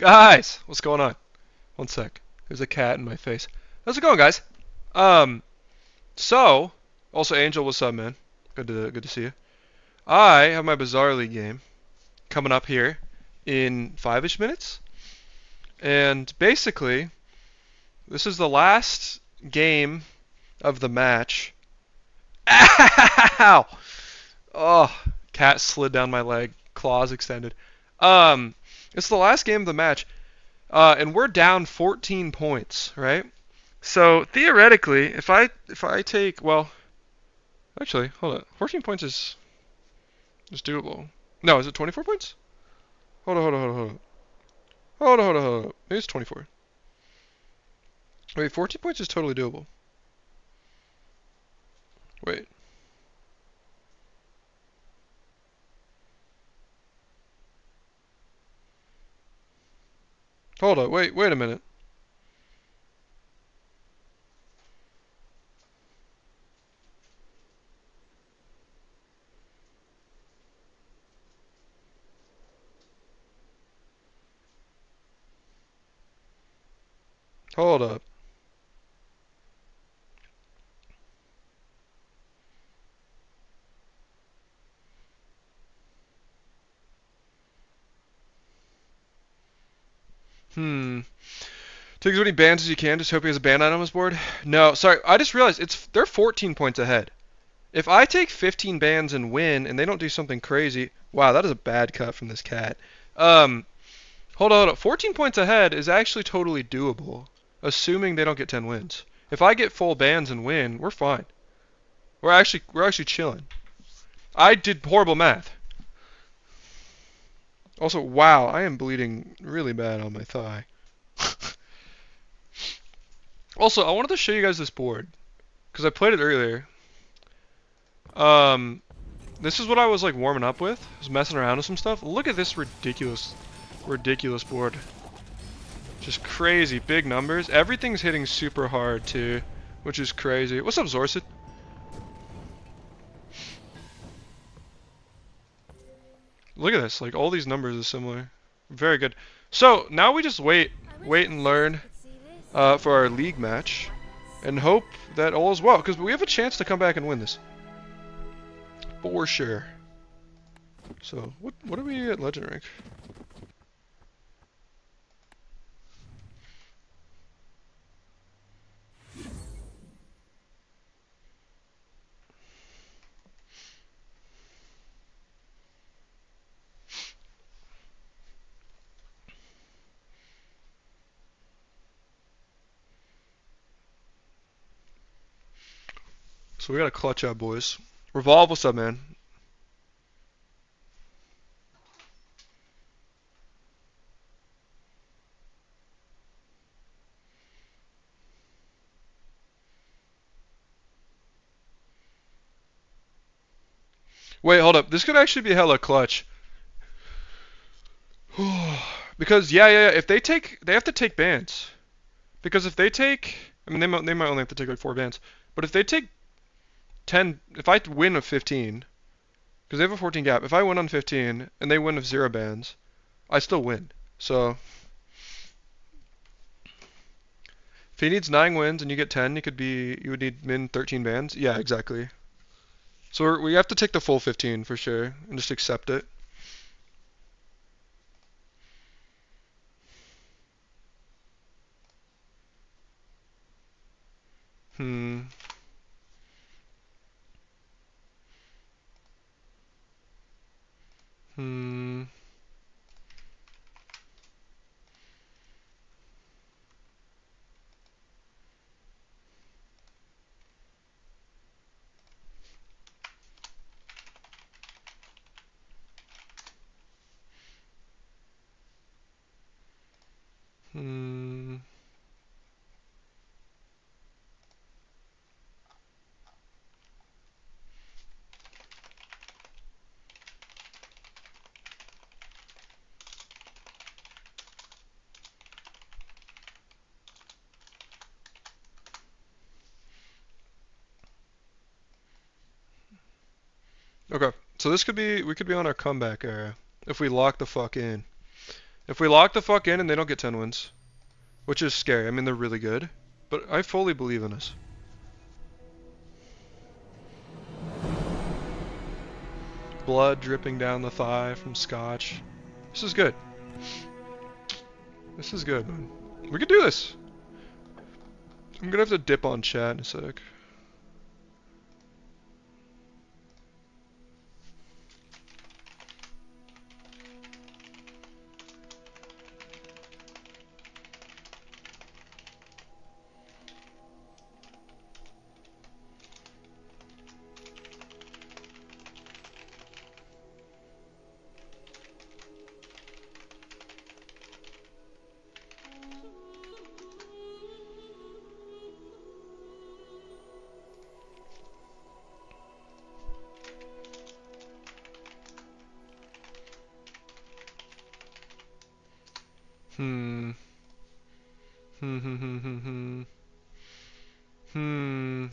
Guys, what's going on? One sec. There's a cat in my face. How's it going, guys? Um, so, also Angel, what's up, man? Good to see you. I have my Bazaar League game coming up here in 5-ish minutes, and basically, this is the last game of the match. Ow! Oh, cat slid down my leg, claws extended. Um, it's the last game of the match, and we're down 14 points, right? So theoretically, if I take actually, hold on, 14 points is doable. No, is it 24 points? Hold on. Maybe it's 24. Wait, 14 points is totally doable. Wait, hold on. Wait a minute. Hold up. Hmm. Take as many bans as you can. Just hope he has a ban item on his board. No, sorry. I just realized they're 14 points ahead. If I take 15 bans and win, and they don't do something crazy, wow, that is a bad cut from this cat. Um, hold on. 14 points ahead is actually totally doable, assuming they don't get 10 wins. If I get full bans and win, we're fine. We're actually chilling. I did horrible math. Also, wow, I am bleeding really bad on my thigh. Also, I wanted to show you guys this board because I played it earlier. Um, this is what I was like warming up with. I was messing around with some stuff. Look at this ridiculous board. Just crazy big numbers. Everything's hitting super hard too, which is crazy. What's up, Zorsid? Look at this. Like all these numbers are similar. Very good. So now we just wait and learn for our league match, and hope that all is well, because we have a chance to come back and win this for sure. So what are we at legend rank? So we got to clutch out, boys. Revolve, what's up, man? Wait, hold up. This could actually be hella clutch. Because yeah. If they have to take bans. Because if they take, I mean, they might only have to take like 4 bans. But if they take 10, if I win of 15, because they have a 14 gap. If I win on 15 and they win with 0 bans, I still win. So if he needs 9 wins and you get 10, you would need min 13 bans. Yeah, exactly. So we have to take the full 15 for sure and just accept it. Hmm. Hmm. Hmm. Okay. So we could be on our comeback era if we lock the fuck in. If we lock the fuck in and they don't get 10 wins, which is scary. I mean, they're really good, but I fully believe in us. Blood dripping down the thigh from scotch. This is good. This is good, man. We can do this. I'm gonna have to dip on chat in a sec. Hmm. Hmm. Hmm. Hmm. Hmm. Hmm. Hmm.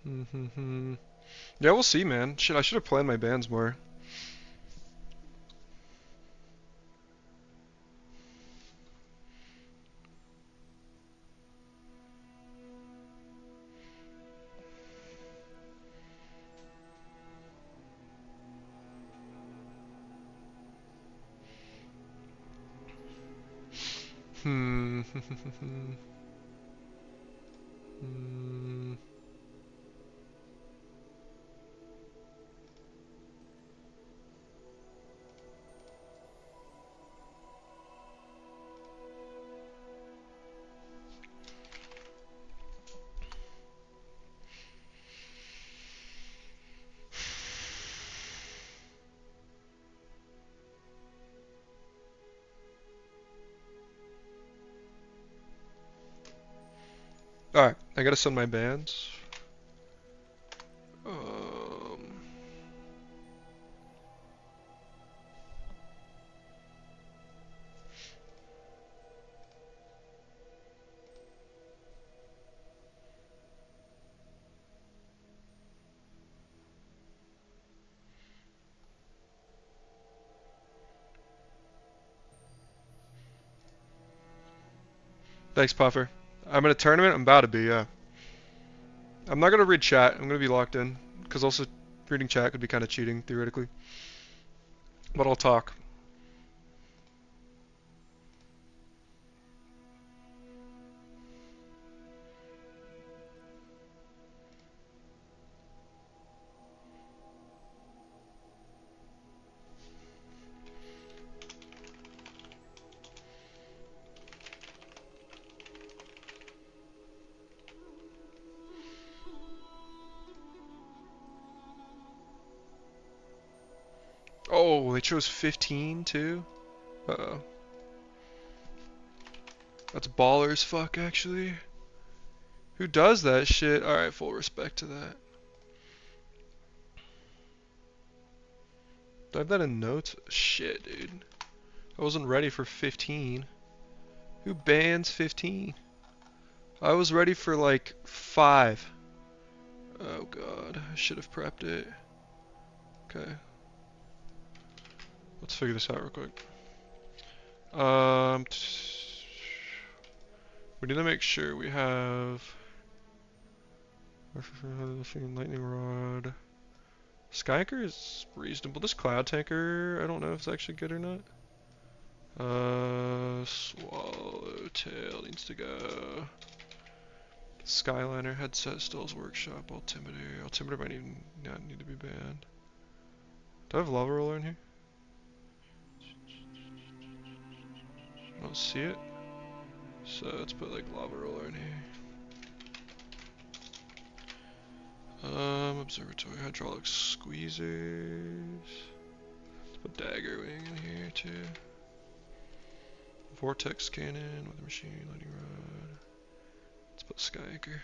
Hmm. Hmm. Hmm. Yeah, we'll see, man. Shit, I should have planned my bands more. Hmm. Hmm. Alright, I gotta send my bands. Thanks, Puffer. I'm in a tournament? I'm about to be, yeah. I'm not gonna read chat. I'm gonna be locked in. Because also, reading chat could be kind of cheating, theoretically. But I'll talk. Oh, they chose 15 too? Uh-oh. That's ballers fuck, actually. Who does that shit? Alright, full respect to that. Do I have that in notes? Shit, dude. I wasn't ready for 15. Who bans 15? I was ready for like 5. Oh god, I should have prepped it. Okay. Let's figure this out real quick. We need to make sure we have lightning rod. Skyker is reasonable. This cloud tanker, I don't know if it's actually good or not. Swallowtail needs to go. Skyliner headset stills workshop. Altimeter. Altimeter might even not need to be banned. Do I have lava roller in here? I don't see it. So let's put like lava roller in here. Observatory, hydraulic squeezers. Let's put dagger wing in here too. Vortex cannon with a machine, lightning rod. Let's put sky anchor.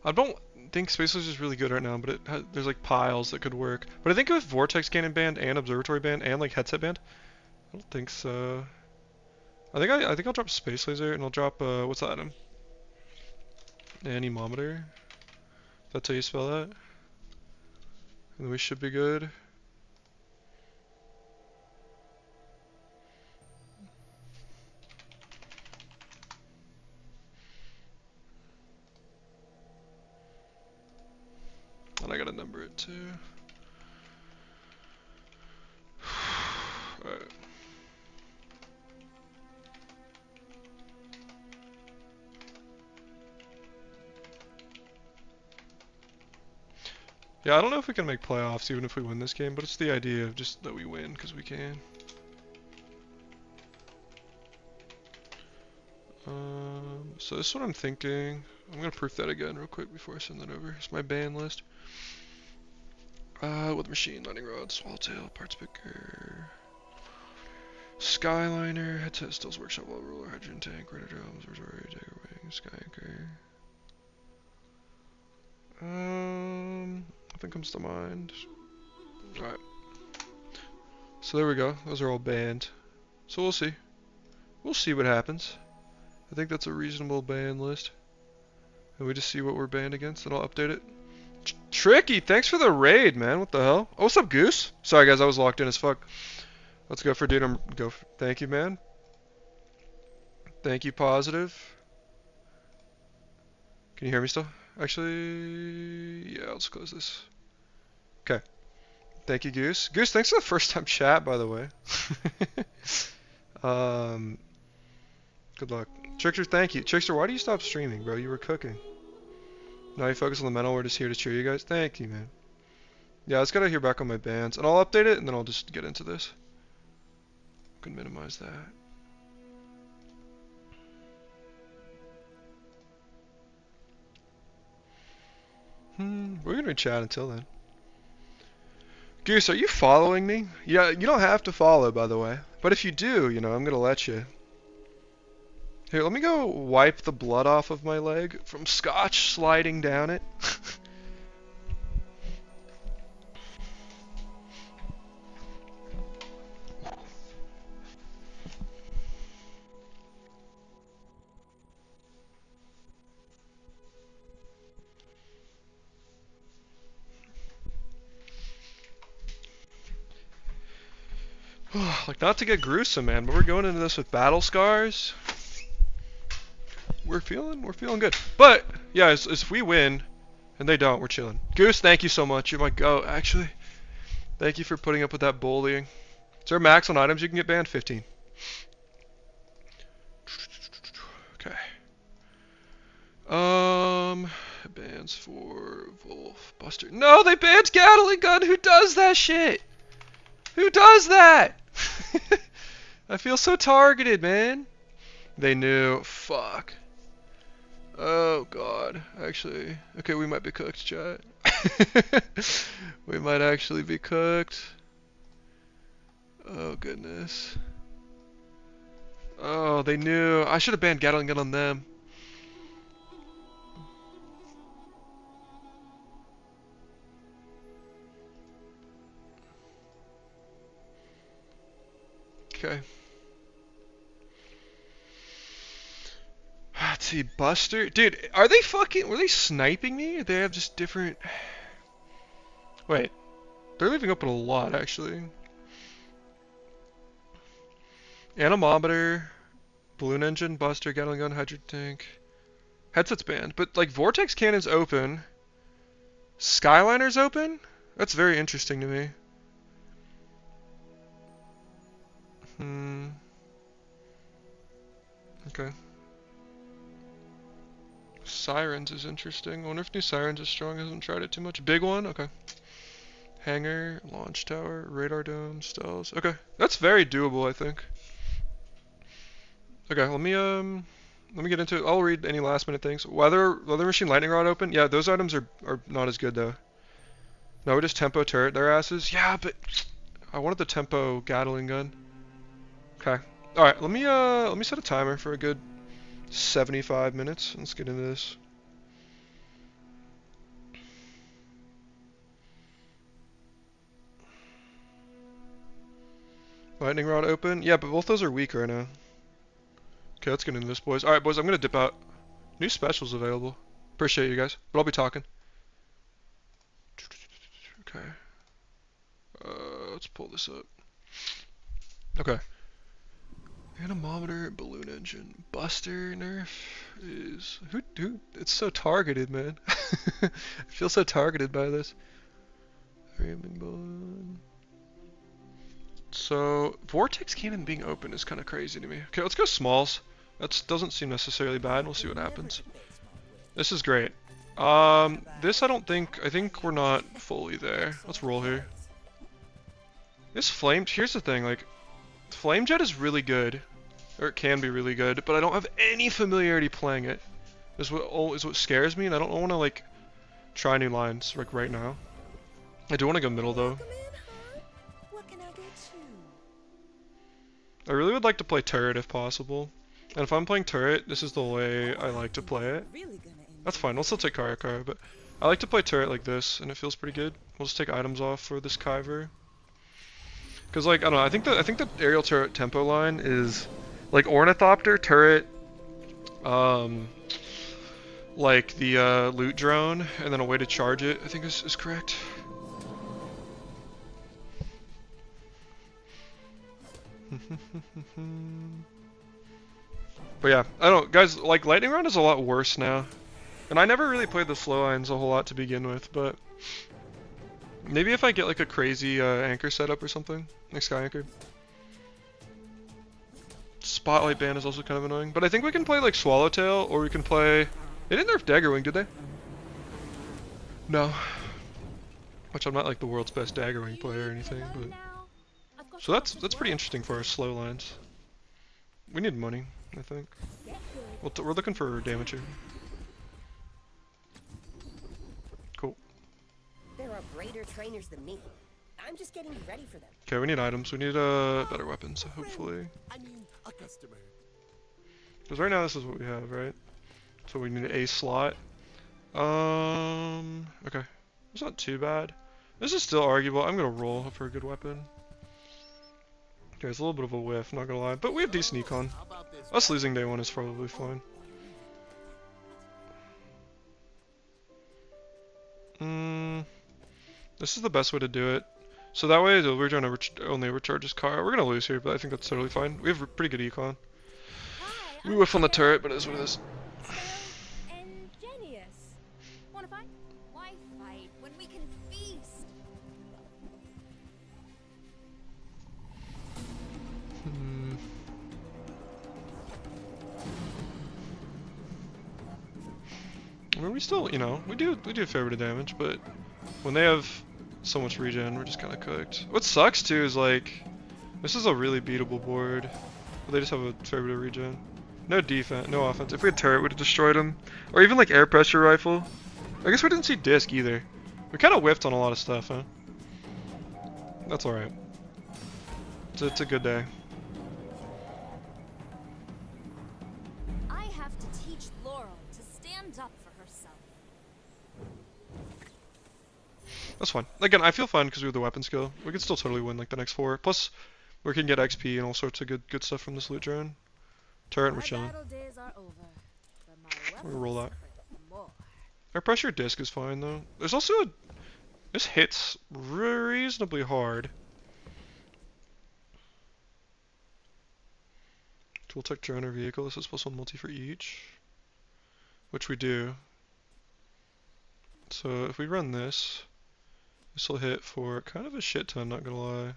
I don't think Space Laser is really good right now, but there's like piles that could work. But I think with Vortex Cannon band and Observatory band and like Headset band, I don't think so. I think I'll drop Space Laser and I'll drop what's that item? Anemometer. That's how you spell that. And we should be good. And I gotta number it too. Alright. Yeah, I don't know if we can make playoffs even if we win this game, but it's the idea of just that we win because we can. So this is what I'm thinking. I'm gonna proof that again real quick before I send that over. It's my ban list. With machine, lightning rod, swallowtail, parts picker, skyliner, headset, stills, workshop, wall ruler, hydrogen tank, radar drums, reservoir, dagger wing, sky anchor. Nothing comes to mind. Alright. So there we go. Those are all banned. So we'll see. We'll see what happens. I think that's a reasonable ban list. And we just see what we're banned against, and I'll update it. Tricky, thanks for the raid, man. What the hell? Oh, what's up, Goose? Sorry, guys, I was locked in as fuck. Let's go for dude. Thank you, man. Thank you, positive. Can you hear me still? Actually, yeah, let's close this. Okay. Thank you, Goose. Goose, thanks for the first time chat, by the way. Good luck. Trickster, thank you. Trickster, why do you stop streaming, bro? You were cooking. Now you focus on the mental. We're just here to cheer you guys. Thank you, man. Yeah, I just gotta hear back on my bans, and I'll update it, and then I'll just get into this. Can minimize that. We're gonna chat until then. Goose, are you following me? Yeah, you don't have to follow, by the way. But if you do, you know, I'm gonna let you. Here, let me go wipe the blood off of my leg from scotch sliding down it. Like, not to get gruesome, man, but we're going into this with battle scars. We're feeling good. But yeah, if we win and they don't, we're chilling. Goose, thank you so much. You're my goat, actually. Thank you for putting up with that bullying. Is there a max on items you can get banned? 15. Okay. Bans for Wolf Buster. No, they banned Gatling Gun. Who does that shit? Who does that? I feel so targeted, man. They knew. Fuck. Oh god. Actually, okay, we might be cooked, chat. We might actually be cooked. Oh goodness. Oh, they knew. I should have banned Gatling Gun on them. Okay. Let's see, Buster. Dude, are they fucking... Were they sniping me? Or they have just different... Wait. They're leaving open a lot, actually. Anemometer, Balloon Engine, Buster, Gatling Gun, Hydro Tank. Headset's banned. But, like, Vortex Cannon's open. Skyliner's open? That's very interesting to me. Okay. Sirens is interesting. I wonder if new Sirens is strong. I haven't tried it too much. Big one? Okay. Hangar, launch tower, radar dome, stealth. Okay. That's very doable, I think. Okay, let me get into it. I'll read any last minute things. Weather machine lightning rod open. Yeah, those items are not as good though. No, we just tempo turret their asses. Yeah, but I wanted the tempo Gatling gun. Okay. Alright, let me set a timer for a good 75 minutes. Let's get into this. Lightning rod open. Yeah, but both those are weak right now. Okay, let's get into this, boys. Alright, boys, I'm gonna dip out. New specials available. Appreciate you guys, but I'll be talking. Okay. Let's pull this up. Okay. Anemometer, balloon engine, buster nerf is who? It's so targeted, man. I feel so targeted by this. Ramming balloon. So vortex cannon being open is kind of crazy to me. Okay, let's go smalls. That doesn't seem necessarily bad. We'll see what happens. This is great. This I think we're not fully there. Let's roll here. This flame. Here's the thing, like. Flame Jet is really good, or it can be really good, but I don't have any familiarity playing it. Is what scares me, and I don't want to like try new lines like right now. I do want to go middle though. I really would like to play turret if possible, and if I'm playing turret, this is the way I like to play it. That's fine. We'll still take Kara, but I like to play turret like this, and it feels pretty good. We'll just take items off for this Kyver. Cause like I don't know, I think the aerial turret tempo line is like ornithopter turret, like the loot drone, and then a way to charge it. I think is correct. But yeah, I don't, guys. Like lightning round is a lot worse now, and I never really played the slow lines a whole lot to begin with, but. Maybe if I get like a crazy anchor setup or something, like sky anchor. Spotlight ban is also kind of annoying, but I think we can play like Swallowtail, or we can play. They didn't nerf Daggerwing, did they? No. Which I'm not like the world's best Daggerwing player or anything, but. So that's pretty interesting for our slow lines. We need money, I think. We're looking for damage here. There are greater trainers than me. I'm just getting ready for them. Okay, we need items. We need better weapons, hopefully. I mean, a customer. Because right now this is what we have, right? So we need a slot. Okay. It's not too bad. This is still arguable. I'm gonna roll for a good weapon. Okay, it's a little bit of a whiff, not gonna lie. But we have decent econ. Us losing day one is probably fine. This is the best way to do it. So that way we're trying to only recharge his car. We're gonna lose here, but I think that's totally fine. We have pretty good econ. We whiff on the turret, but it is what it is. Ingenious. Wanna fight? Why fight when we can feast? I mean, we still, you know, we do a fair bit of damage, but when they have so much regen, we're just kind of cooked. What sucks too is like, this is a really beatable board, but they just have a fair bit of regen. No defense, no offense. If we had turret, we'd have destroyed them, or even like air pressure rifle. I guess we didn't see disc either. We kind of whiffed on a lot of stuff, huh? That's all right. It's a good day. I have to teach Laurel to stand up for herself. That's fine. Again, I feel fine because we have the weapon skill. We can still totally win like the next 4. Plus, we can get XP and all sorts of good stuff from this loot drone. Turret, we're chilling. We're gonna roll that. Air pressure disc is fine though. There's also this hits reasonably hard. Tool tech drone or vehicle. This is +1 multi for each, which we do. So if we run this. This will hit for kind of a shit ton, not gonna lie.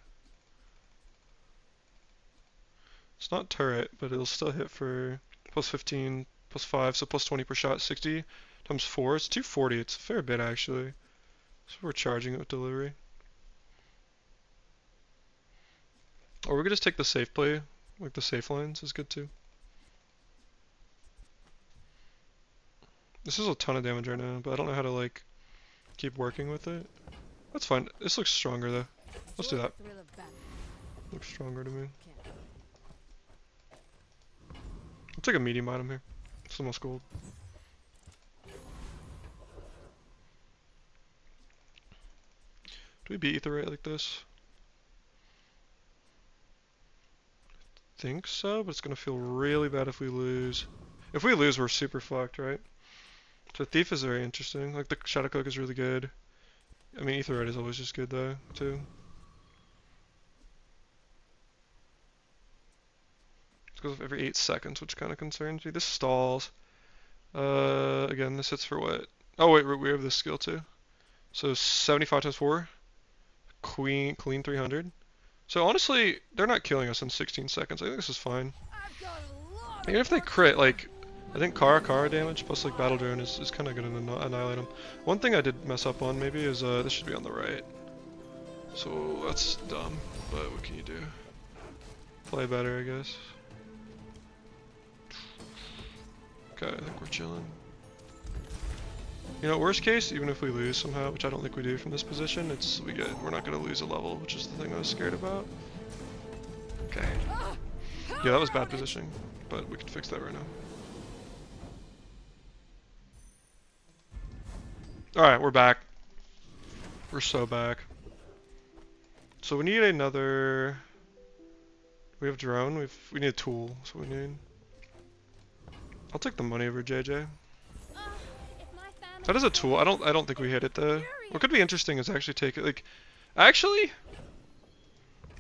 It's not turret, but it'll still hit for plus 15, plus 5, so plus 20 per shot, 60 times 4, it's 240. It's a fair bit actually. So we're charging it with delivery. Or we could just take the safe play, like the safe lines is good too. This is a ton of damage right now, but I don't know how to like keep working with it. That's fine. This looks stronger though. Let's do that. Looks stronger to me. I'll take a medium item here. It's the most gold. Do we beat Ether rate like this? I think so, but it's gonna feel really bad if we lose. If we lose, we're super fucked, right? So Thief is very interesting. Like the Shadow Cloak is really good. I mean, Ether rate is always just good though, too. It goes every 8 seconds, which kind of concerns me. This stalls. Again, this hits for what? Oh wait, we have this skill too. So 75 times 4. Clean 300. So honestly, they're not killing us in 16 seconds. I think this is fine. Even if they crit, like, I think Kara damage plus like Battle Drone is kind of gonna annihilate them. One thing I did mess up on maybe is this should be on the right. So that's dumb, but what can you do? Play better, I guess. Okay, I think we're chilling. You know, worst case, even if we lose somehow, which I don't think we do from this position, we're not gonna lose a level, which is the thing I was scared about. Okay. Yeah, that was bad positioning, but we can fix that right now. Alright, we're back. We're so back. So we need another... We have drone, we need a tool, that's what we need. I'll take the money over JJ. That is a tool. I don't think we hit it though. What could be interesting is actually take it like actually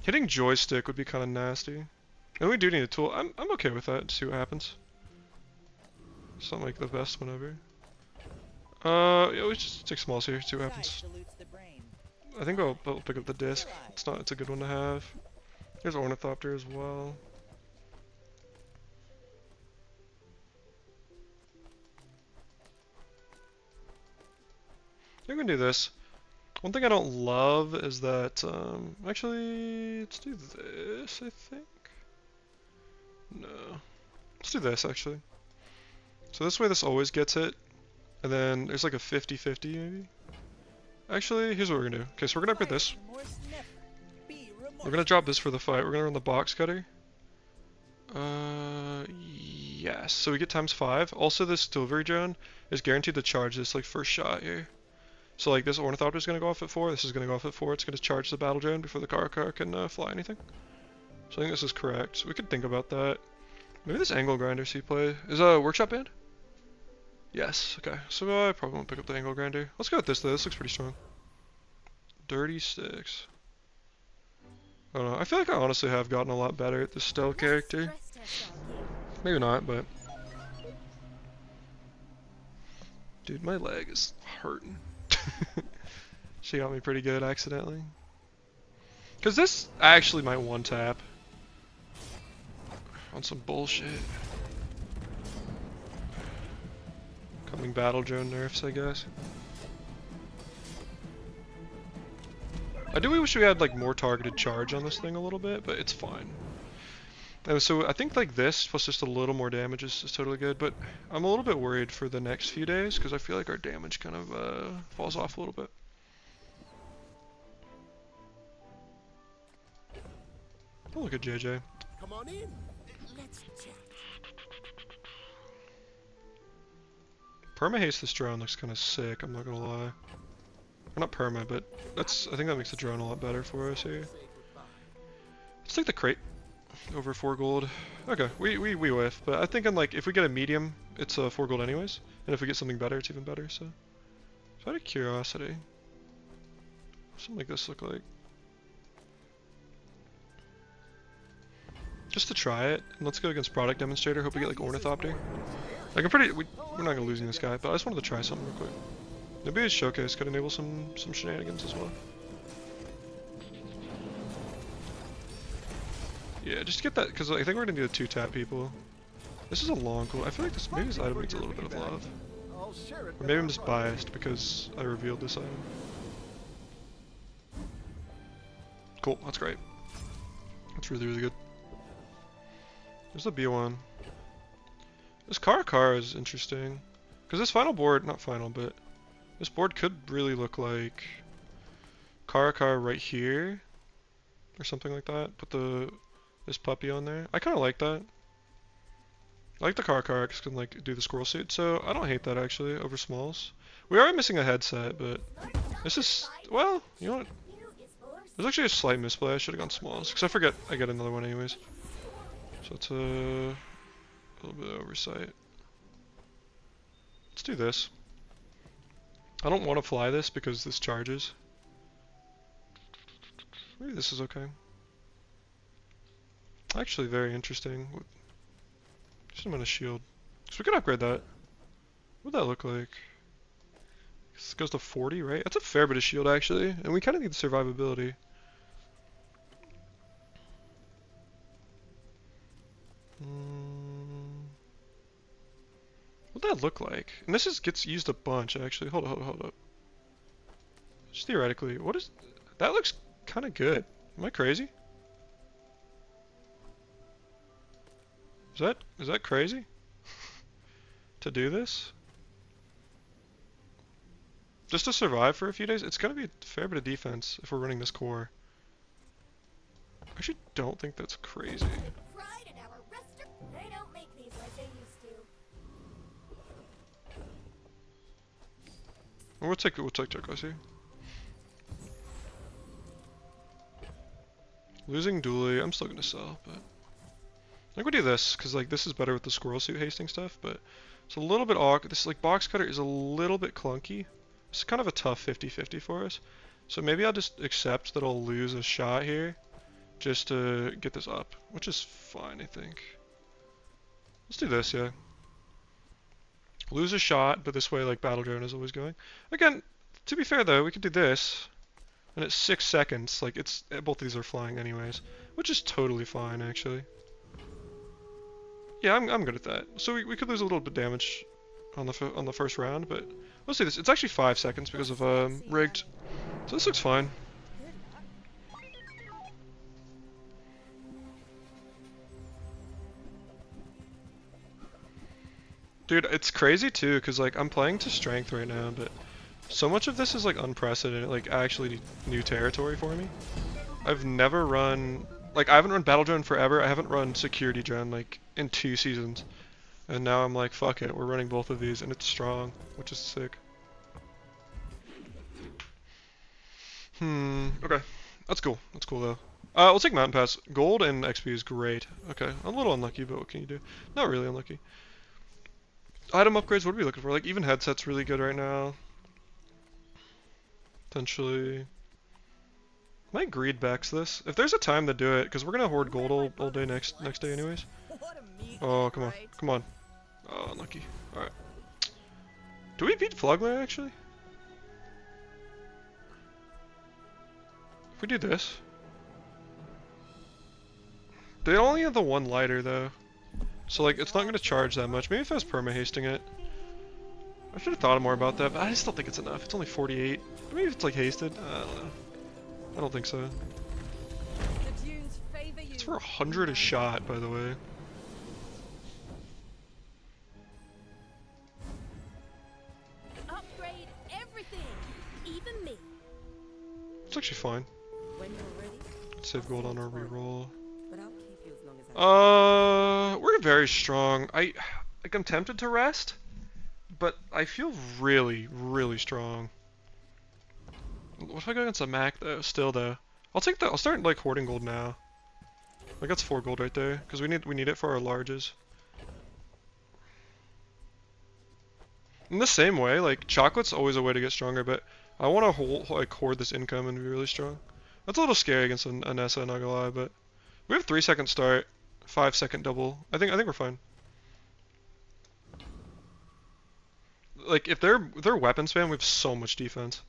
hitting joystick would be kind of nasty. And we do need a tool. I'm okay with that. See what happens. It's not like the best one ever. Yeah, we just take smalls here. See what happens. I think I'll pick up the disc. It's a good one to have. There's Ornithopter as well. We're gonna do this. One thing I don't love is that, actually, let's do this, I think. No. Let's do this, actually. So this way this always gets it, and then there's like a 50-50 maybe. Actually, here's what we're gonna do. Okay, so we're gonna upgrade this. We're gonna drop this for the fight. We're gonna run the box cutter. Yes. So we get ×5. Also, this delivery drone is guaranteed to charge this like first shot here. So like this Ornithopter is gonna go off at 4. This is gonna go off at 4. It's gonna charge the battle drone before the car can fly anything. So I think this is correct. So we could think about that. Maybe this angle grinder C play is a workshop band. Yes. Okay. So I probably won't pick up the angle grinder. Let's go with this though. This looks pretty strong. Dirty Sticks. I don't know. I feel like I honestly have gotten a lot better at this stealth character. Maybe not, but dude, my leg is hurting. She got me pretty good accidentally. Cause this actually might one tap on some bullshit. Coming battle drone nerfs, I guess. I do wish we had like more targeted charge on this thing a little bit, but it's fine. And so I think like this plus just a little more damage is totally good, but I'm a little bit worried for the next few days because I feel like our damage kind of falls off a little bit. Oh, look at JJ. Come on in. Let's chat. Perma haste this drone looks kind of sick, I'm not gonna lie. Or not perma, but I think that makes the drone a lot better for us here. Let's take the crate over 4 gold. Okay, we whiff, but I think like if we get a medium, it's 4 gold anyways, and if we get something better, it's even better. So out of curiosity, what's something like this look like? Just to try it, and let's go against product demonstrator. Hope we get like Ornithopter. Like we're not gonna losing this guy, but I just wanted to try something real quick. Maybe his showcase could enable some shenanigans as well. Yeah, just to get that, because I think we're gonna need a 2-tap people. This is a long cool. I feel like maybe this item needs a little bit of love. I'll share it Or maybe I'm just biased because I revealed this item. Cool, that's great. That's really, really good. There's the B1. This car is interesting. Because this final board, not final, but this board could really look like car right here. Or something like that. Put this puppy on there. I kind of like that. I like the car because can like do the squirrel suit, so I don't hate that actually over smalls. We are missing a headset, but this is, well, you know what? There's actually a slight misplay. I should have gone smalls because I forget I get another one anyways. So it's a little bit of oversight. Let's do this. I don't want to fly this because this charges. Maybe this is okay. Actually, very interesting. Just amount of shield. So we can upgrade that. What would that look like? This goes to 40, right? That's a fair bit of shield actually, and we kind of need the survivability. What'd that look like? And this gets used a bunch actually. Hold up. Just theoretically, what is that? Looks kind of good. Am I crazy? Is that crazy? To do this? Just to survive for a few days? It's gonna be a fair bit of defense if we're running this core. I actually don't think that's crazy. They don't make these like they used to. We'll take turquoise here. Losing dually, I'm still gonna sell, but I think we do this because like this is better with the squirrel suit hasting stuff, but it's a little bit awkward. This like box cutter is a little bit clunky. It's kind of a tough 50-50 for us. So maybe I'll just accept that I'll lose a shot here just to get this up, which is fine, I think. Let's do this, yeah. Lose a shot, but this way like battle drone is always going. Again, to be fair though, we could do this and it's 6 seconds. Like it's both of these are flying anyways, which is totally fine actually. Yeah, I'm good at that. So we could lose a little bit of damage on the first round, but let's do this. It's actually 5 seconds because of rigged. So this looks fine. Dude, it's crazy too, because like I'm playing to strength right now, but so much of this is like unprecedented, like actually new territory for me. I've never run, like I haven't run battle drone forever. I haven't run security drone like in 2 seasons. And now I'm like, fuck it, we're running both of these and it's strong, which is sick. Okay. That's cool. That's cool though. We'll take Mountain Pass. Gold and XP is great. Okay, I'm a little unlucky, but what can you do? Not really unlucky. Item upgrades, what are we looking for? Like, even headset's really good right now. Potentially. Might greed backs this. If there's a time to do it, because we're gonna hoard gold all day next day anyways. Oh, come on. Come on. Oh, unlucky. Alright. Do we beat Flugler, actually? If we do this. They only have the one lighter, though. So, like, it's not going to charge that much. Maybe if I was perma-hasting it. I should have thought more about that, but I just don't think it's enough. It's only 48. Maybe it's, like, hasted. I don't know. I don't think so. It's for 100 a shot, by the way. Upgrade everything, even me. It's actually fine. When you're ready, Let's save gold on our reroll. but I'll keep you as long as I We're very strong. I'm tempted to rest, but I feel really, really strong. What if I go against a Mac though? Still though, I'll take that. I'll start like hoarding gold now. Like that's 4 gold right there, because we need it for our larges. In the same way, like chocolate's always a way to get stronger, but I want to hoard this income and be really strong. That's a little scary against a Nessa, not gonna lie, but we have 3-second start, 5-second double. I think we're fine. Like if they're weapon spam, we have so much defense.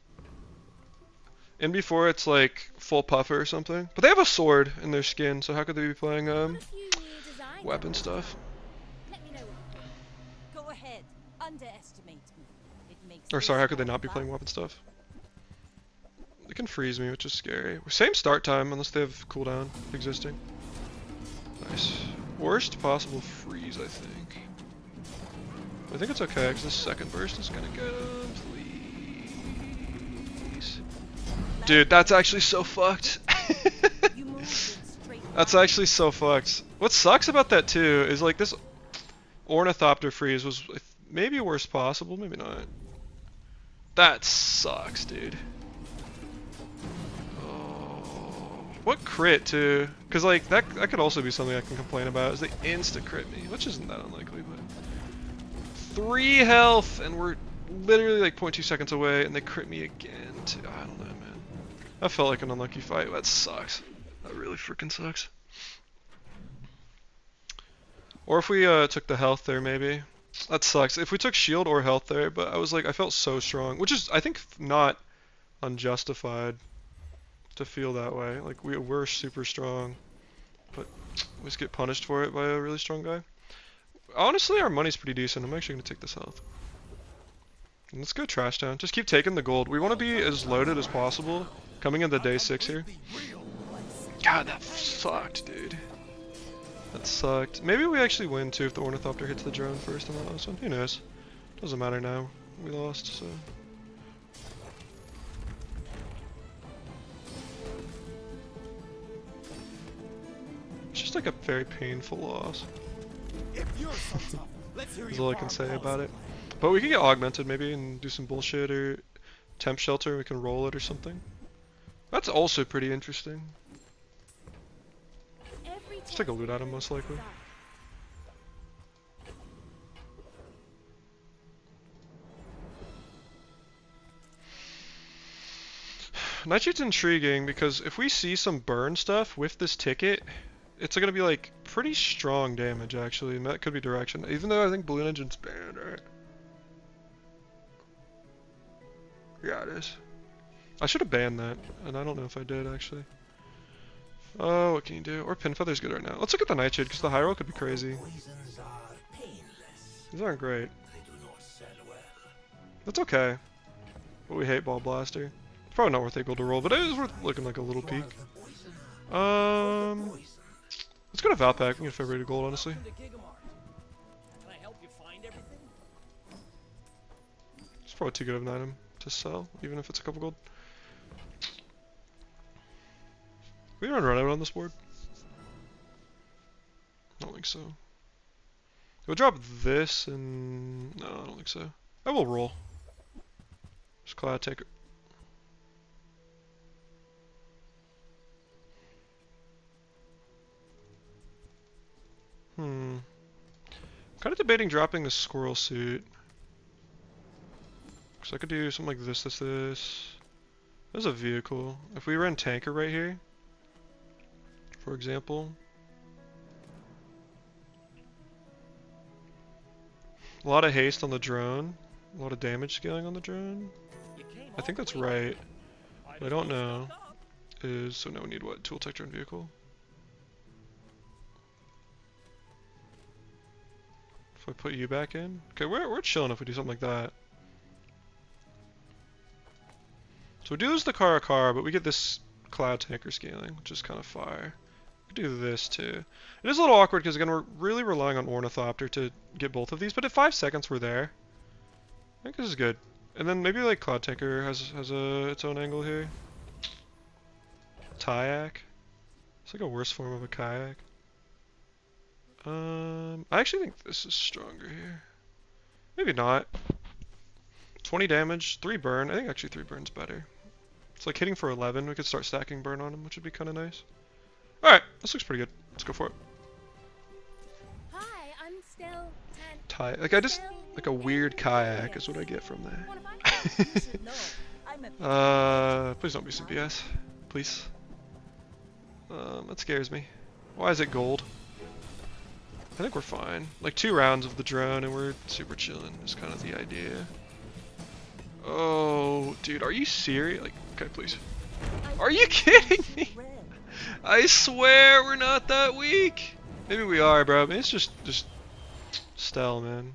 And before it's like full puffer or something, but they have a sword in their skin, so how could they be playing weapon stuff? Let me know Or sorry, how could they not be playing weapon stuff? They can freeze me, which is scary. Same start time, unless they have cooldown existing. Nice. Worst possible freeze, I think. I think it's okay, because the second burst is gonna get him, please. Dude, that's actually so fucked. That's actually so fucked. What sucks about that too is like this Ornithopter freeze was maybe worst possible, maybe not. That sucks, dude. Oh, what crit too? Because like that could also be something I can complain about is they insta crit me, which isn't that unlikely, but 3 health and we're literally like 0.2 seconds away and they crit me again too. I don't know, man. That felt like an unlucky fight. That sucks. That really freaking sucks. Or if we took the health there, maybe. That sucks. If we took shield or health there, but I was like, I felt so strong, which is, I think, not unjustified to feel that way. Like, we're super strong, but we just get punished for it by a really strong guy. Honestly, our money's pretty decent. I'm actually going to take this health. And let's go trash down. Just keep taking the gold. We want to be as loaded as possible coming into day 6 here. God, that sucked, dude. That sucked. Maybe we actually win too if the Ornithopter hits the drone first in the last one. Who knows? Doesn't matter now. We lost, so. It's just like a very painful loss. That's all I can say about it. But we can get augmented maybe and do some bullshit or temp shelter. We can roll it or something. That's also pretty interesting. Let's take a loot at him, most likely. Nightshide's intriguing because if we see some burn stuff with this ticket, it's gonna be like pretty strong damage actually, and that could be direction. Even though I think Balloon Engine's banned, right? Yeah, it is. I should have banned that, and I don't know if I did actually. Oh, what can you do? Or Pin Feather's good right now. Let's look at the Nightshade, because the high roll could be crazy. These aren't great. That's okay. But we hate Ball Blaster. It's probably not worth 8 gold to roll, but it is worth looking like a little peek. Let's go to Valpak. We can get February gold, honestly. It's probably too good of an item to sell, even if it's a couple gold. We run out on this board? I don't think so. We'll drop this and... no, I don't think so. I will roll. Just Cloud Taker. Kind of debating dropping the squirrel suit. Because I could do something like this. There's a vehicle. If we run tanker right here, for example. A lot of haste on the drone. A lot of damage scaling on the drone. I think that's right. What I don't know is, so now we need what? Tool tech drone vehicle? If I put you back in? Okay, we're chilling if we do something like that. So we do lose the car, but we get this cloud tanker scaling, which is kind of fire. We could do this too. It is a little awkward because again we're really relying on Ornithopter to get both of these, but at 5 seconds we're there. I think this is good. And then maybe like Cloud Tanker has its own angle here. Kayak. It's like a worse form of a kayak. I actually think this is stronger here. Maybe not. 20 damage, 3 burn. I think actually 3 burn's better. It's like hitting for 11. We could start stacking burn on him, which would be kind of nice. Alright, this looks pretty good. Let's go for it. Hi, I'm still 10. Like I just, like a weird kayak is what I get from that. Please don't be some BS. Please. That scares me. Why is it gold? I think we're fine. Like 2 rounds of the drone and we're super chilling is kind of the idea. Oh, dude, are you serious? Like, okay, please. Are you kidding me? I swear we're not that weak. Maybe we are, bro. I mean, it's just Stell, man.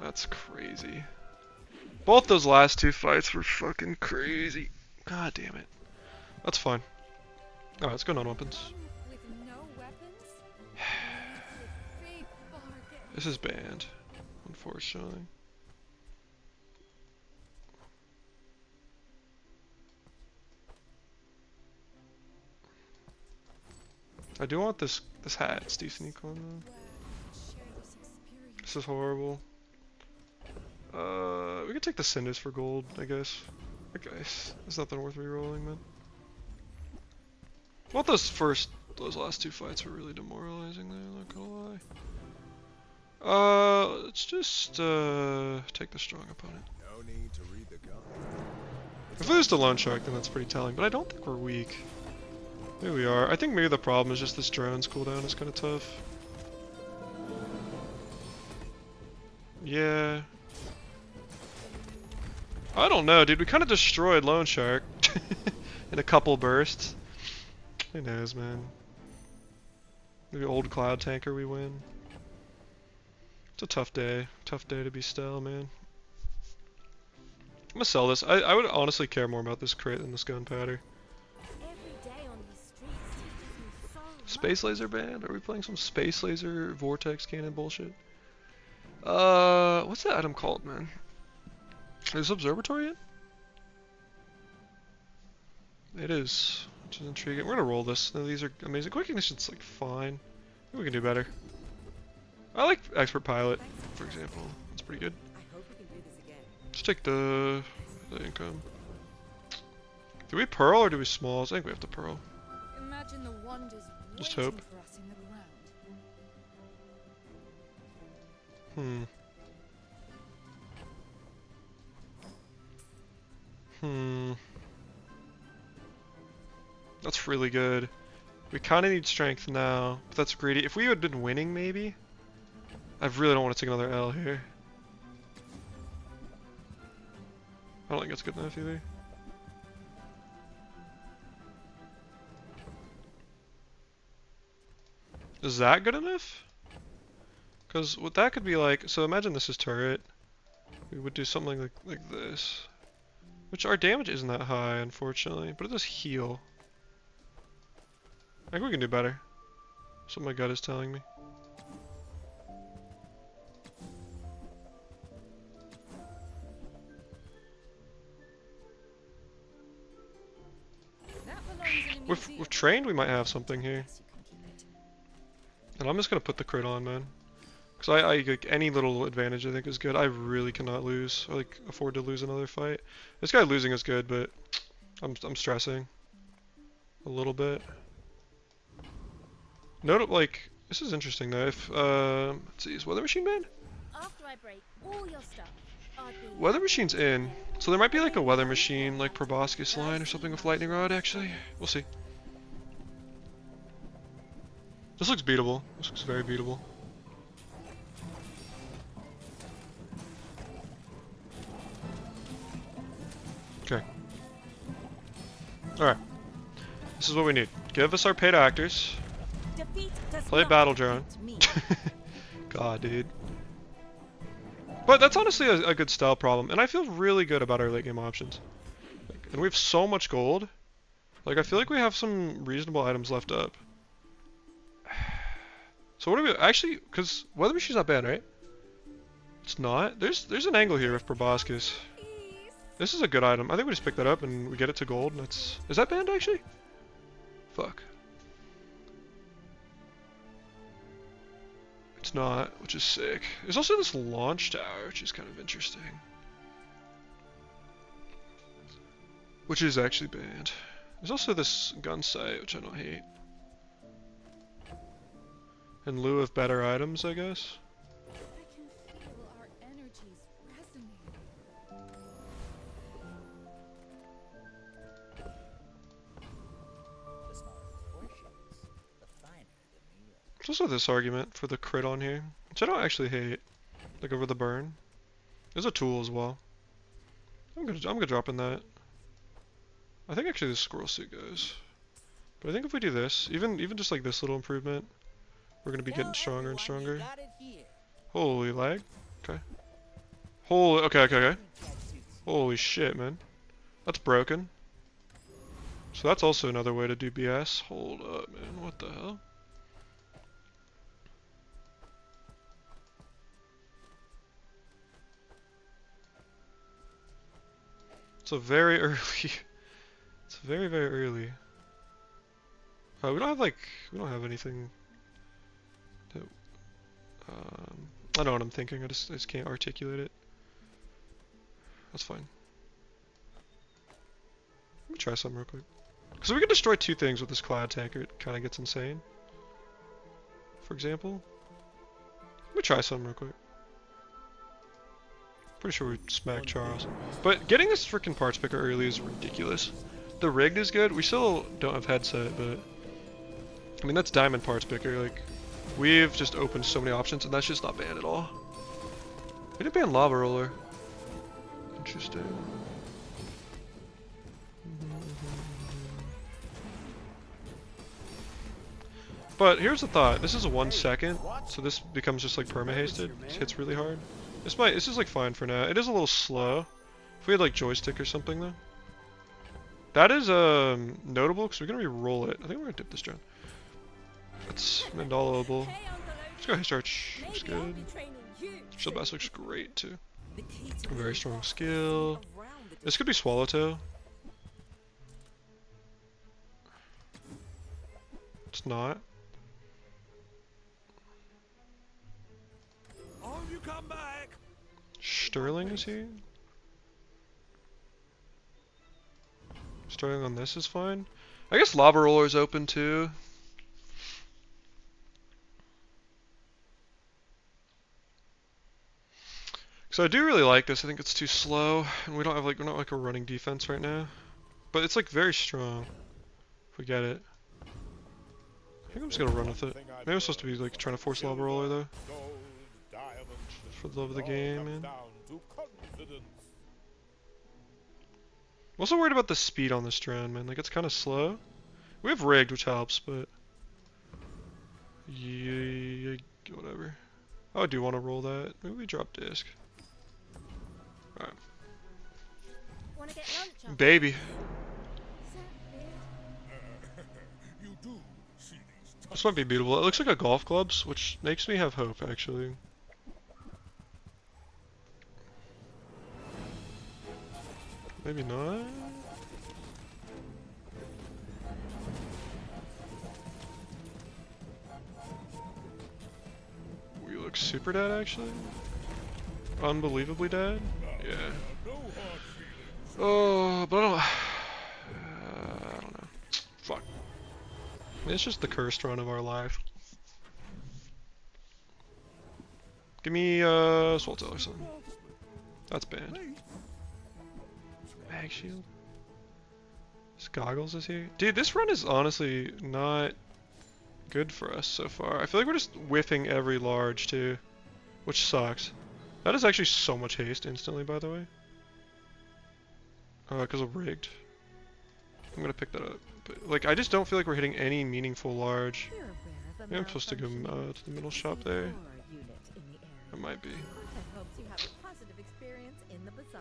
That's crazy. Both those last two fights were fucking crazy. God damn it. That's fine. Alright, let's go non-weapons. With no weapons? Leads to big bargain. This is banned, unfortunately. I do want this hat. It's decent equal though. Glad we could share this experience. This is horrible. We could take the cinders for gold, I guess. Okay, there's nothing worth re-rolling, man. Well, those last two fights were really demoralizing there, not gonna lie. Let's just, take the strong opponent. No need to read the gun. If we lose to Lone Shark, then that's pretty telling, but I don't think we're weak. Here we are. I think maybe the problem is just this drone's cooldown is kind of tough. Yeah. I don't know, dude. We kind of destroyed Lone Shark in a couple bursts. Who knows, man. Maybe old Cloud Tanker we win. It's a tough day. Tough day to be Stell, man. I'm gonna sell this. I would honestly care more about this crit than this gunpowder. Every day on these streets teaches me so much. Space laser band? Are we playing some space laser vortex cannon bullshit? What's that item called, man? Is Observatory in? It is, which is intriguing. We're gonna roll this. No, these are amazing. Quick ignition's like fine. I think we can do better. I like expert pilot, for example. That's pretty good. I hope we can do this again. Let's take the income. Do we pearl or do we smalls? I think we have to pearl. Imagine the wonders Just waiting hope. for us in the ground. That's really good. We kind of need strength now, but that's greedy. If we had been winning, maybe. I really don't want to take another L here. I don't think that's good enough either. Is that good enough? Because what that could be like, so imagine this is turret. We would do something like this. Which our damage isn't that high, unfortunately, but it does heal. I think we can do better. That's what my gut is telling me. That belongs in a We've museum. trained, we might have something here. Yes, you can keep it. And I'm just gonna put the crit on, man. Because I like, any little advantage I think is good. I really cannot lose, or like afford to lose another fight. This guy losing is good, but I'm stressing a little bit. Note, like, this is interesting though. If let's see, is Weather Machine banned? After I break all your stuff, I'd be Weather Machine's in, so there might be like a Weather Machine, like proboscis line or something with Lightning Rod. Actually, we'll see. This looks beatable. This looks very beatable. Okay. Alright. This is what we need. Give us our paid actors. Defeat does Play not Battle Drone. defeat me. God, dude. But that's honestly a good style problem, and I feel really good about our late game options. Like, and we have so much gold. Like, I feel like we have some reasonable items left up. So what do we actually? Because Weather Machine's not bad, right? It's not. There's an angle here with proboscis. Please. This is a good item. I think we just pick that up and we get it to gold, and that's. Is that banned actually? Fuck. It's not, which is sick. There's also this launch tower, which is kind of interesting. Which is actually banned. There's also this gun sight, which I don't hate. In lieu of better items, I guess. I can feel our energies resonating. The smaller the portions, the finer the meal. There's also this argument for the crit on here, which I don't actually hate. Like over the burn. There's a tool as well. I'm gonna drop in that. I think actually the squirrel suit goes. But I think if we do this, even just like this little improvement, we're gonna be getting Tell stronger and everyone you stronger. got it here. Holy lag. Okay. Holy, okay. Holy shit, man. That's broken. So that's also another way to do BS. Hold up, man. What the hell? It's a very early. It's very, very early. We don't have like, we don't have anything that, I don't know what I'm thinking, I just can't articulate it. That's fine. Let me try something real quick. Because we can destroy two things with this cloud tanker, it kind of gets insane. For example. Let me try something real quick. Pretty sure we smacked Charles. But getting this freaking parts picker early is ridiculous. The rigged is good, we still don't have headset, but I mean, that's diamond parts picker. Like, we've just opened so many options, and that's just not banned at all. We didn't ban lava roller. Interesting. But here's the thought. This is a 1 second, so this becomes just like perma-hasted. It hits really hard. This is like fine for now. It is a little slow. If we had like joystick or something though. That is notable because we're gonna re-roll it. I think we're gonna dip this drone. It's mandalable. Let's go ahead starch. Looks good. Shield bass looks great too. Very strong skill. This could be swallowtail. It's not. Sterling is here. Sterling on this is fine. I guess lava roller is open too. So I do really like this. I think it's too slow, and we don't have like, we're not like a running defense right now. But it's like very strong. If we get it. I think I'm just gonna run with it. Maybe I'm supposed to be like trying to force lava roller though. For the love of the game, man. I'm also worried about the speed on this drone, man. Like, it's kind of slow. We have rigged, which helps, but yeah, whatever. Oh, I do want to roll that. Maybe we drop disc. Alright. Baby. This might be beatable. It looks like a golf clubs, which makes me have hope, actually. Maybe not. We look super dead, actually. Unbelievably dead. Yeah. Oh, but I don't know. Fuck. It's just the cursed run of our life. Give me Swallow or something. That's banned. Mag shield. This goggles is here. Dude, this run is honestly not good for us so far. I feel like we're just whiffing every large too, which sucks. That is actually so much haste instantly, by the way. Because of rigged. I'm gonna pick that up. But, like, I just don't feel like we're hitting any meaningful large. Maybe I'm supposed to go to the middle shop there. It might be. I hope you have a positive experience in the Bazaar.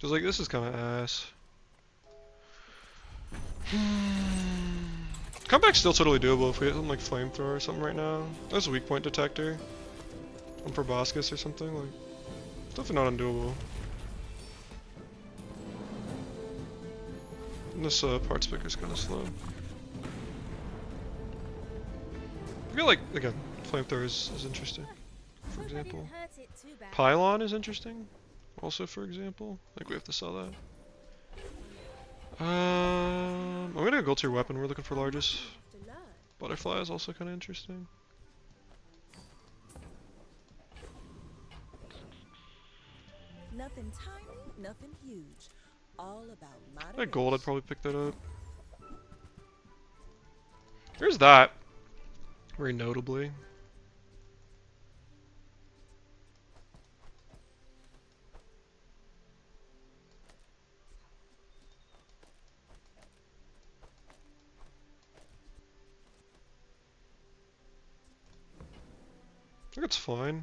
Cause like this is kind of ass. Comeback's still totally doable if we hit something like flamethrower or something right now. There's a weak point detector. On proboscis or something, like, it's definitely not undoable. And this parts picker is kind of slow. I feel like, again, flamethrower is interesting, for example. Pylon is interesting, also for example. Like, we have to sell that. I'm gonna go gold tier weapon, we're looking for largest. Butterfly is also kind of interesting. Nothing tiny, nothing huge. All about moderation. That gold, I'd probably pick that up. There's that. Very notably. think it's fine.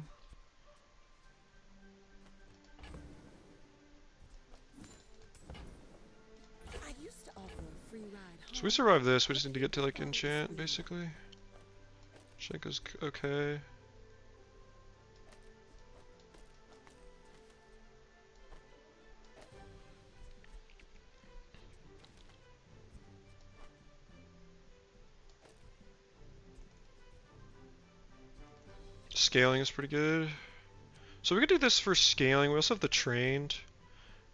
I used to offer a free ride home. So we survive this, we just need to get to like enchant, basically. Shank is okay. Scaling is pretty good. So we could do this for scaling. We also have the trained.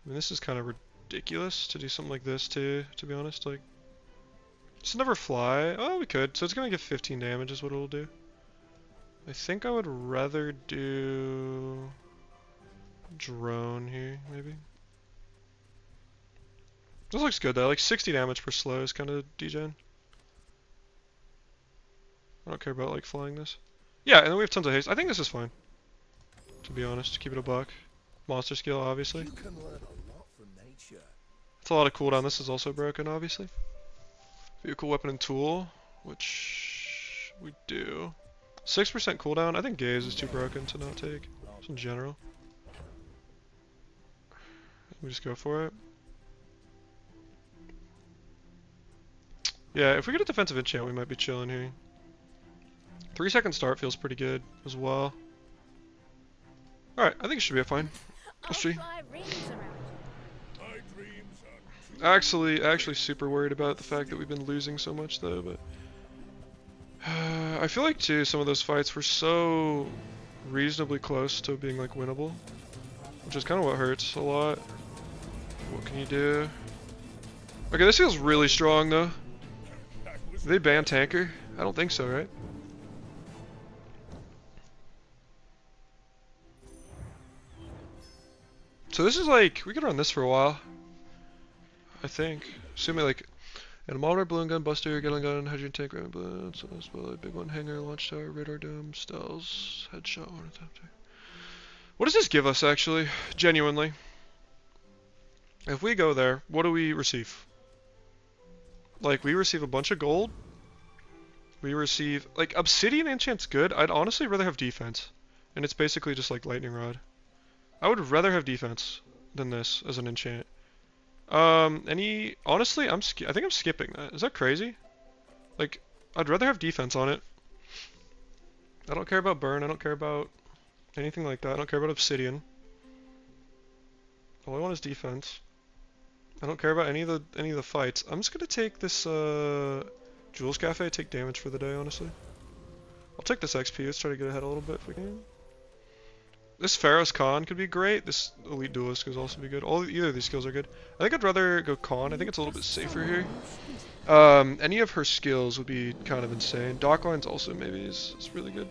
I mean, this is kind of ridiculous to do something like this too, to be honest. Like, just never fly. Oh, we could. So it's gonna give 15 damage is what it'll do. I think I would rather do drone here, maybe. This looks good though. Like 60 damage per slow is kind of degen. I don't care about like flying this. Yeah, and then we have tons of haste. I think this is fine. To be honest, keep it a buck. Monster skill, obviously. You can learn a lot from nature. It's a lot of cooldown. This is also broken, obviously. Vehicle, weapon, and tool, which we do. 6% cooldown. I think gaze is too broken to not take. Just in general. We just go for it. Yeah, if we get a defensive enchant, we might be chilling here. 3-second start feels pretty good as well. Alright, I think it should be fine. Let's see. Actually super worried about the fact that we've been losing so much though, but I feel like too some of those fights were so reasonably close to being like winnable, which is kind of what hurts a lot. What can you do? Okay, this feels really strong though. Did they ban tanker? I don't think so, right? So this is like, we could run this for a while. I think. Assuming like, an Amalgam balloon gun, buster, gatling gun, hydrogen tank, ramming balloon, big one, hanger, launch tower, radar dome, stealth, headshot, one attack. What does this give us actually? Genuinely. If we go there, what do we receive? Like, we receive a bunch of gold. We receive, like, obsidian enchant's good. I'd honestly rather have defense. And it's basically just like lightning rod. I would rather have defense than this as an enchant. Honestly, I think I'm skipping that. Is that crazy? Like, I'd rather have defense on it. I don't care about burn. I don't care about anything like that. I don't care about obsidian. All I want is defense. I don't care about any of the fights. I'm just gonna take this Jules Cafe, take damage for the day, honestly. I'll take this XP. Let's try to get ahead a little bit if we can. This Pharaoh's Khan could be great. This Elite Duelist could also be good. Either of these skills are good. I think I'd rather go Khan. I think it's a little bit safer here. Any of her skills would be kind of insane. Docklines also maybe is really good.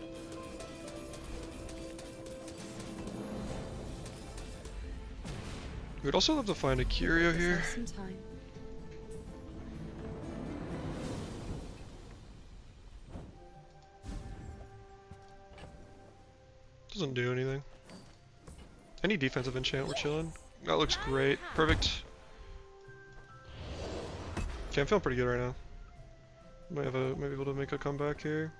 We'd also love to find a Curio here. Doesn't do anything. Any defensive enchant, we're chilling. That looks great. Perfect. Okay, I'm feeling pretty good right now. Might be able to make a comeback here.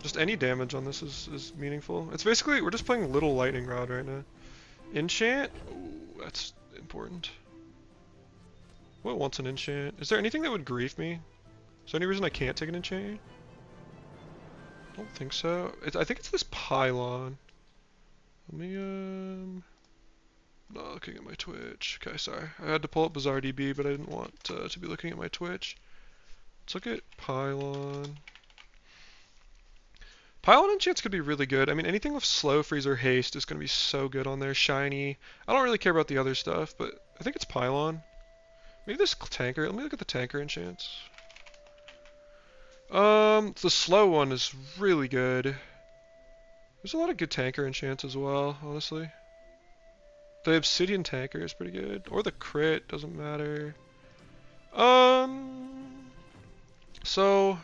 Just any damage on this is meaningful. It's basically, we're just playing little lightning rod right now. Enchant? Ooh, that's important. What wants an enchant? Is there anything that would grief me? Is there any reason I can't take an enchant here? I don't think so. I think it's this pylon. Let me, not looking at my Twitch. Okay, sorry. I had to pull up Bazaar DB, but I didn't want to be looking at my Twitch. Let's look at pylon. Pylon enchants could be really good. I mean, anything with slow, freeze, or haste is going to be so good on there. Shiny. I don't really care about the other stuff, but I think it's pylon. Maybe this tanker. Let me look at the tanker enchants. The slow one is really good. There's a lot of good tanker enchants as well, honestly. The obsidian tanker is pretty good. Or the crit, doesn't matter. So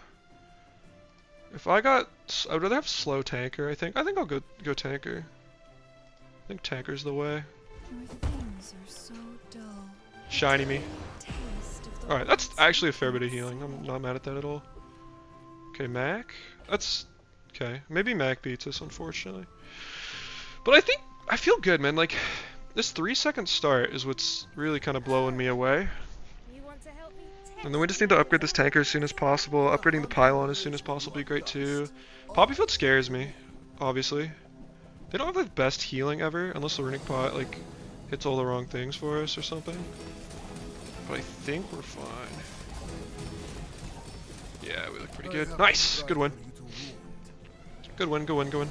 if I'd rather have slow tanker, I think I'll go tanker. I think tanker's the way. Shiny me. Alright, that's actually a fair bit of healing. I'm not mad at that at all. Okay, Mac. That's Okay, maybe Mac beats us, unfortunately. But I feel good, man. Like, this 3-second start is what's really kind of blowing me away. You want to help me? And then we just need to upgrade this tanker as soon as possible. Upgrading the pylon as soon as possible would be great too. Poppyfield scares me, obviously. They don't have the best healing ever, unless the runic pot like hits all the wrong things for us or something. But I think we're fine. Yeah, we look pretty good. Nice! Good win. Good win, good win, good win.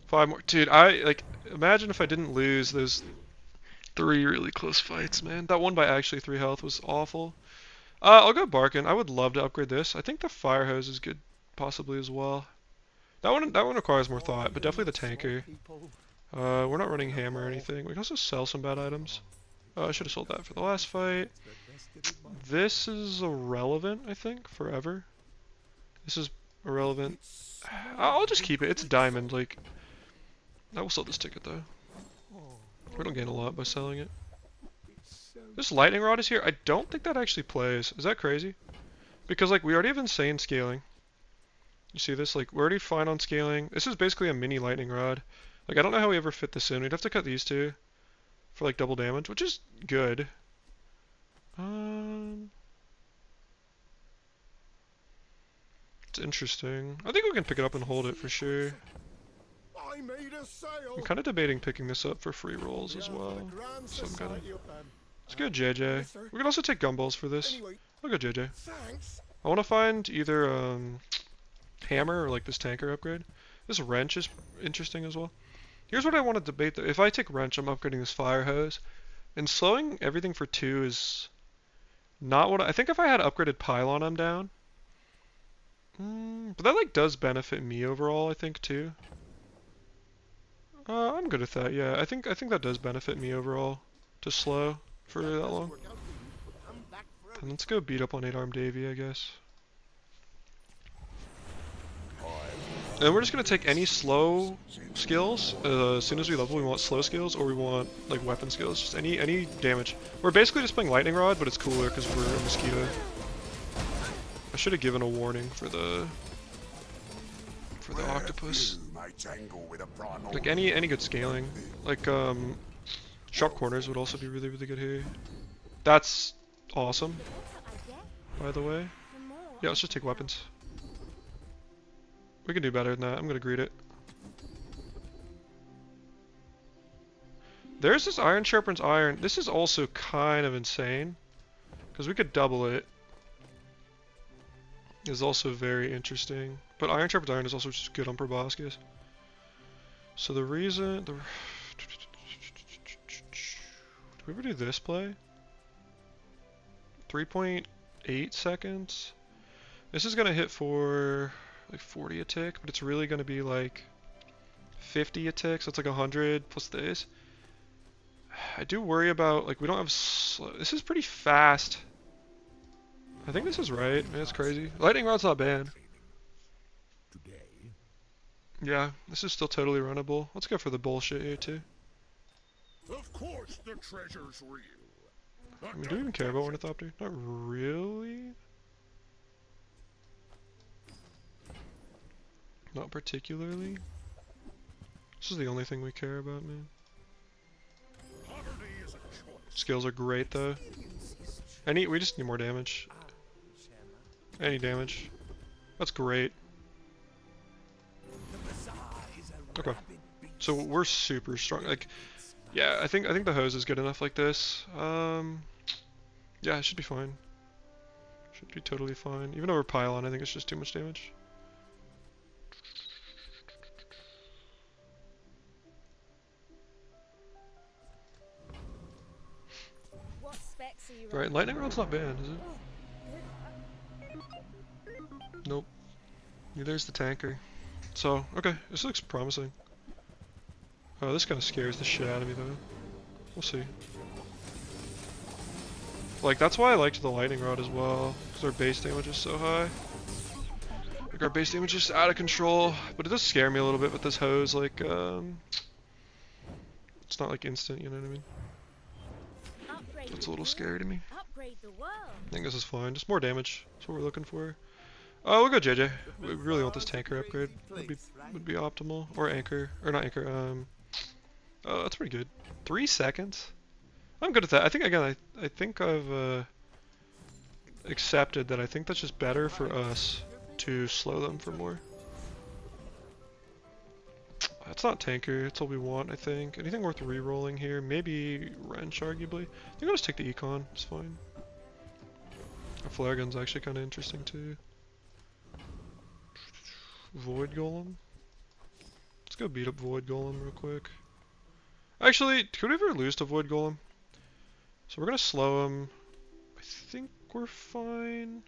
5 more. Dude, imagine if I didn't lose those 3 really close fights, man. That one by actually 3 health was awful. I'll go Barkin. I would love to upgrade this. I think the fire hose is good, possibly as well. That one requires more thought, but definitely the tanker. We're not running hammer or anything. We can also sell some bad items. I should have sold that for the last fight. This is irrelevant, I think, forever. This is irrelevant. I'll just keep it. It's a diamond. Like, I will sell this ticket though. We don't gain a lot by selling it. This lightning rod is here. I don't think that actually plays. Is that crazy? Because like we already have insane scaling. You see this? Like we're already fine on scaling. This is basically a mini lightning rod. Like I don't know how we ever fit this in. We'd have to cut these two for like double damage, which is good. It's interesting. I think we can pick it up and hold it for sure. I'm kind of debating picking this up for free rolls as well. So I'm gonna. Let's go JJ. We can also take gumballs for this. I'll go JJ. I want to find either hammer or like this tanker upgrade. This wrench is interesting as well. Here's what I want to debate though. If I take wrench, I'm upgrading this fire hose. And slowing everything for 2 is not what I think. If I had upgraded pylon, I'm down. But that like does benefit me overall, I think too. I'm good with that. Yeah, I think that does benefit me overall to slow for that long. And let's go beat up on 8-armed Davy, I guess. And we're just gonna take any slow skills. As soon as we level, we want slow skills or we want like weapon skills. Just any damage. We're basically just playing lightning rod, but it's cooler because we're a mosquito. I should have given a warning for the octopus. Like any good scaling. Like sharp corners would also be really good here. That's awesome. By the way. Yeah, let's just take weapons. We can do better than that. I'm gonna greet it. There's this iron sharpens iron. This is also kind of insane. Because we could double it. Is also very interesting. But iron sharpens iron is also just good on proboscis. So the reason... Do we ever do this play? 3.8 seconds? This is gonna hit for... like 40 a tick, but it's really going to be like 50 a tick, so it's like 100 plus this. I do worry about, like, we don't have slow. This is pretty fast. I think this is right. Man, it's crazy. Lightning rod's not bad. Yeah, this is still totally runnable. Let's go for the bullshit here too. Of course the treasure's real. I mean, do we even care about Ornithopter? Not really. Not particularly. This is the only thing we care about, man. Skills are great though. We just need more damage. Any damage. That's great. Okay. So we're super strong. Like, yeah, I think the hose is good enough like this. Yeah, it should be fine. Should be totally fine. Even though we're pylon, I think it's just too much damage. Right, lightning rod's not bad, is it? Nope. Neither is the tanker. So, okay, this looks promising. Oh, this kind of scares the shit out of me though. We'll see. Like, that's why I liked the lightning rod as well, because our base damage is so high. Like, our base damage is just out of control, but it does scare me a little bit with this hose, like, it's not like instant, you know what I mean? It's a little scary to me. I think this is fine, just more damage. That's what we're looking for. Oh, we'll go JJ. We really want this tanker upgrade. Would be optimal. Or anchor. Or not anchor. Oh, that's pretty good. 3 seconds? I'm good at that. I think, again, I think I've accepted that I think that's just better for us to slow them for more. That's not tanker. That's all we want, I think. Anything worth re-rolling here? Maybe wrench, arguably. I think I'll just take the econ. It's fine. A flare gun's actually kind of interesting too. Void Golem. Let's go beat up Void Golem real quick. Actually, could we ever lose to Void Golem? So we're gonna slow him. I think we're fine.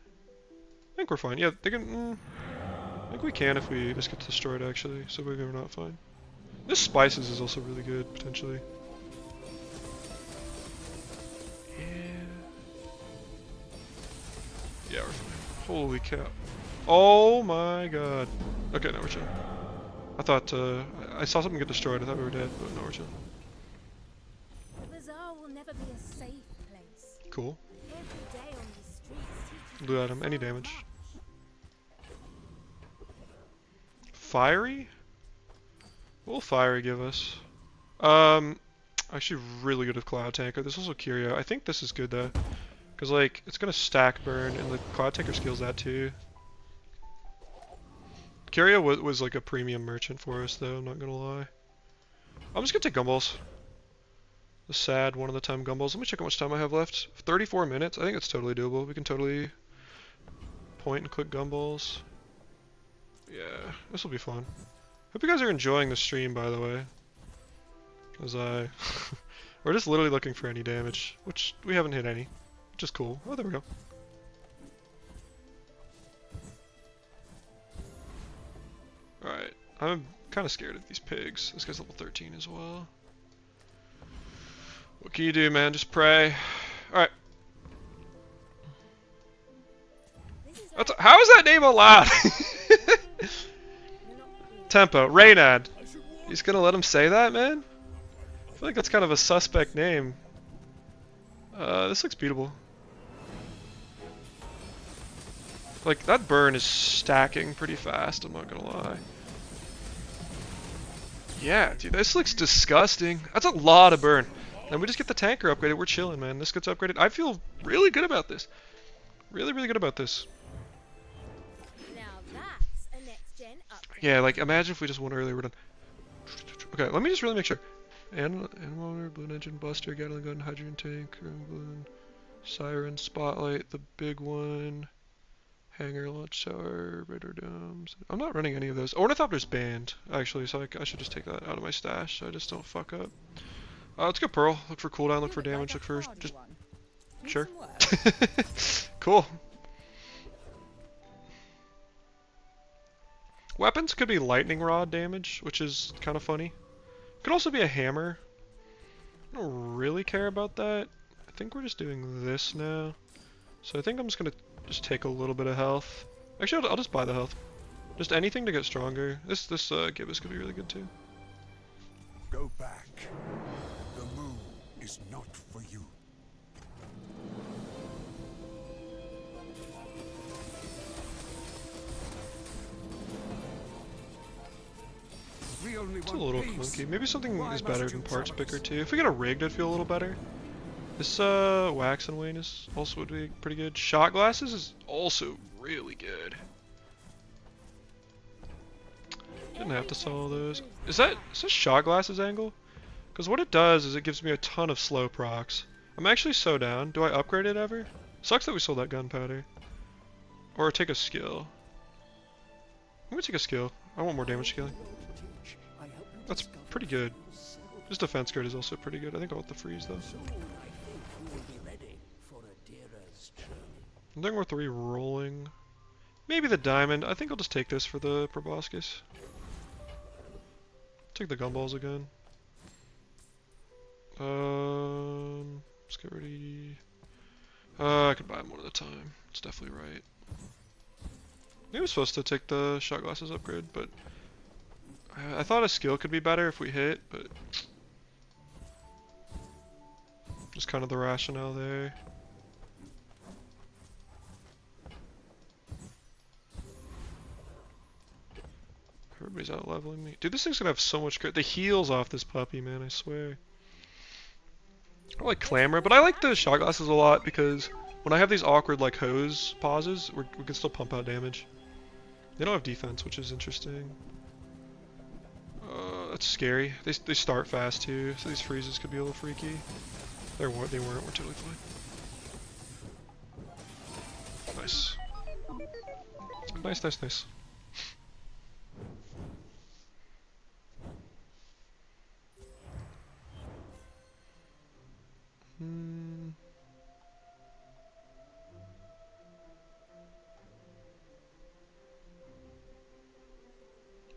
I think we're fine. Yeah, they can. I think we can if we just get destroyed actually. So we're not fine. This Spices is also really good potentially. Yeah, we're fine. Holy cow. Oh my god. Okay, now we're chilling. I thought, I saw something get destroyed. I thought we were dead, but no, we're chilling. The Bazaar will never be a safe place. Cool. Every day on these streets teaches Blue item, any damage. Fiery? What will Fiery give us? Actually really good with Cloud Tanker. There's also Curio. I think this is good though. Because, like, it's going to stack burn, and the Cloud Tanker skills that too. Curio was like a premium merchant for us, though, I'm not going to lie. I'm just going to take Gumballs. The sad one of the time Gumballs. Let me check how much time I have left. 34 minutes. I think it's totally doable. We can totally point and click Gumballs. Yeah, this will be fun. Hope you guys are enjoying the stream, by the way. As we're just literally looking for any damage, which we haven't hit any. Which is cool. Oh, there we go. Alright, I'm kind of scared of these pigs. This guy's level 13 as well. What can you do, man? Just pray. Alright. How is that name allowed? Tempo. Reynad. He's gonna let him say that, man? I feel like that's kind of a suspect name. This looks beatable. Like, that burn is stacking pretty fast, I'm not gonna lie. Yeah, dude, this looks disgusting. That's a lot of burn. And we just get the tanker upgraded, we're chilling, man. This gets upgraded. I feel really good about this. Really, really good about this. now that's a next gen upgrade. Yeah, like, imagine if we just went earlier, we're done. Okay, let me just really make sure. Animal, Balloon Engine, Buster, Gatling Gun, Hydrogen Tank, Balloon, Siren, Spotlight, the big one. Hangar, Launch Tower, Radar Domes. I'm not running any of those. Ornithopter's banned, actually, so I should just take that out of my stash so I just don't fuck up. Let's go Pearl. Look for cooldown, look for damage, look for just... Sure. Cool. Weapons could be lightning rod damage, which is kind of funny. Could also be a hammer. I don't really care about that. I think we're just doing this now. So I think I'm just gonna just take a little bit of health. Actually, I'll just buy the health. Just anything to get stronger. This Gibbous could be really good too. Go back. The moon is not for you. It's a little clunky. Maybe something is better than Parts Picker too. If we get a rigged, I'd feel a little better. This Wax and Wane is also would be pretty good. Shot Glasses is also really good. Didn't have to sell all those. Is that Shot Glasses angle? Because what it does is it gives me a ton of slow procs. I'm actually so down. Do I upgrade it ever? Sucks that we sold that gunpowder. Or take a skill. I'm gonna take a skill. I want more damage scaling. That's pretty good. This defense grid is also pretty good. I think I'll want the freeze though. I think worth re-rolling. Maybe the diamond. I think I'll just take this for the proboscis. Take the gumballs again. Let's get ready. I could buy them one at a time. It's definitely right. I was supposed to take the shot glasses upgrade, but I thought a skill could be better if we hit, but just kind of the rationale there. Everybody's out leveling me. Dude, this thing's gonna have so much the heals off this puppy, man, I swear. I like Clamor, but I like the shot glasses a lot because when I have these awkward like hose pauses, we can still pump out damage. They don't have defense, which is interesting. That's scary. They start fast too, so these freezes could be a little freaky. They weren't. We're totally fine. Nice. Nice, nice, nice.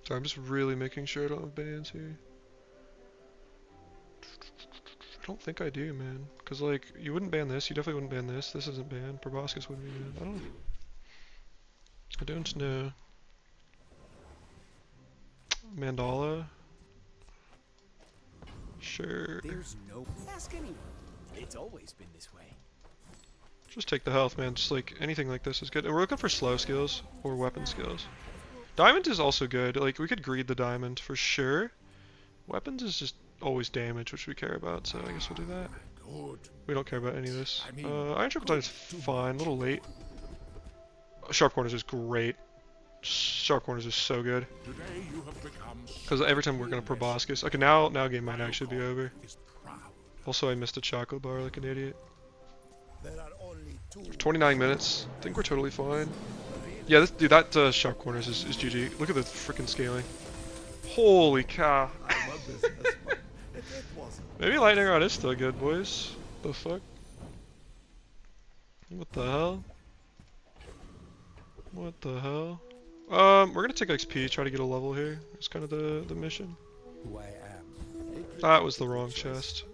Sorry, I'm just really making sure I don't have bans here. I don't think I do, man. Cause like, you wouldn't ban this, you definitely wouldn't ban this. This isn't banned. Proboscis wouldn't be banned. I don't know. Mandala? Sure. There's no. Ask anyone. It's always been this way. Just take the health, man. Just like, anything like this is good. And we're looking for slow skills or weapon skills. Diamond is also good. Like, we could greed the diamond for sure. Weapons is just always damage, which we care about, so I guess we'll do that. Good. We don't care about any of this. I mean, Iron Triple is fine, a little late. Sharp Corners is great. Sharp Corners is so good. Today you have become Because every time we're gonna proboscis. Okay, now game might actually be over. is proud. Also, I missed a chocolate bar like an idiot. There are only 29 minutes. I think we're totally fine. Yeah, dude, that Sharp Corners is GG. Look at the freaking scaling. Holy cow. I'm a businessman. If it wasn't, Maybe Lightning Rod is still good, boys. The fuck? What the hell? What the hell? We're gonna take XP, try to get a level here. It's kind of the mission. Who I am. That was the wrong chest.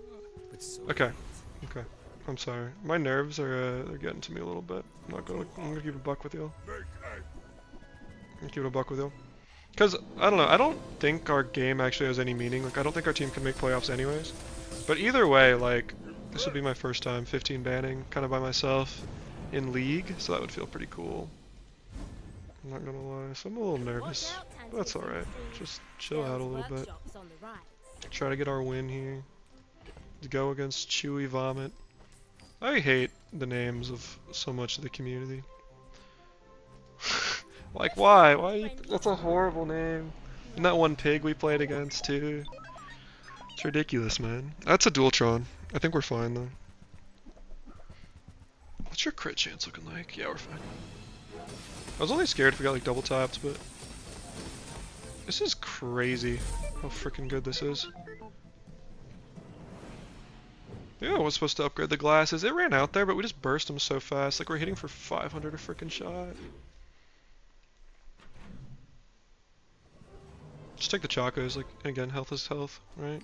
But so Okay, okay. I'm sorry. My nerves are they're getting to me a little bit. I'm gonna keep a buck with you. make I'm gonna keep it a buck with you. Cause I don't know. I don't think our game actually has any meaning. Like I don't think our team can make playoffs anyways. But either way, like this would be my first time 15 banning, kind of by myself, in league. So that would feel pretty cool. I'm not gonna lie. So I'm a little nervous. But that's alright. Just chill out a little bit. Try to get our win here. To go against Chewy Vomit. I hate the names of so much of the community. Like why? Why? That's a horrible name. And that one pig we played against too. It's ridiculous, man. That's a Dualtron. I think we're fine though. What's your crit chance looking like? Yeah, we're fine. I was only scared if we got like double tapped, but this is crazy how freaking good this is. Yeah, I was supposed to upgrade the glasses. It ran out there, but we just burst them so fast. Like we're hitting for 500 a freaking shot. Just take the chacos. Like again, health is health, right?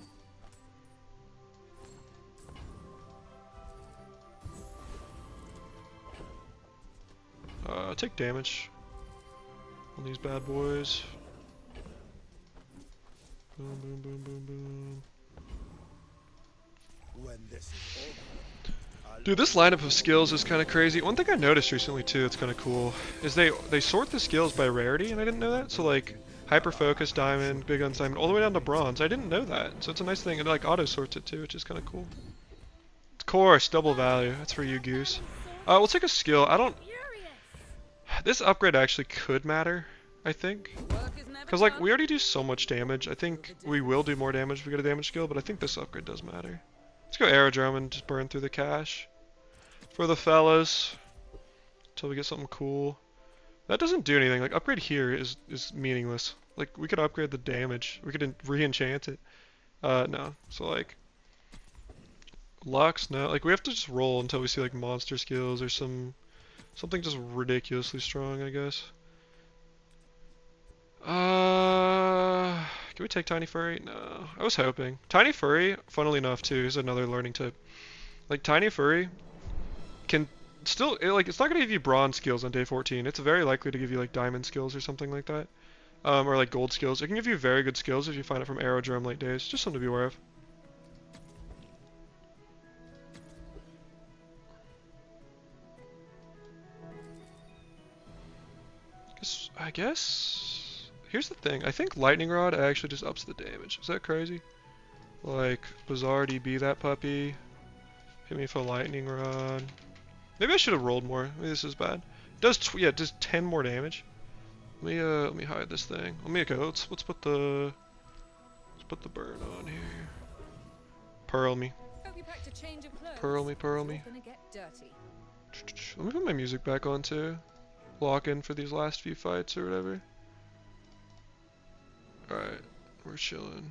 Take damage on these bad boys. Boom, boom, boom, boom, boom. when this is over. Dude, this lineup of skills is kind of crazy. One thing I noticed recently too that's kind of cool is they sort the skills by rarity, and I didn't know that. So like hyper focus, diamond, big guns, diamond, all the way down to bronze. I didn't know that. So it's a nice thing. It like auto sorts it too, which is kind of cool. Of course, double value. That's for you, Goose. We'll take a skill. I don't. This upgrade actually could matter, I think. Because, like, we already do so much damage. I think we will do more damage if we get a damage skill, but I think this upgrade does matter. Let's go Aerodrome and just burn through the cash. For the fellas. Until we get something cool. That doesn't do anything. Like, upgrade here is meaningless. Like, we could upgrade the damage. We could re-enchant it. No. So, like... Lux, no. Like, we have to just roll until we see, like, monster skills or something just ridiculously strong, I guess. Can we take Tiny Furry? No. I was hoping. Tiny Furry, funnily enough, too, is another learning tip. Like, Tiny Furry can still, like, it's not going to give you bronze skills on day 14. It's very likely to give you, like, diamond skills or something like that. Or, like, gold skills. It can give you very good skills if you find it from Aerodrome late days. Just something to be aware of. I guess here's the thing. I think Lightning Rod actually just ups the damage. Is that crazy? Like, Bazaar DB that puppy. Hit me for Lightning Rod. Maybe I should have rolled more. Maybe this is bad. Does yeah, it does 10 more damage. Let me hide this thing. Okay, let's put the burn on here. Pearl me. Hope you packed a change of clothes. Pearl me. Gonna get dirty. Let me put my music back on too. Lock in for these last few fights or whatever. Alright, we're chilling.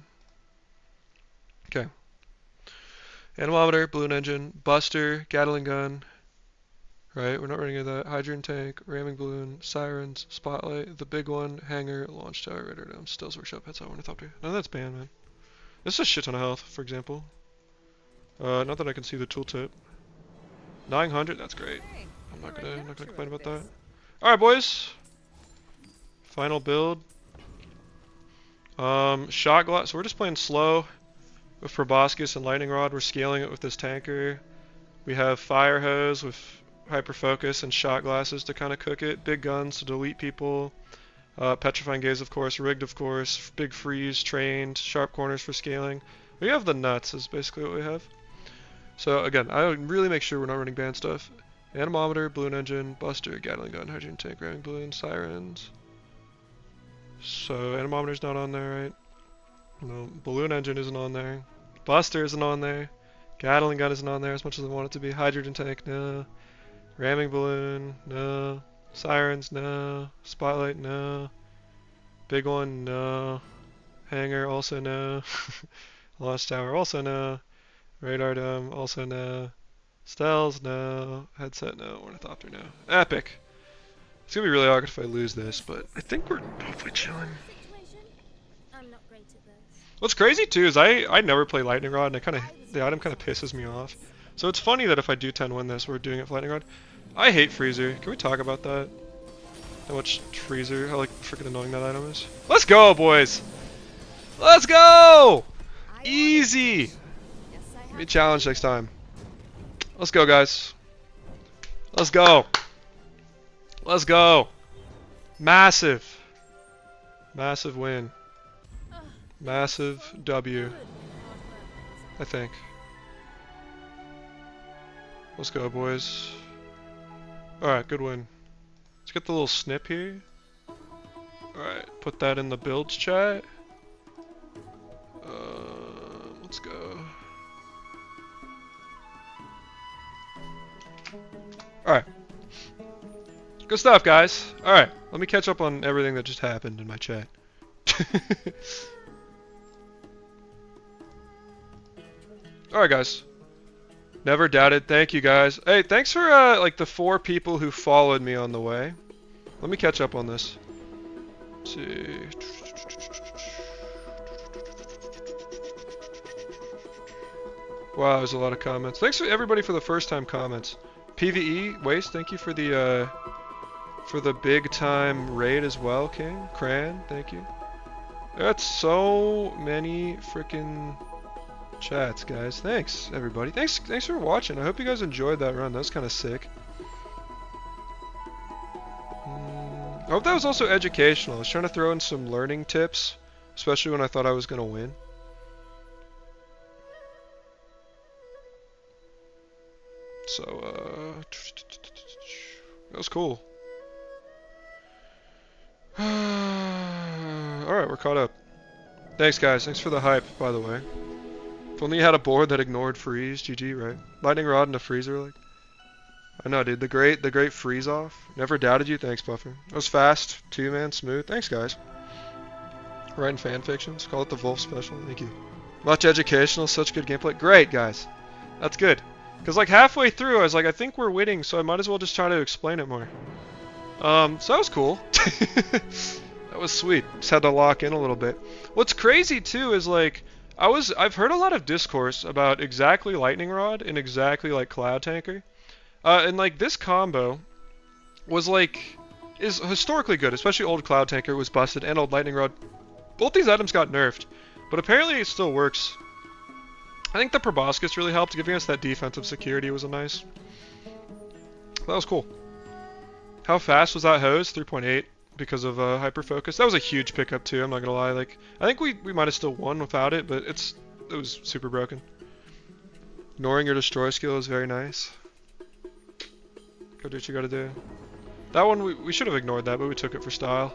Okay. Anemometer, balloon engine, buster, Gatling gun. Right, we're not running into that. Hydrogen tank, ramming balloon, sirens, spotlight, the big one, hangar, launch tower, radar dome, stealth workshop, headset, ornithopter. No, that's banned, man. This is a shit ton of health, for example. Not that I can see the tooltip. 900, that's great. Hey, I'm not you're a gonna natural complain at about that. this. Alright, boys. Final build. Shot glass. So we're just playing slow with Proboscis and Lightning Rod. We're scaling it with this tanker. We have Fire Hose with Hyper Focus and Shot Glasses to kind of cook it. Big guns to delete people. Petrifying Gaze, of course. Rigged, of course. Big Freeze, Trained. Sharp Corners for scaling. We have the nuts is basically what we have. So again, I would really make sure we're not running banned stuff. Anemometer, balloon engine, buster, Gatling gun, hydrogen tank, ramming balloon, sirens. So anemometer's not on there, right? No, balloon engine isn't on there. Buster isn't on there. Gatling gun isn't on there as much as I want it to be. Hydrogen tank, no. Ramming balloon, no. Sirens, no. Spotlight, no. Big one, no. Hangar, also no. Launch tower, also no. Radar dome, also no. Stells, no. Headset, no. Ornithopter, no. Epic. It's gonna be really awkward if I lose this, but I think we're hopefully chilling. Situation? I'm not great at this. What's crazy too is I never play Lightning Rod, and the item kind of pisses me off. So it's funny that if I do 10 win this, we're doing it for Lightning Rod. I hate Freezer. Can we talk about that? How much Freezer, how like freaking annoying that item is. Let's go, boys! Let's go! Easy! Yes, I Give me a have. challenge next time. Let's go, guys. Let's go. Let's go. Massive. Massive win. Massive W, I think. Let's go, boys. Alright, good win. Let's get the little snip here. Alright, put that in the builds chat. Let's go. Alright. Good stuff, guys. Alright, let me catch up on everything that just happened in my chat. Alright, guys. Never doubted. Thank you, guys. Hey, thanks for, like, the 4 people who followed me on the way. Let me catch up on this. Let's see. Wow, there's a lot of comments. Thanks to everybody for the first time comments. PvE, Waste, thank you for the big time raid as well, King. Cran, thank you. That's so many freaking chats, guys. Thanks, everybody. Thanks for watching. I hope you guys enjoyed that run. That was kind of sick. I hope that was also educational. I was trying to throw in some learning tips, especially when I thought I was going to win. So, that was cool. Alright, we're caught up. Thanks, guys. Thanks for the hype, by the way. If only you had a board that ignored freeze. GG, right? Lightning Rod and a freezer, like. I know, dude. The great freeze off. Never doubted you. Thanks, Buffer. That was fast. 2-man, smooth. Thanks, guys. Writing fan fictions. Call it the Wolf special. Thank you. Much educational. Such good gameplay. Great, guys. That's good. Because, like, halfway through, I was like, I think we're winning, so I might as well just try to explain it more. So that was cool. That was sweet. Just had to lock in a little bit. What's crazy, too, is, like, I've heard a lot of discourse about exactly Lightning Rod and exactly, like, Cloud Tanker. And, like, this combo was, like, is historically good, especially old Cloud Tanker was busted and old Lightning Rod. Both these items got nerfed, but apparently it still works. I think the Proboscis really helped, giving us that defensive security was a nice. That was cool. How fast was that hose? 3.8. because of hyper focus. That was a huge pickup too. I'm not gonna lie. Like I think we might have still won without it, but it was super broken. Ignoring your destroy skill is very nice. Go do what you gotta do. That one we should have ignored that, but we took it for style.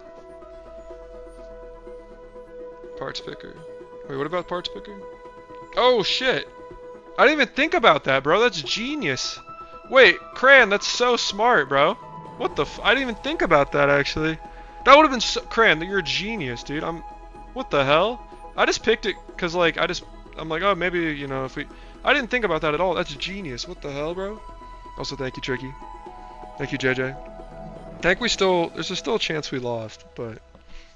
Parts picker. Wait, what about parts picker? Oh shit! I didn't even think about that, bro. That's genius. Wait, Cran, that's so smart, bro. What the I didn't even think about that, actually. That would have been so Cran, you're a genius, dude. What the hell? I just picked it because, like, I'm like, oh, maybe, you know, if we... I didn't think about that at all. That's genius. What the hell, bro? Also, thank you, Tricky. Thank you, JJ. I think there's still a chance we lost, but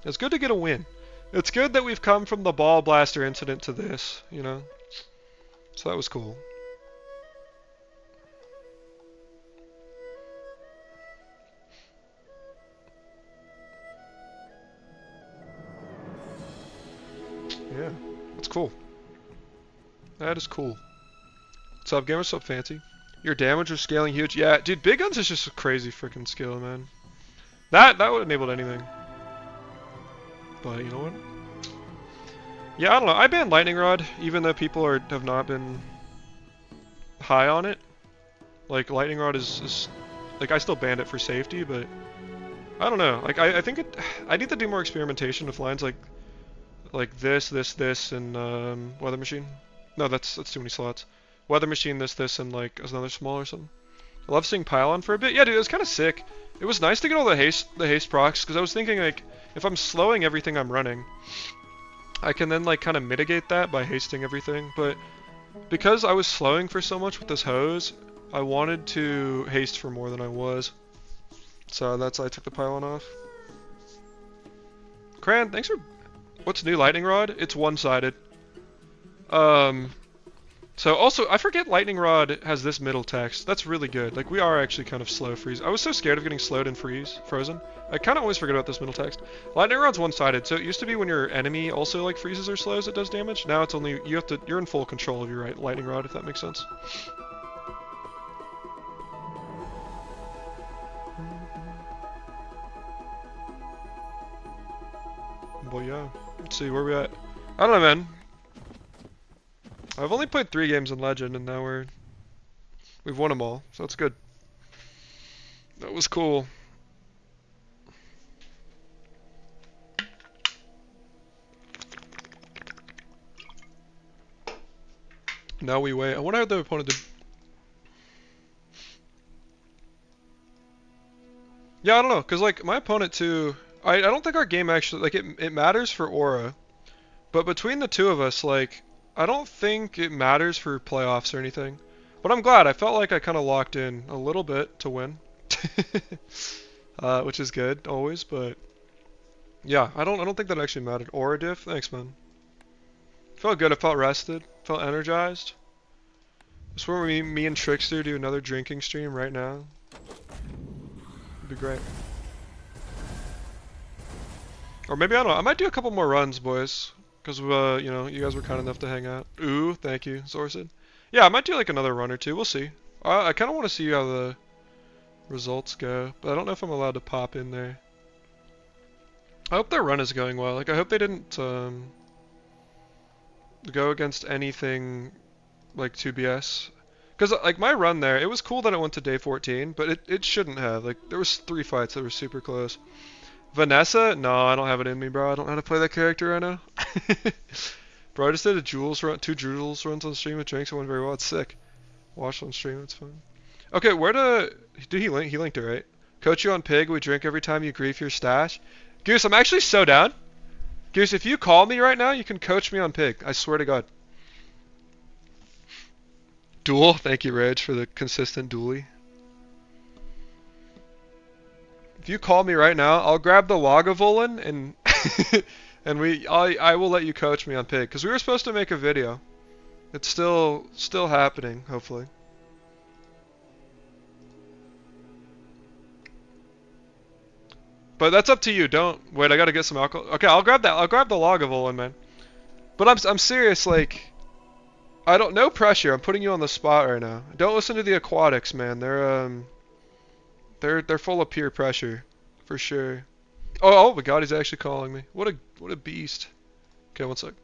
it's good to get a win. It's good that we've come from the ball blaster incident to this, you know? So that was cool. Yeah, that's cool. That is cool. What's up, gamer? What's up, Fancy? Your damage is scaling huge. Yeah, dude, big guns is just a crazy freaking skill, man. That would have enabled anything. But you know what? Yeah, I don't know. I banned lightning rod, even though people have not been high on it. Like lightning rod is like I still banned it for safety, but I don't know. Like I think I need to do more experimentation with lines like this, and weather machine. No, that's too many slots. Weather machine, this, and like another small or something. I love seeing pylon for a bit. Yeah, dude, it was kind of sick. It was nice to get all the haste procs, because I was thinking like if I'm slowing everything I'm running, I can then like kind of mitigate that by hasting everything. But because I was slowing for so much with this hose, I wanted to haste for more than I was. So that's why I took the pylon off. Cran, thanks for... What's new, lightning rod? It's one-sided. So also, I forget lightning rod has this middle text. That's really good. Like, we are actually kind of slow freeze. I was so scared of getting slowed and frozen. I kind of always forget about this middle text. Lightning rod's one-sided, so it used to be when your enemy also like freezes or slows, it does damage. Now it's only you're in full control of your lightning rod, if that makes sense. But yeah, let's see where we at. I don't know, man. I've only played 3 games in Legend, and now we've won them all, so that's good. That was cool. Now we wait. I wonder how the opponent did. Yeah, I don't know, cause like my opponent too. I don't think our game actually like it matters for aura, but between the two of us, like I don't think it matters for playoffs or anything. But I'm glad. I felt like I kind of locked in a little bit to win, which is good always. But yeah, I don't think that actually mattered. Aura diff, thanks, man. Felt good. I felt rested. Felt energized. Just where me and Trickster do another drinking stream right now. It'd be great. Or maybe, I don't know, I might do a couple more runs, boys. Because, you know, you guys were kind enough to hang out. Ooh, thank you, Zorsid. Yeah, I might do like another run or two, we'll see. I kind of want to see how the results go, but I don't know if I'm allowed to pop in there. I hope their run is going well. Like, I hope they didn't go against anything like 2BS. Because, like, my run there, it was cool that it went to day 14, but it shouldn't have. Like, there was 3 fights that were super close. Vanessa? No, I don't have it in me, bro. I don't know how to play that character right now. Bro, I just did a Jules run, 2 Jules runs on stream with drinks. It went very well. It's sick. Watch on stream. It's fun. Okay, where to... Dude, he linked it, right? Coach you on Pig. We drink every time you grief your stash. Goose, I'm actually so down. Goose, if you call me right now, you can coach me on Pig. I swear to God. Duel. Thank you, Reg, for the consistent duelie. If you call me right now, I'll grab the Lagavulin and and I will let you coach me on Pig, because we were supposed to make a video. It's still happening, hopefully. But that's up to you. Don't wait. I gotta get some alcohol. Okay, I'll grab that. I'll grab the Lagavulin, man. But I'm serious. Like, I don't. No pressure. I'm putting you on the spot right now. Don't listen to the aquatics, man. They're full of peer pressure, for sure. Oh my God, he's actually calling me. What a beast. Okay, one sec.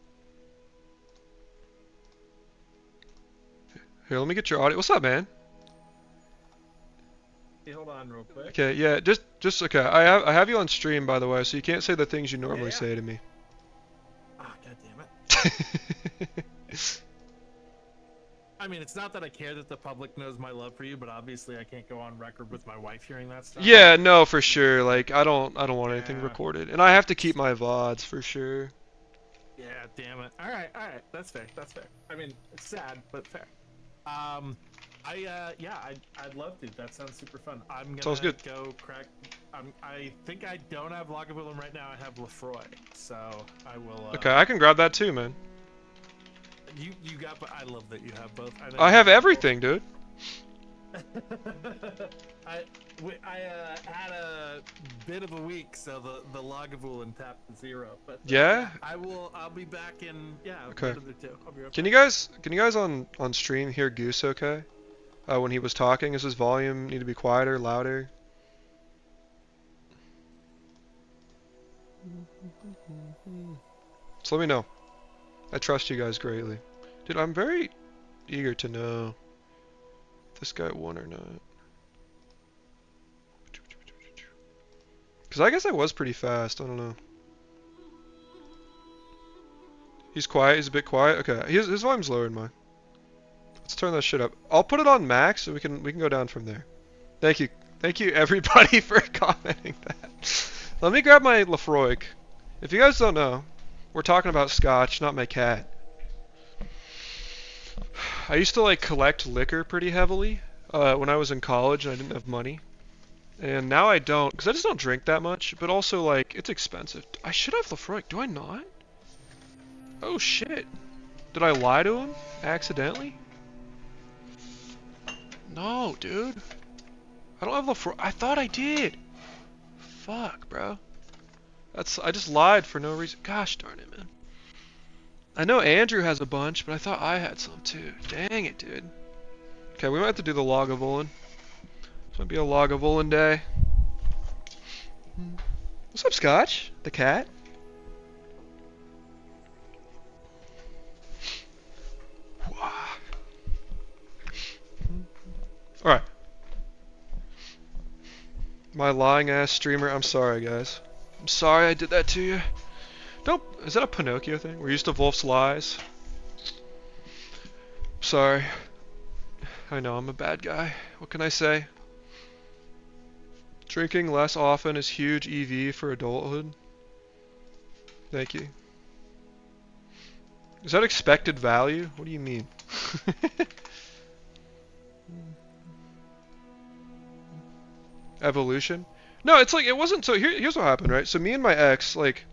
Here, let me get your audio. What's up, man? Hey, hold on real quick. Okay, yeah, just okay. I have you on stream, by the way, so you can't say the things you normally say to me. Ah, God damn it. I mean, it's not that I care that the public knows my love for you, but obviously I can't go on record with my wife hearing that stuff. Yeah, no, for sure. Like, I don't want anything Yeah. recorded, and I have to keep my VODs for sure. Yeah, damn it. All right, that's fair. That's fair. I mean, it's sad, but fair. I'd love to. That sounds super fun. I'm gonna Sounds good. go crack. I think I don't have Lagavulin right now. I have Lefroy, so I will. Okay, I can grab that too, man. You got, but I love that you have both. know I you have both. everything, dude. I had a bit of a week, so the Lagavulin tapped to 0. But Yeah? I'll be back in Okay. another 2. I'll be right Can back. you guys on stream hear Goose okay? When he was talking, does his volume need to be quieter, louder? So let me know. I trust you guys greatly. Dude, I'm very eager to know if this guy won or not. Because I guess I was pretty fast, I don't know. He's quiet, he's a bit quiet. Okay, his volume's lower than mine. Let's turn that shit up. I'll put it on max so we can go down from there. Thank you. Thank you everybody for commenting that. Let me grab my Lefroy. If you guys don't know, we're talking about scotch, not my cat. I used to like collect liquor pretty heavily when I was in college and I didn't have money. And now I don't, because I just don't drink that much, but also like it's expensive. I should have Lefroy, do I not? Oh shit. Did I lie to him accidentally? No, dude. I don't have Lefroy. I thought I did. Fuck, bro. I just lied for no reason. Gosh darn it, man. I know Andrew has a bunch, but I thought I had some too. Dang it, dude. Okay, we might have to do the Lagavulin. This might be a Lagavulin day. What's up, Scotch? The cat? Alright. My lying ass streamer, I'm sorry, guys. I'm sorry I did that to you. Don't. Is that a Pinocchio thing? We're used to Wolf's lies. Sorry. I know I'm a bad guy. What can I say? Drinking less often is huge EV for adulthood. Thank you. Is that expected value? What do you mean? Evolution? No, it's like, it wasn't, so here's what happened, right? So me and my ex, like,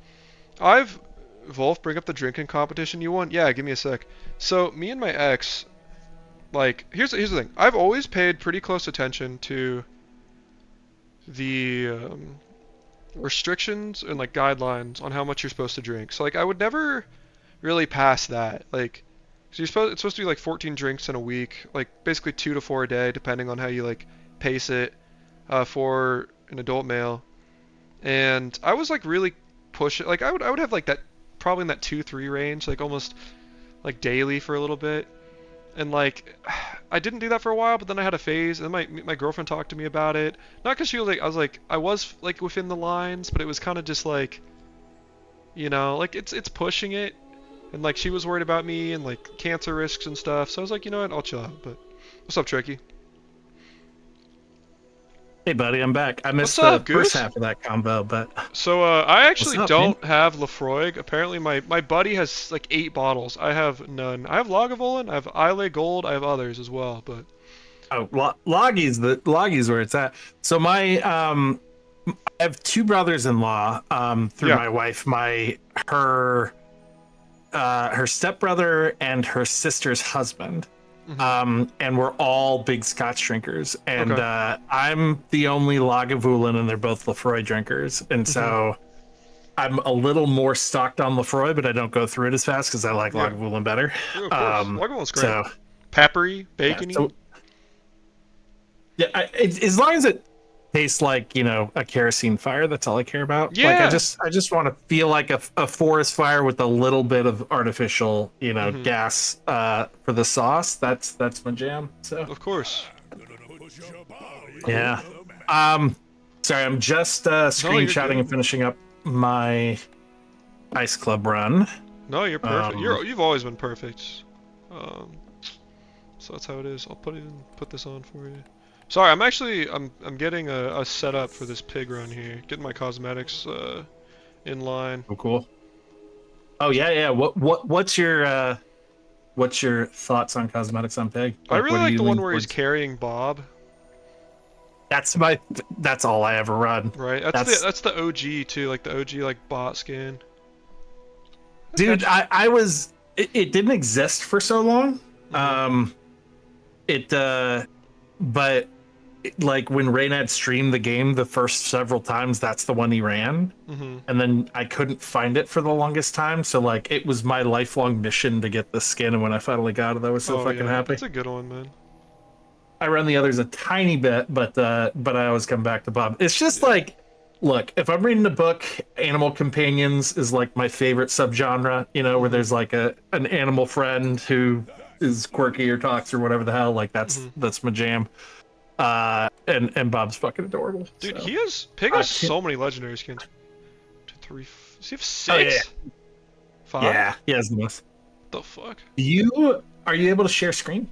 Wolf, bring up the drinking competition you won? Yeah, give me a sec. So, me and my ex, like, here's the thing. I've always paid pretty close attention to the restrictions and, like, guidelines on how much you're supposed to drink. So, like, I would never really pass that. Like, so it's supposed to be, like, 14 drinks in a week. Like, basically 2 to 4 a day, depending on how you, like, pace it for an adult male. And I was, like, really pushing. Like, I would have, like, that probably in that 2-3 range, like almost like daily for a little bit. And like I didn't do that for a while, but then I had a phase, and then my girlfriend talked to me about it. Not because she was like, I was like within the lines, but it was kind of just like, you know, like it's pushing it, and like she was worried about me and like cancer risks and stuff. So I was like, you know what, I'll chill out. But what's up, Tricky? Hey, buddy, I'm back. I missed What's the up, Goose? first half of that combo, but So I actually What's up, don't have Lefroy. Apparently my buddy has like 8 bottles. I have none. I have Lagavulin, I have Islay Gold, I have others as well, but Loggy's where it's at. So my I have 2 brothers-in-law through Yeah. my wife, her stepbrother and her sister's husband. And we're all big Scotch drinkers, and Okay. I'm the only Lagavulin, and they're both Lefroy drinkers, and so I'm a little more stocked on Lefroy, but I don't go through it as fast because I like Yeah. Lagavulin better. Yeah, of course. Lagavulin's great. So Peppery, yeah, bacony. so, yeah, as long as it tastes like, a kerosene fire. That's all I care about. Like Yeah. I just want to feel like a forest fire with a little bit of artificial, gas for the sauce. That's my jam. So Of course. yeah. Sorry, I'm just you're screenshotting good. and finishing up my Ice Club run. No, you're perfect. Um, You've always been perfect. So that's how it is. I'll put this on for you. Sorry, I'm getting a setup for this pig run here. Getting my cosmetics in line. Oh, cool. Oh yeah. What's your thoughts on cosmetics on pig? I really like the one lean where he's towards? carrying Bob. That's all I ever run. Right. That's the OG too, like the OG like bot skin. Dude, I was it didn't exist for so long. But like when Raynad streamed the game the first several times, that's the one he ran. And then I couldn't find it for the longest time, so like it was my lifelong mission to get the skin, and when I finally got it, I was so fucking happy. That's a good one, man. I run the others a tiny bit, but I always come back to Bob. It's just like, look, if I'm reading a book, animal companions is like my favorite subgenre, where there's like an animal friend who is quirky or talks or whatever the hell, like that's my jam. And Bob's fucking adorable. Dude, so. Pig has so many legendary skins. 2, 3, does he have 6? Oh, yeah. 5? Yeah, he has the most. The fuck? Are you able to share screen?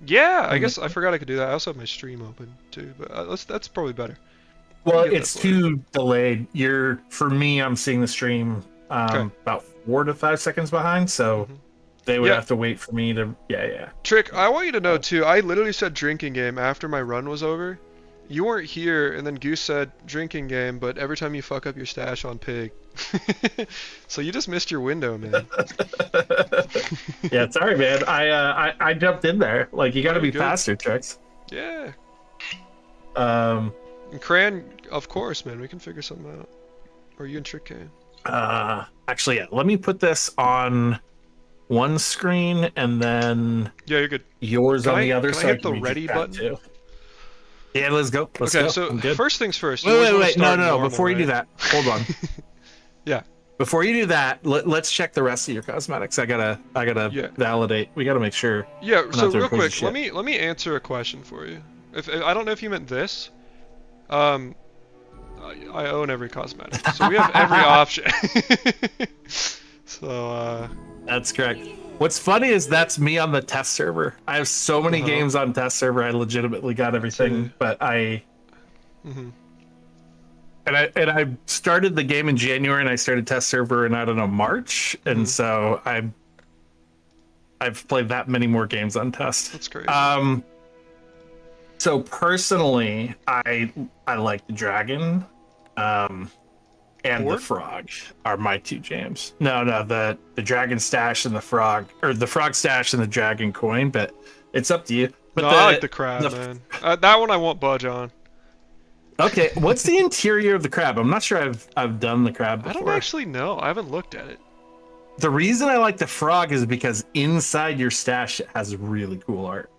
Yeah, I guess I forgot I could do that. I also have my stream open too, but that's probably better. Well, get it's that for you. too delayed. For me, I'm seeing the stream about 4 to 5 seconds behind, so they would have to wait for me to. Yeah. Trick, I want you to know too. I literally said drinking game after my run was over. You weren't here, and then Goose said drinking game, but every time you fuck up your stash on Pig. So you just missed your window, man. Yeah, sorry, man. I jumped in there. Like, you got to be Good. faster, Tricks. Yeah. Um. And Cran, of course, man. We can figure something out. Or you and Trick can. Actually, yeah. Let me put this on one screen and then Yeah, you're good. yours on the other. Can I so hit the read ready your chat, button? too. Yeah, let's go. Let's Okay, go. so I'm good. first things first. you always Wait. wanna No, start no. normal, Before you do right? that, hold on. Yeah. Before you do that, let's check the rest of your cosmetics. I gotta Yeah. validate. We gotta make sure. Yeah, We're so not doing real crazy quick, shit. let me answer a question for you. If I don't know if you meant this. I own every cosmetic, so we have every option. So That's correct. What's funny is that's me on the test server. I have so many games on test server. I legitimately got everything, See. but and I started the game in January, and I started test server in, I don't know, March, and so I've played that many more games on test. that's great. So personally, I like the dragon, and Horde? the frog are my two jams. No, the dragon stash and the frog, or the frog stash and the dragon coin, but it's up to you. But no, I like the crab, man. That one I won't budge on. Okay, what's the interior of the crab? I'm not sure I've done the crab I before. don't actually know. I haven't looked at it. The reason I like the frog is because inside your stash it has really cool art.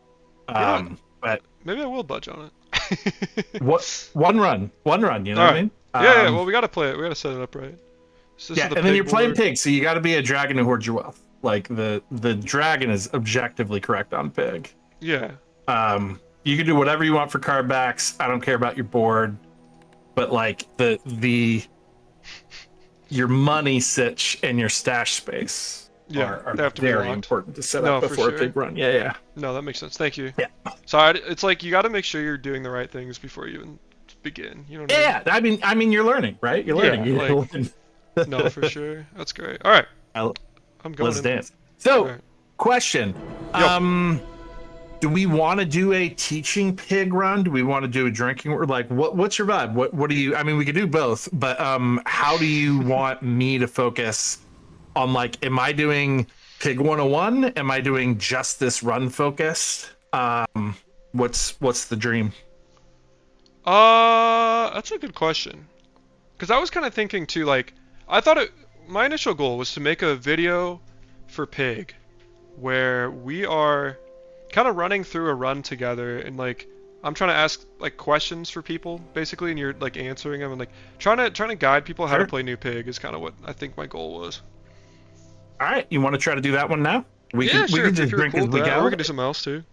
Yeah. But Maybe I will budge on it. what one run, you know what I Alright. mean? Yeah. Well, we gotta play it. We gotta set it up right. So this Yeah, is the and then pig you're playing board. pig, so you got to be a dragon who hoards your wealth. Like the dragon is objectively correct on pig. Yeah. You can do whatever you want for card backs. I don't care about your board, but like your money sitch and your stash space are they have to be very locked. important to set No, up for before sure. a pig run. Yeah. No, that makes sense. Thank you. Yeah. So it's like you got to make sure you're doing the right things before you even begin. You know what Yeah, I mean, you're learning, right? You're learning. Yeah, You like- learn. No, for sure. That's great. All right. I'll- I'm going. Let's in. dance. So, Alright. question. Yo. Do we want to do a teaching pig run? Do we want to do a drinking? Or like, what's your vibe? What do you? I mean, we could do both, but how do you want me to focus on? Like, am I doing pig 101? Am I doing just this run focused? What's the dream? That's a good question. Because I was kind of thinking too, like, my initial goal was to make a video for Pig where we are kind of running through a run together and like I'm trying to ask like questions for people basically, and you're like answering them and like trying to guide people how to Sure. play new pig is kind of what I think my goal was. All right, you want to try to do that one now? We Yeah, can sure. we If can just you're drink cool as with we that, or go. we can do something else too.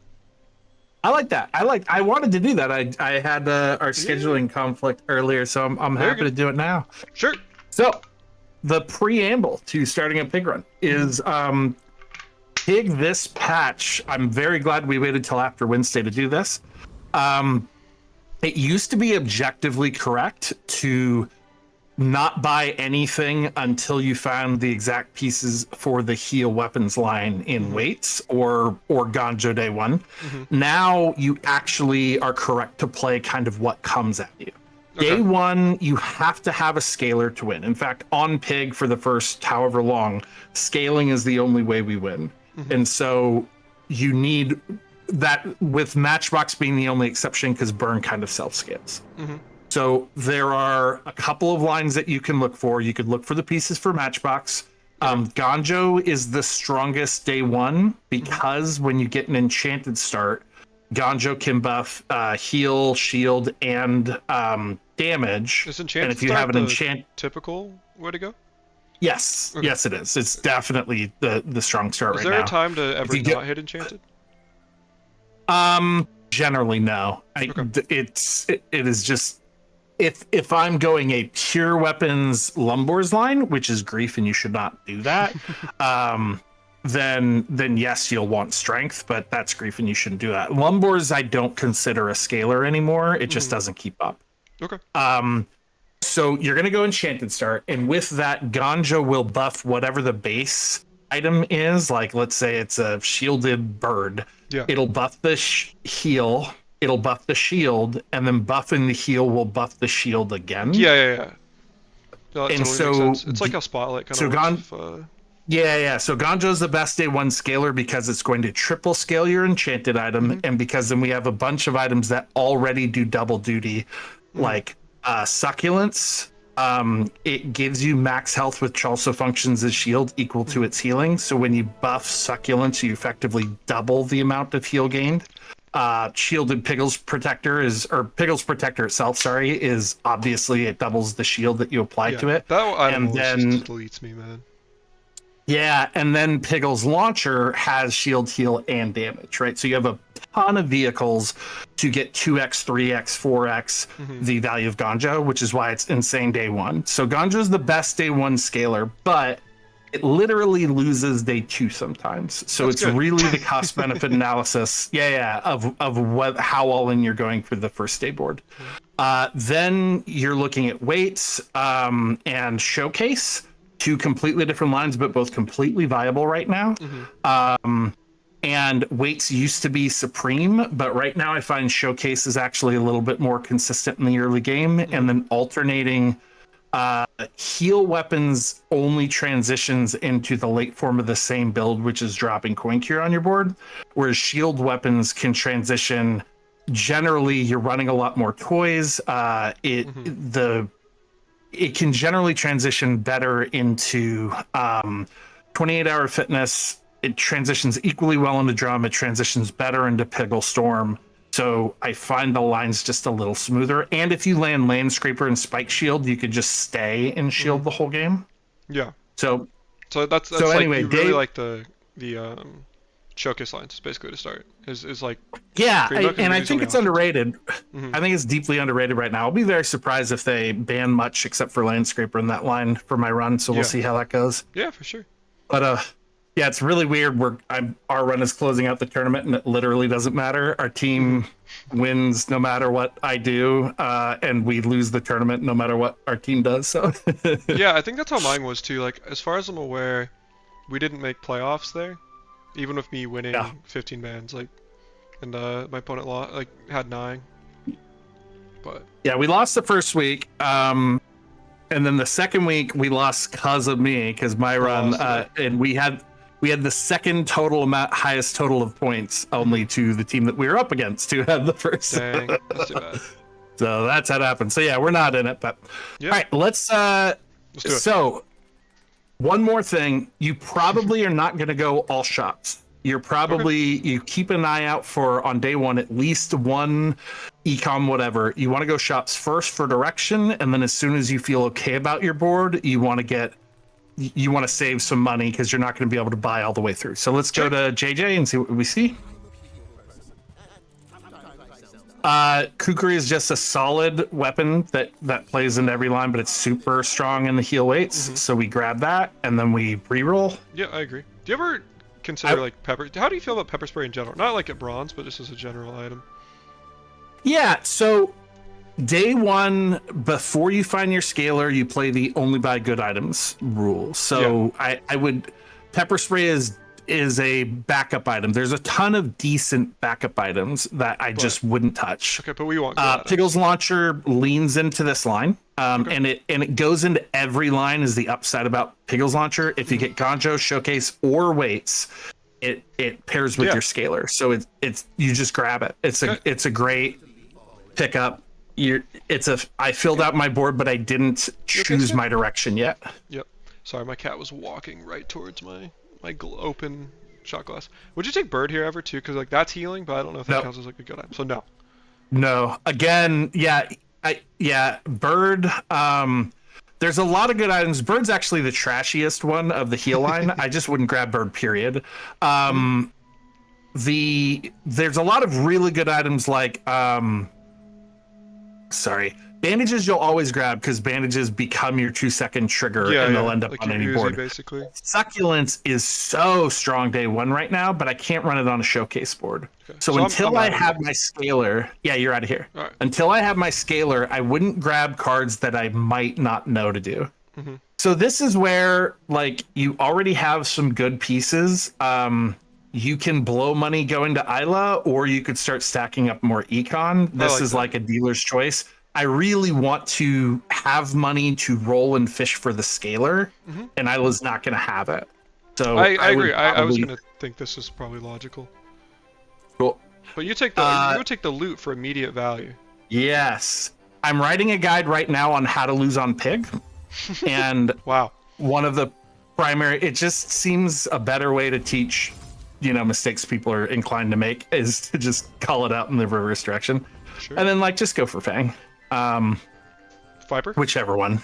I like that. I wanted to do that. I had our scheduling conflict earlier, so I'm Very happy to good. do it now. Sure. So, the preamble to starting a pig run is pig this patch. I'm very glad we waited till after Wednesday to do this. It used to be objectively correct to not buy anything until you found the exact pieces for the heal weapons line in weights or Ganjo day one. Now you actually are correct to play kind of what comes at you. Okay. Day one, you have to have a scaler to win. In fact, on pig for the first however long, scaling is the only way we win. And so you need that, with Matchbox being the only exception because burn kind of self-scales. So there are a couple of lines that you can look for. You could look for the pieces for Matchbox. Ganjo is the strongest day one because when you get an enchanted start, Ganjo can buff heal, shield, and damage. Is And enchanted if you start have an the enchant, typical way to go? yes, Okay. yes, it is. It's definitely the strong start Is right there now. a time to ever you not get- hit enchanted? Generally no. Okay. It is just if I'm going a pure weapons Lumbors line, which is grief, and you should not do that. Then yes, you'll want strength, but that's grief, and you shouldn't do that. Lumbors, I don't consider a scaler anymore. It just doesn't keep up. Okay. So you're gonna go enchanted start, and with that, Ganjo will buff whatever the base item is. Like, let's say it's a shielded bird. Yeah. It'll buff the heal. It'll buff the shield, and then buffing the heal will buff the shield again. Yeah. No, that And totally so makes sense. It's like how Spotlight kind so of Gon- works. Yeah. So Ganjo's the best day one scaler because it's going to triple scale your enchanted item, and because then we have a bunch of items that already do double duty, like succulents. It gives you max health, which also functions as shield equal to its healing. So when you buff succulents, you effectively double the amount of heal gained. Shielded Piggle's Protector Piggle's Protector itself, sorry, is obviously it doubles the shield that you apply to it. That item And always then just deletes me, man. yeah, and then Piggle's Launcher has shield, heal, and damage, right? So you have a ton of vehicles to get 2x, 3x, 4x the value of Ganjo, which is why it's insane day one. So Ganjo's the best day one scaler, but it literally loses day two sometimes. So That's it's good. really the cost benefit analysis, of what how all in you're going for the first day board. Then you're looking at weights and showcase. Two completely different lines, but both completely viable right now. And weights used to be supreme, but right now I find showcase is actually a little bit more consistent in the early game. And then alternating heal weapons only transitions into the late form of the same build, which is dropping coin cure on your board, whereas shield weapons can transition. Generally, you're running a lot more toys. It can generally transition better into 28-hour fitness. It transitions equally well into drum. It transitions better into Piggle Storm. So I find the lines just a little smoother. And if you land Landscraper and Spike Shield, you could just stay in Shield the whole game. Yeah. So that's so like anyway, you really Dave- like the showcase lines basically to start. Is like yeah, Green Book and I is think really it's awesome. underrated. I think it's deeply underrated right now. I'll be very surprised if they ban much except for Landscraper in that line for my run. So we'll Yeah. see how that goes. Yeah, for sure. But yeah, it's really weird. Our run is closing out the tournament, and it literally doesn't matter. Our team wins no matter what I do, and we lose the tournament no matter what our team does. So Yeah, I think that's how mine was too. Like as far as I'm aware, we didn't make playoffs there, even with me winning Yeah. 15 bans. Like, and my opponent had 9. But yeah, we lost the first week, and then the second week we lost because of me, because my run, and we had the second highest total of points, only to the team that we were up against who had the first. dang, that's too bad. So that's how it happened. So yeah, we're not in it, but Yeah. all right, let's Let's do it. So, one more thing. You probably are not going to go all shots. you're probably you keep an eye out for on day one at least one ecom whatever. You want to go shops first for direction, and then as soon as you feel okay about your board, you want to save some money because you're not going to be able to buy all the way through. So let's go to JJ and see what we see. Kukri is just a solid weapon that plays into every line, but it's super strong in the heal weights. So we grab that and then we reroll. Yeah, I agree. Do you ever consider like pepper? How do you feel about pepper spray in general? Not like at bronze, but just as a general item. Yeah, so day one, before you find your scaler, you play the only buy good items rule. So I would pepper spray is a backup item. There's a ton of decent backup items that I just wouldn't touch. Okay, but we want good Pickles Launcher leans into this line, and it goes into every line is the upside about Pickles Launcher. If you get Ganjo, Showcase, or Weights, it pairs with your scaler. So it's you just grab it. It's a great pickup. I filled out my board, but I didn't choose my direction yet. Yep. Sorry, my cat was walking right towards my open shot glass. Would you take bird here ever too? Because like that's healing, but I don't know if that counts as like a good item. So no. No. Again, bird. There's a lot of good items. Bird's actually the trashiest one of the heal line. I just wouldn't grab bird. Period. There's a lot of really good items like bandages you'll always grab because bandages become your 2-second trigger and they'll end up like on any board. Basically. Succulence is so strong day one right now, but I can't run it on a showcase board. Okay. So until I have my scaler, you're out of here. Right. Until I have my scaler, I wouldn't grab cards that I might not know to do. So this is where like you already have some good pieces. You can blow money going to Isla, or you could start stacking up more econ. This is like a dealer's choice. I really want to have money to roll and fish for the scaler, and Isla's not going to have it. So I agree. I was going to think this is probably logical. Cool. But you take the you would take the loot for immediate value. Yes, I'm writing a guide right now on how to lose on pig, and wow, one of the primary. It just seems a better way to teach, mistakes people are inclined to make is to just call it out in the reverse direction, and then like just go for Fang. Viper? Whichever one.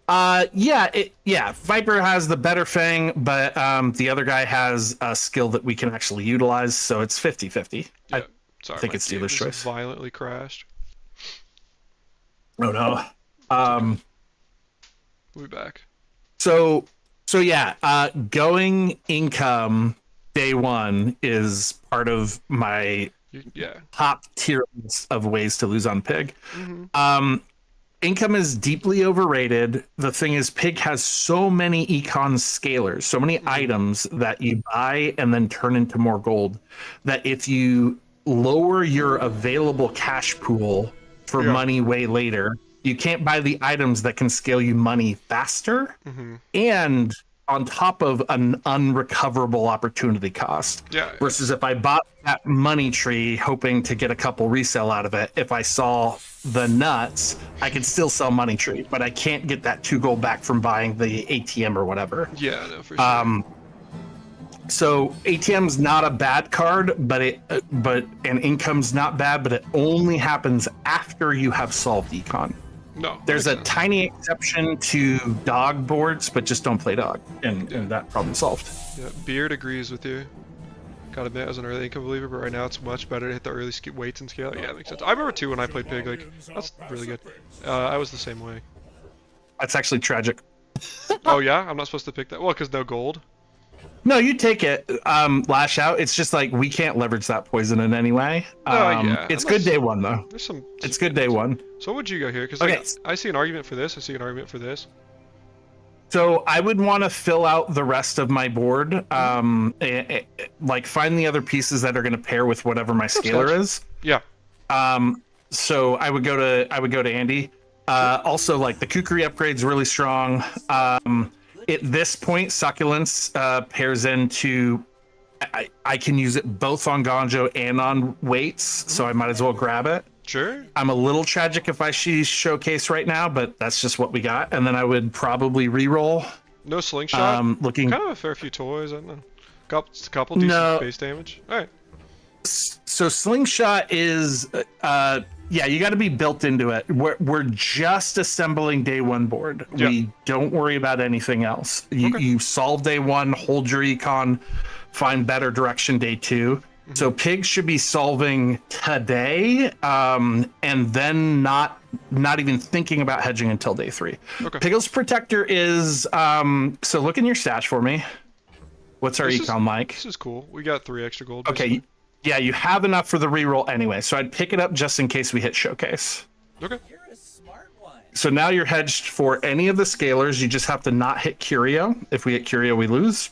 Viper has the better Fang, but the other guy has a skill that we can actually utilize, so it's 50-50. Yeah, I think it's dealer's choice. Violently crashed. Oh no. We'll be back. So going income day one is part of my top tier of ways to lose on pig. Income is deeply overrated. The thing is, pig has so many econ scalers, so many items that you buy and then turn into more gold, that if you lower your available cash pool for money way later, you can't buy the items that can scale you money faster and on top of an unrecoverable opportunity cost. Versus if I bought that money tree hoping to get a couple resell out of it, if I saw the nuts, I could still sell money tree, but I can't get that 2 gold back from buying the ATM or whatever. Yeah, no, for sure. So ATM's not a bad card, but income's not bad, but it only happens after you have solved econ. No. There's a tiny exception to dog boards, but just don't play dog, and that problem solved. Yeah, Beard agrees with you. Gotta admit, as an early income believer, but right now it's much better to hit the early weights and scale. Yeah, that makes sense. I remember too when I played pig, like that's really good. I was the same way. That's actually tragic. Oh yeah, I'm not supposed to pick that. Well, because no gold. No, you take it. Lash out. It's just like we can't leverage that poison in any way. It's good day one though. It's good day one. So what would you go here? Because like, I see an argument for this. I see an argument for this. So I would want to fill out the rest of my board. Like find the other pieces that are going to pair with whatever my scaler is. Yeah. So I would go to Andy. Also, like the Kukri upgrade's really strong. At this point, Succulence pairs into. I can use it both on Ganjo and on Weights, so I might as well grab it. Sure. I'm a little tragic if I see Showcase right now, but that's just what we got. And then I would probably re-roll. No slingshot. Looking kind of a fair few toys. I don't know. Couple decent No. base damage. All right. So slingshot is yeah, you got to be built into it. We're just assembling day one board. Yeah. We don't worry about anything else. Okay. You solve day one, hold your econ, find better direction day two. So pigs should be solving today, and then not even thinking about hedging until day three. Okay. Piggle's protector is so look in your stash for me. What's our This is- econ like? This is cool. We got 3 extra gold. Okay, basically. yeah, you have enough for the reroll anyway, so I'd pick it up just in case we hit showcase. Okay. You're a smart one. So now you're hedged for any of the scalars. You just have to not hit Curio. If we hit Curio, we lose.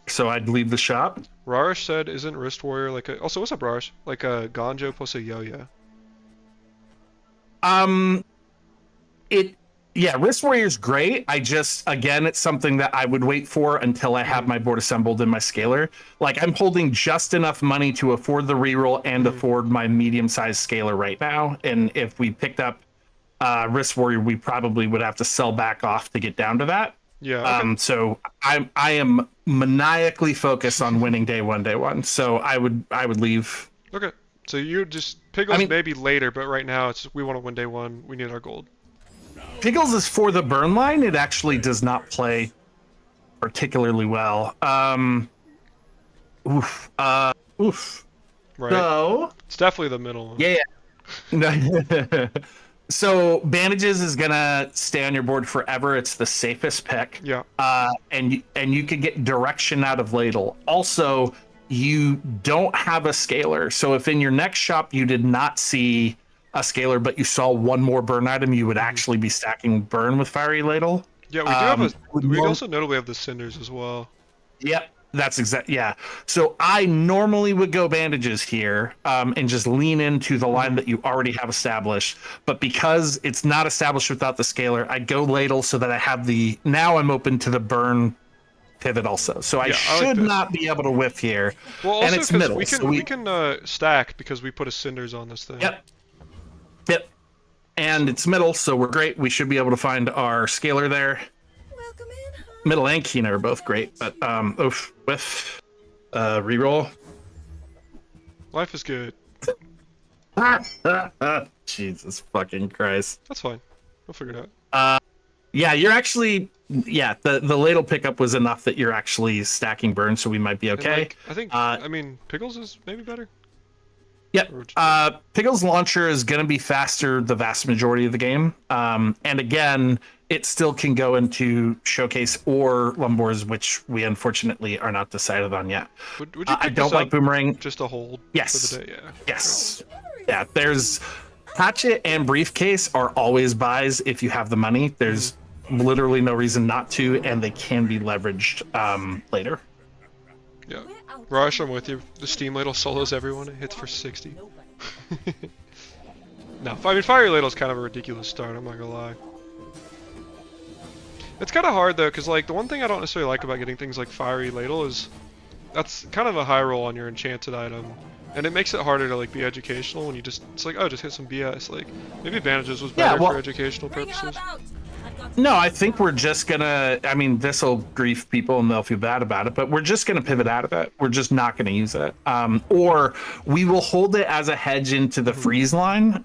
So I'd leave the shop. Rarish said, "Isn't Wrist Warrior like a?" Also, what's up, Rarish? Like a Ganjo plus a Yo-Yo. Yeah, Wrist Warrior's great. I just, again, it's something that I would wait for until I have my board assembled in my scalar. Like, I'm holding just enough money to afford the reroll and afford my medium-sized scalar right now. And if we picked up Wrist Warrior, we probably would have to sell back off to get down to that. Yeah. Okay. So I am maniacally focused on winning day one. So I would leave. Okay. So you just Piggles maybe later, but right now it's we want to win day one. We need our gold. Piggles is for the burn line. It actually does not play particularly well. Oof. Right. So It's definitely the middle one. yeah. So bandages is gonna stay on your board forever. It's the safest pick. Yeah. And you could get direction out of ladle. Also, you don't have a scalar. So if in your next shop you did not see a scalar, but you saw one more burn item, you would actually be stacking burn with fiery ladle. Yeah, we do have a. We norm- also notably have the cinders as well. Yep, that's exact. Yeah. So I normally would go bandages here, and just lean into the line that you already have established. But because it's not established without the scalar, I go ladle so that I have the. Now I'm open to the burn pivot also. So I Yeah, I like should this. not be able to whiff here. Well, also and it's 'cause middle. we can so we can stack because we put a cinders on this thing. Yep. Yep. And it's middle, so we're great. We should be able to find our scalar there. Welcome in. Middle and Keener are both great, but whiff, reroll. Life is good. Jesus fucking Christ. That's fine. We'll figure it out. Yeah, you're actually the ladle pickup was enough that you're actually stacking burn, so we might be And, okay. like, I think Uh, I mean Pickles is maybe better. Yep. Piggle's launcher is going to be faster the vast majority of the game. And again, it still can go into Showcase or Lumbors, which we unfortunately are not decided on yet. Would you pick I don't this like up Boomerang. just to hold Yes. for the day? Yeah. Yes. Yeah, there's Hatchet and Briefcase are always buys if you have the money. There's literally no reason not to, and they can be leveraged later. Yeah. Rush, I'm with you. The Steam Ladle solos everyone. It hits for 60. No, I mean Fiery Ladle's kind of a ridiculous start. I'm not gonna lie. It's kind of hard though, because like the one thing I don't necessarily like about getting things like Fiery Ladle is that's kind of a high roll on your enchanted item, and it makes it harder to like be educational when you just it's like oh just hit some BS. Like maybe Bandages was better for educational purposes. No, I think we're just gonna. I mean, this will grief people and they'll feel bad about it, but we're just gonna pivot out of it. We're just not gonna use it, or we will hold it as a hedge into the freeze line,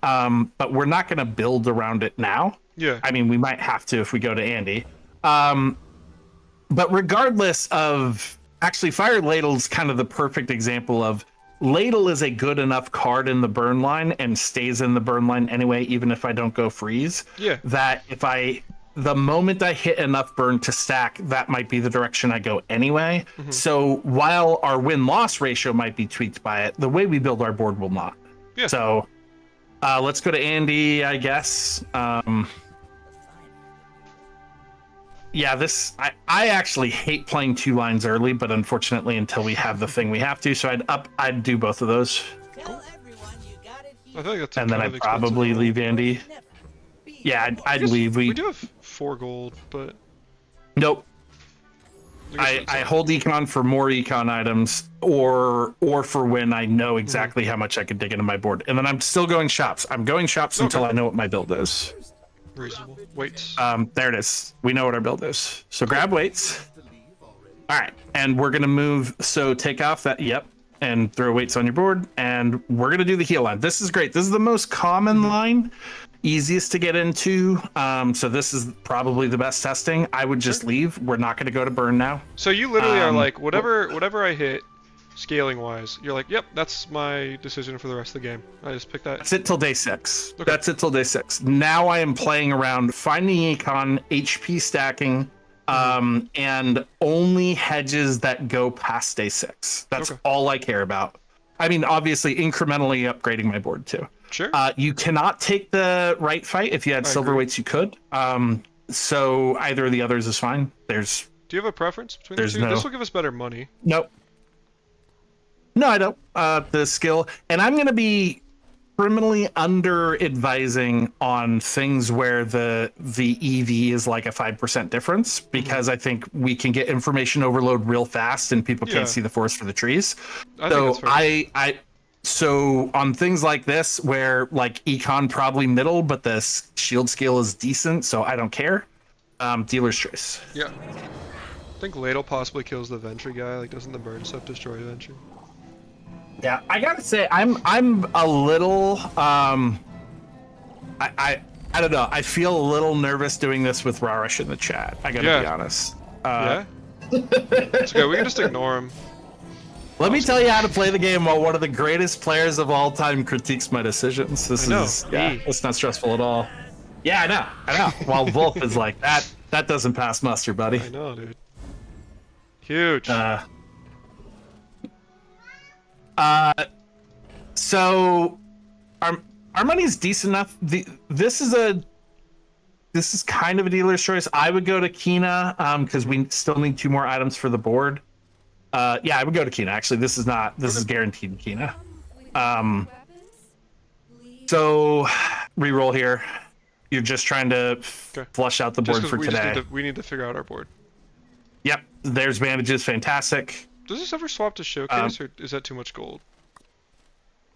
but we're not gonna build around it now. Yeah. I mean, we might have to if we go to Andy. But regardless of, actually, Fire Ladle's kind of the perfect example of Ladle is a good enough card in the burn line and stays in the burn line anyway, even if I don't go freeze. Yeah. That if the moment I hit enough burn to stack, that might be the direction I go anyway. So while our win-loss ratio might be tweaked by it, the way we build our board will not. Yeah. So let's go to Andy, I guess. Yeah, I actually hate playing 2 lines early, but unfortunately until we have the thing we have to, so I'd do both of those. Tell everyone you got it I here. think that's And then kind I'd of expensive. probably leave Andy. Never be Yeah, I'd Guess leave. We do have 4 gold, but Nope. I, guess I that's hold econ for more econ items or for when I know exactly how much I could dig into my board. And then I'm still going shops. I'm going shops until I know what my build is. reasonable. Weights. There it is. We know what our build is. So grab weights. All All right, and we're gonna move. So take off that. Yep, and throw weights on your board, and we're gonna do the heal line. This is great. This is the most common line, easiest to get into. So this is probably the best testing. I would just leave. We're not gonna go to burn now. So you literally are like, whatever I hit, scaling wise, you're like, yep, that's my decision for the rest of the game. I just picked that. That's it till day 6. Okay. That's it till day 6. Now I am playing around, finding econ, HP stacking, and only hedges that go past day 6. That's Okay. all I care about. I mean, obviously, incrementally upgrading my board too. Sure. You cannot take the right fight. If you had I silver agree. weights, you could. So either of the others is fine. There's Do you have a preference between the there's two? no- This will give us better money. nope. No, I don't. The skill, and I'm going to be criminally under advising on things where the EV is like a 5% difference, because I think we can get information overload real fast and people Yeah. can't see the forest for the trees. I think So that's fair. so on things like this where like econ probably middle, but the shield skill is decent, so I don't care. Dealer's choice. Yeah. I think Ladle possibly kills the Ventry guy. Like, doesn't the burn stuff destroy Ventry? Yeah, I gotta say, I'm a little I don't know. I feel a little nervous doing this with Rarish in the chat. I gotta be Yeah. honest. Yeah. It's okay. We can just ignore him. Let me tell you how to play the game while one of the greatest players of all time critiques my decisions. This I know. is yeah, Me. it's not stressful at all. Yeah, I know. While Wolf is like that doesn't pass muster, buddy. I know, dude. Huge. So our money's decent enough. This is kind of a dealer's choice. I would go to Kina because we still need 2 more items for the board. Yeah, I would go to Kina. Actually, this is guaranteed Kina. So reroll here. You're just trying to flush out the Just board 'cause for we today. we need to figure out our board. Yep, there's bandages. Fantastic. Does this ever swap to showcase, or is that too much gold?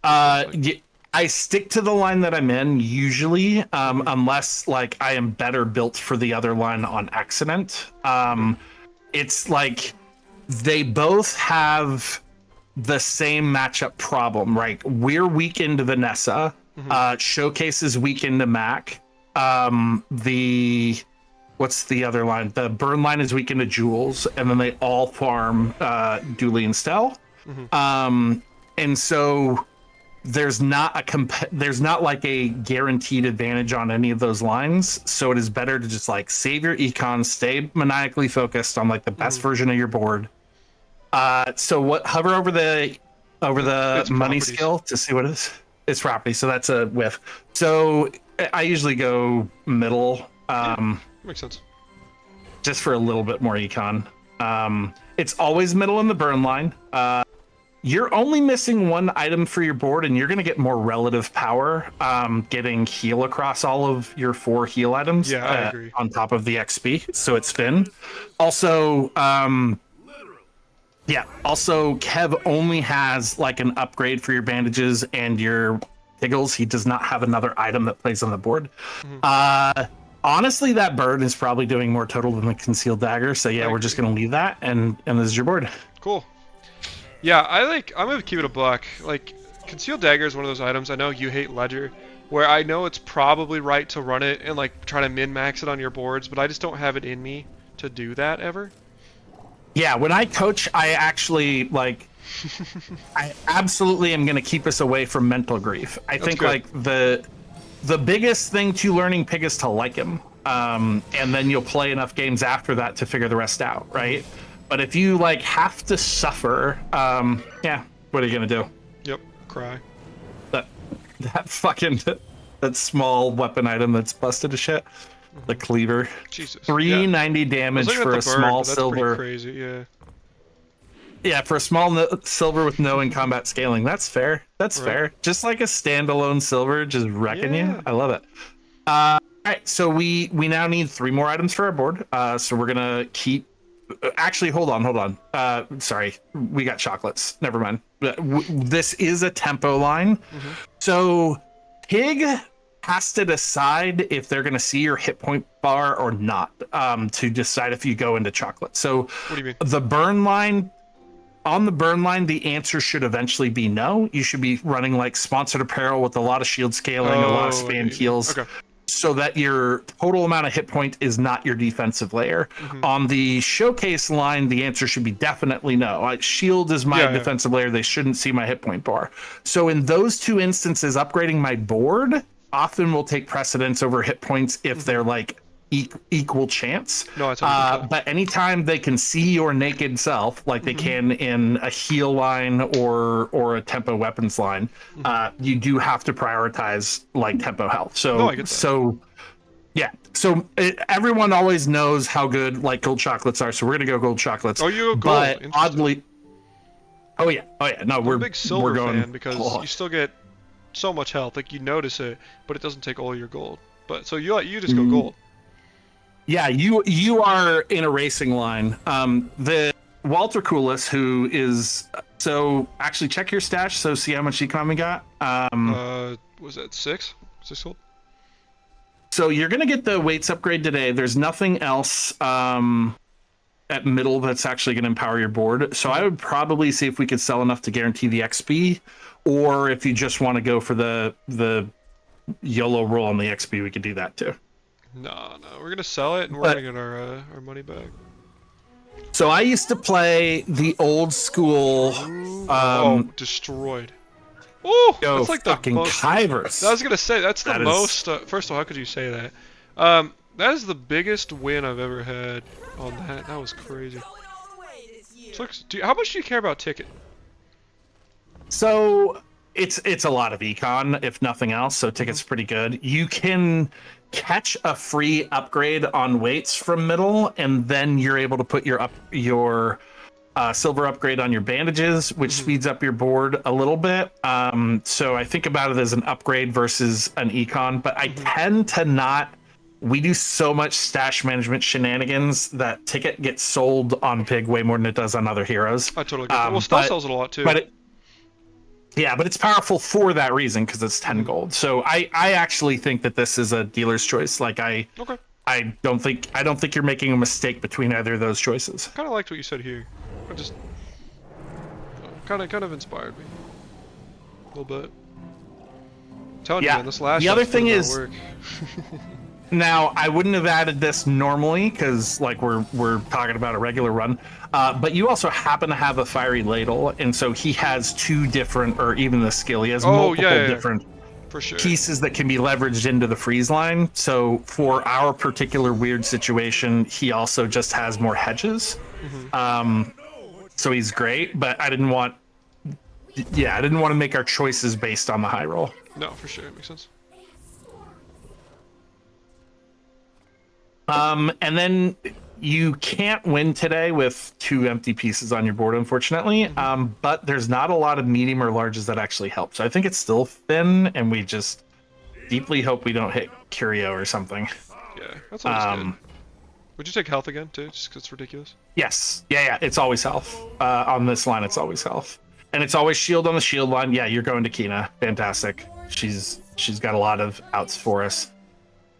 I stick to the line that I'm in usually, unless like I am better built for the other line on accident. It's like they both have the same matchup problem, right? We're weak into Vanessa. Showcase is weak into Mac. What's the other line? The burn line is weak into Jules, and then they all farm Dooley and Stell. And so there's not like a guaranteed advantage on any of those lines. So it is better to just like save your econ, stay maniacally focused on like the best version of your board. So hover over the It's money properties. skill to see what it is. It's property, so that's a whiff. So I usually go middle, Makes sense. just for a little bit more econ. It's always middle in the burn line. You're only missing 1 item for your board, and you're going to get more relative power getting heal across all of your 4 heal items. Yeah, I agree. On top of the XP, so it's Finn. Also, also Kev only has like an upgrade for your bandages and your Tiggles. He does not have another item that plays on the board. Honestly, that bird is probably doing more total than the concealed dagger. So yeah, we're just gonna leave that, and this is your board. Cool. Yeah, I'm gonna keep it a buck. Like, concealed dagger is one of those items. I know you hate Ledger, where I know it's probably right to run it and like try to min max it on your boards, but I just don't have it in me to do that ever. Yeah, when I coach, I actually like. I absolutely am gonna keep us away from mental grief. I think good. like the biggest thing to learning Pig is to like him, and then you'll play enough games after that to figure the rest out, right? But if you like have to suffer, yeah, what are you gonna do? Yep, cry. That fucking that small weapon item that's busted to shit, the cleaver. Jesus. 390 I was damage looking at for the a bird, small but that's pretty silver. crazy, yeah. Yeah, for a small silver with no in combat scaling, that's fair. That's Right. fair. Just like a standalone silver, just wrecking Yeah. you. I love it. All right, so we now need 3 more items for our board. So we're gonna keep. Actually, hold on. Sorry, we got chocolates. Never mind. This is a tempo line. So Pig has to decide if they're going to see your hit point bar or not, to decide if you go into chocolate. So What do you mean? the burn line, on the burn line, the answer should eventually be no. You should be running like sponsored apparel with a lot of shield scaling, a lot of Oh, spam heals, okay. so that your total amount of hit point is not your defensive layer. On the showcase line, the answer should be definitely no. Shield is my Yeah, yeah. defensive layer. They shouldn't see my hit point bar. So in those two instances, upgrading my board often will take precedence over hit points if they're like equal chance. No, I totally get that. But anytime they can see your naked self, like they can in a heal line or a tempo weapons line, you do have to prioritize like tempo health. So No, I get that. so yeah. So everyone always knows how good like gold chocolates are. So we're gonna go gold chocolates. Oh, you go gold. But Interesting. oddly, oh yeah. No, I'm we're a big silver we're going fan because you still get so much health. Like you notice it, but it doesn't take all your gold. But so you just go gold. Yeah, you are in a racing line. The Walter Coolis, who is so actually check your stash, so see how much econ we got. Was that 6? 6 gold? So you're gonna get the weights upgrade today. There's nothing else at middle that's actually gonna empower your board. So I would probably see if we could sell enough to guarantee the XP, or if you just want to go for the YOLO roll on the XP, we could do that too. No, we're gonna sell it and we're But- gonna get our money back. So I used to play the old school. Destroyed. Oh, Go that's like the fucking most. Kivers. I was gonna say that's the That is- most. First of all, how could you say that? That is the biggest win I've ever had on that. That was crazy. So, how much do you care about ticket? So it's a lot of econ, if nothing else. So ticket's pretty good. You can catch a free upgrade on weights from middle, and then you're able to put your silver upgrade on your bandages, which speeds up your board a little bit. So I think about it as an upgrade versus an econ, but I tend to not. We do so much stash management shenanigans that ticket gets sold on Pig way more than it does on other heroes. I totally get that. Well, Stealth sells it a lot too. But it's powerful for that reason because it's 10 gold. So I actually think that this is a dealer's choice. Like I don't think you're making a mistake between either of those choices. Kind of liked what you said here. I just kind of inspired me a little bit. I'm telling you, Yeah. man, this last The other shot's put thing in that is- work. Now, I wouldn't have added this normally because like we're talking about a regular run, but you also happen to have a fiery ladle, and so he has two different, or even the skill, he has multiple different for sure. pieces that can be leveraged into the freeze line. So for our particular weird situation, he also just has more hedges. So he's great, but I didn't want to make our choices based on the high roll. No, for sure, it makes sense. And then you can't win today with 2 empty pieces on your board, unfortunately. But there's not a lot of medium or larges that actually help. So I think it's still thin, and we just deeply hope we don't hit Curio or something. Yeah, that's always good. Would you take health again too, just 'cause it's ridiculous? Yes. Yeah. It's always health. On this line, it's always health. And it's always shield on the shield line. Yeah, you're going to Kina. Fantastic. She's got a lot of outs for us.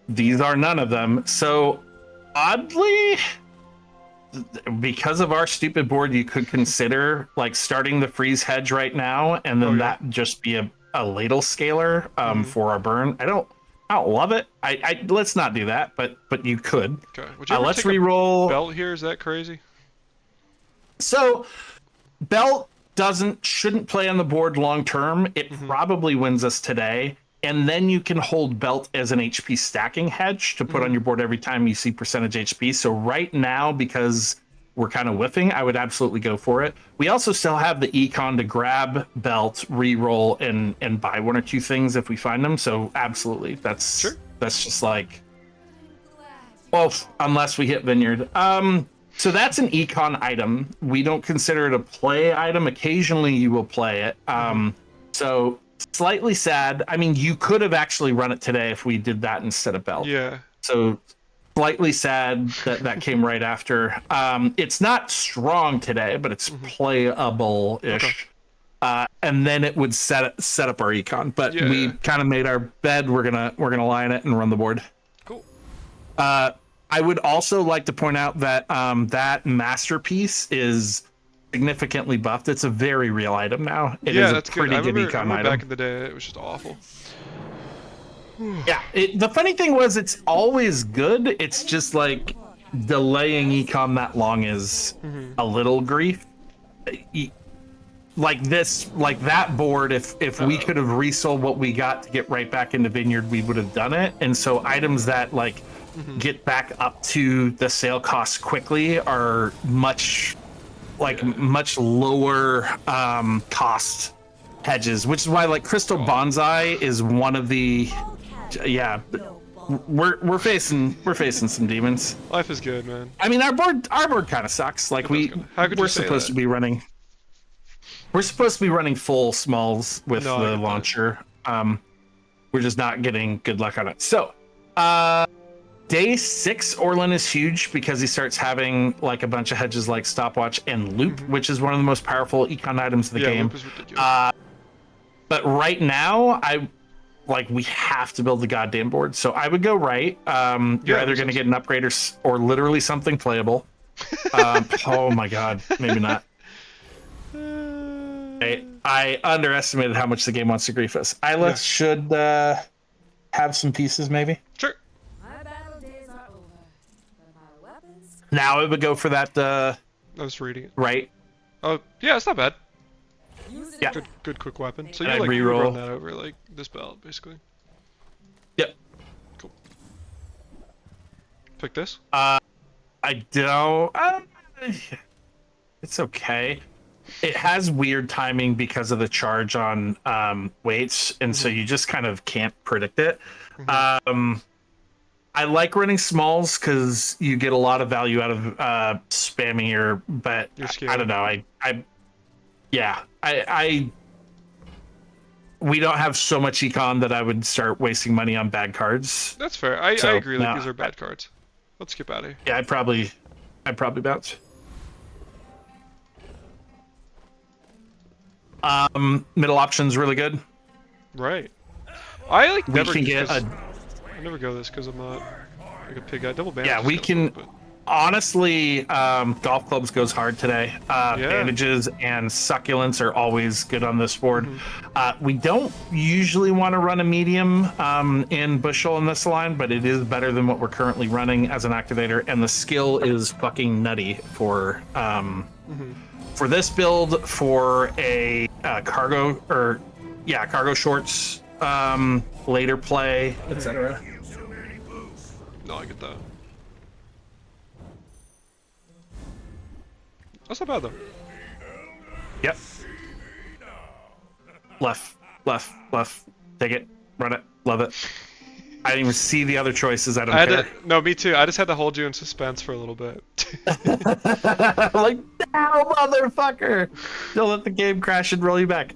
These are none of them. So, oddly, because of our stupid board, you could consider like starting the freeze hedge right now, and then that just be a ladle scaler for our burn. I don't love it. I let's not do that, but you could. Okay. Would you ever Let's take a re-roll. belt here? Is that crazy? So, belt shouldn't play on the board long term. It probably wins us today. And then you can hold belt as an HP stacking hedge to put on your board every time you see percentage HP. So right now, because we're kind of whiffing, I would absolutely go for it. We also still have the econ to grab belt, re-roll, and buy 1 or 2 things if we find them. So absolutely, that's just like, well, unless we hit Vineyard. So that's an econ item. We don't consider it a play item. Occasionally you will play it. So slightly sad. I mean, you could have actually run it today if we did that instead of belt. Yeah. So slightly sad that came right after. It's not strong today, but it's playable-ish. and then it would set up our econ. But Yeah. we kind of made our bed. We're gonna lie in it and run the board. Cool. I would also like to point out that that masterpiece is significantly buffed. It's a very real item now. It Yeah, is that's a good. pretty I good remember, econ item. back in the day, it was just awful. Yeah, the funny thing was it's always good. It's just like delaying econ that long is a little grief. Like that board, if we could have resold what we got to get right back into Vineyard, we would have done it. And so items that like get back up to the sale cost quickly are much lower cost hedges, which is why like Crystal Bonsai is one of the we're facing some demons. Life is good, man. I mean, our board kind of sucks. Like How could you we're say supposed that? to be running. We're supposed to be running full smalls with No, I the get that. launcher. We're just not getting good luck on it. So, day 6, Orlin is huge because he starts having like a bunch of hedges like Stopwatch and Loop, which is one of the most powerful econ items in the game. Loop is ridiculous. But right now, we have to build the goddamn board. So I would go right. You're either makes going to sense. get an upgrade or literally something playable. Oh my god, maybe not. I underestimated how much the game wants to grief us. Isla should have some pieces, maybe. Sure. My battle days are over, but my weapons. Now it would go for that, I was reading it. right? Oh, yeah, it's not bad. Yeah. Good quick weapon. So And you I'd like you reroll. run that over like this belt, basically. Yep. Cool. Pick this. I don't. It's okay. It has weird timing because of the charge on weights, and so you just kind of can't predict it. I like running smalls because you get a lot of value out of spamming your. But Your skill. I don't know. We don't have so much econ that I would start wasting money on bad cards. That's fair. I So, agree. Like no, these are bad cards. Let's skip out of here. Yeah, I'd probably bounce. Middle option's really good. Right. I like We never can get I a never go this because I'm not like a pig guy. Double bandage. Yeah, is we kinda can- fun, honestly, golf clubs goes hard today. Yeah. Bandages and succulents are always good on this board. Mm-hmm. We don't usually want to run a medium in Bushel in this line, but it is better than what we're currently running as an activator, and the skill is fucking nutty for this build for a cargo shorts later play, etc. No, I get that. That's not bad though. Yep. Left. Take it. Run it. Love it. I didn't even see the other choices. I don't I had care. to, no, me too. I just had to hold you in suspense for a little bit. Like, no, motherfucker! Don't let the game crash and roll you back.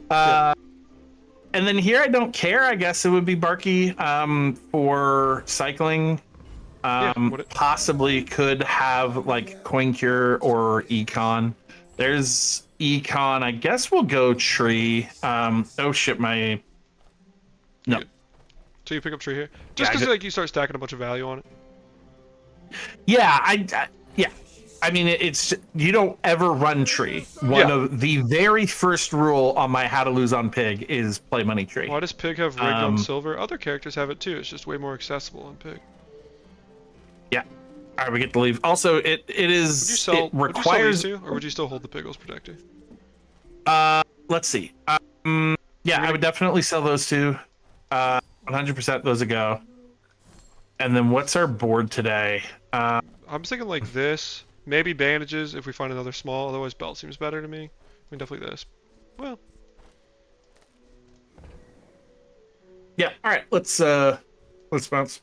And then here, I don't care. I guess it would be Barky for cycling. Possibly could have like Coin Cure or Econ. There's Econ. I guess we'll go Tree. Oh shit, my. No. So you pick up tree here, just because like you start stacking a bunch of value on it. Yeah, yeah. I mean, it's you don't ever run tree. One of the very first rule on my How to Lose on Pig is play money tree. Why does pig have rigged on silver? Other characters have it too. It's just way more accessible on pig. Yeah. All right, we get to leave. Also, it is. Would you sell? It requires. Would you sell these two, or would you still hold the Piggles Protector? Let's see. Yeah, I would definitely sell those two. 100% those a go. And then what's our board today? I'm thinking like this. Maybe bandages if we find another small. Otherwise, belt seems better to me. I mean, definitely this. Well. Yeah. All right. Let's bounce.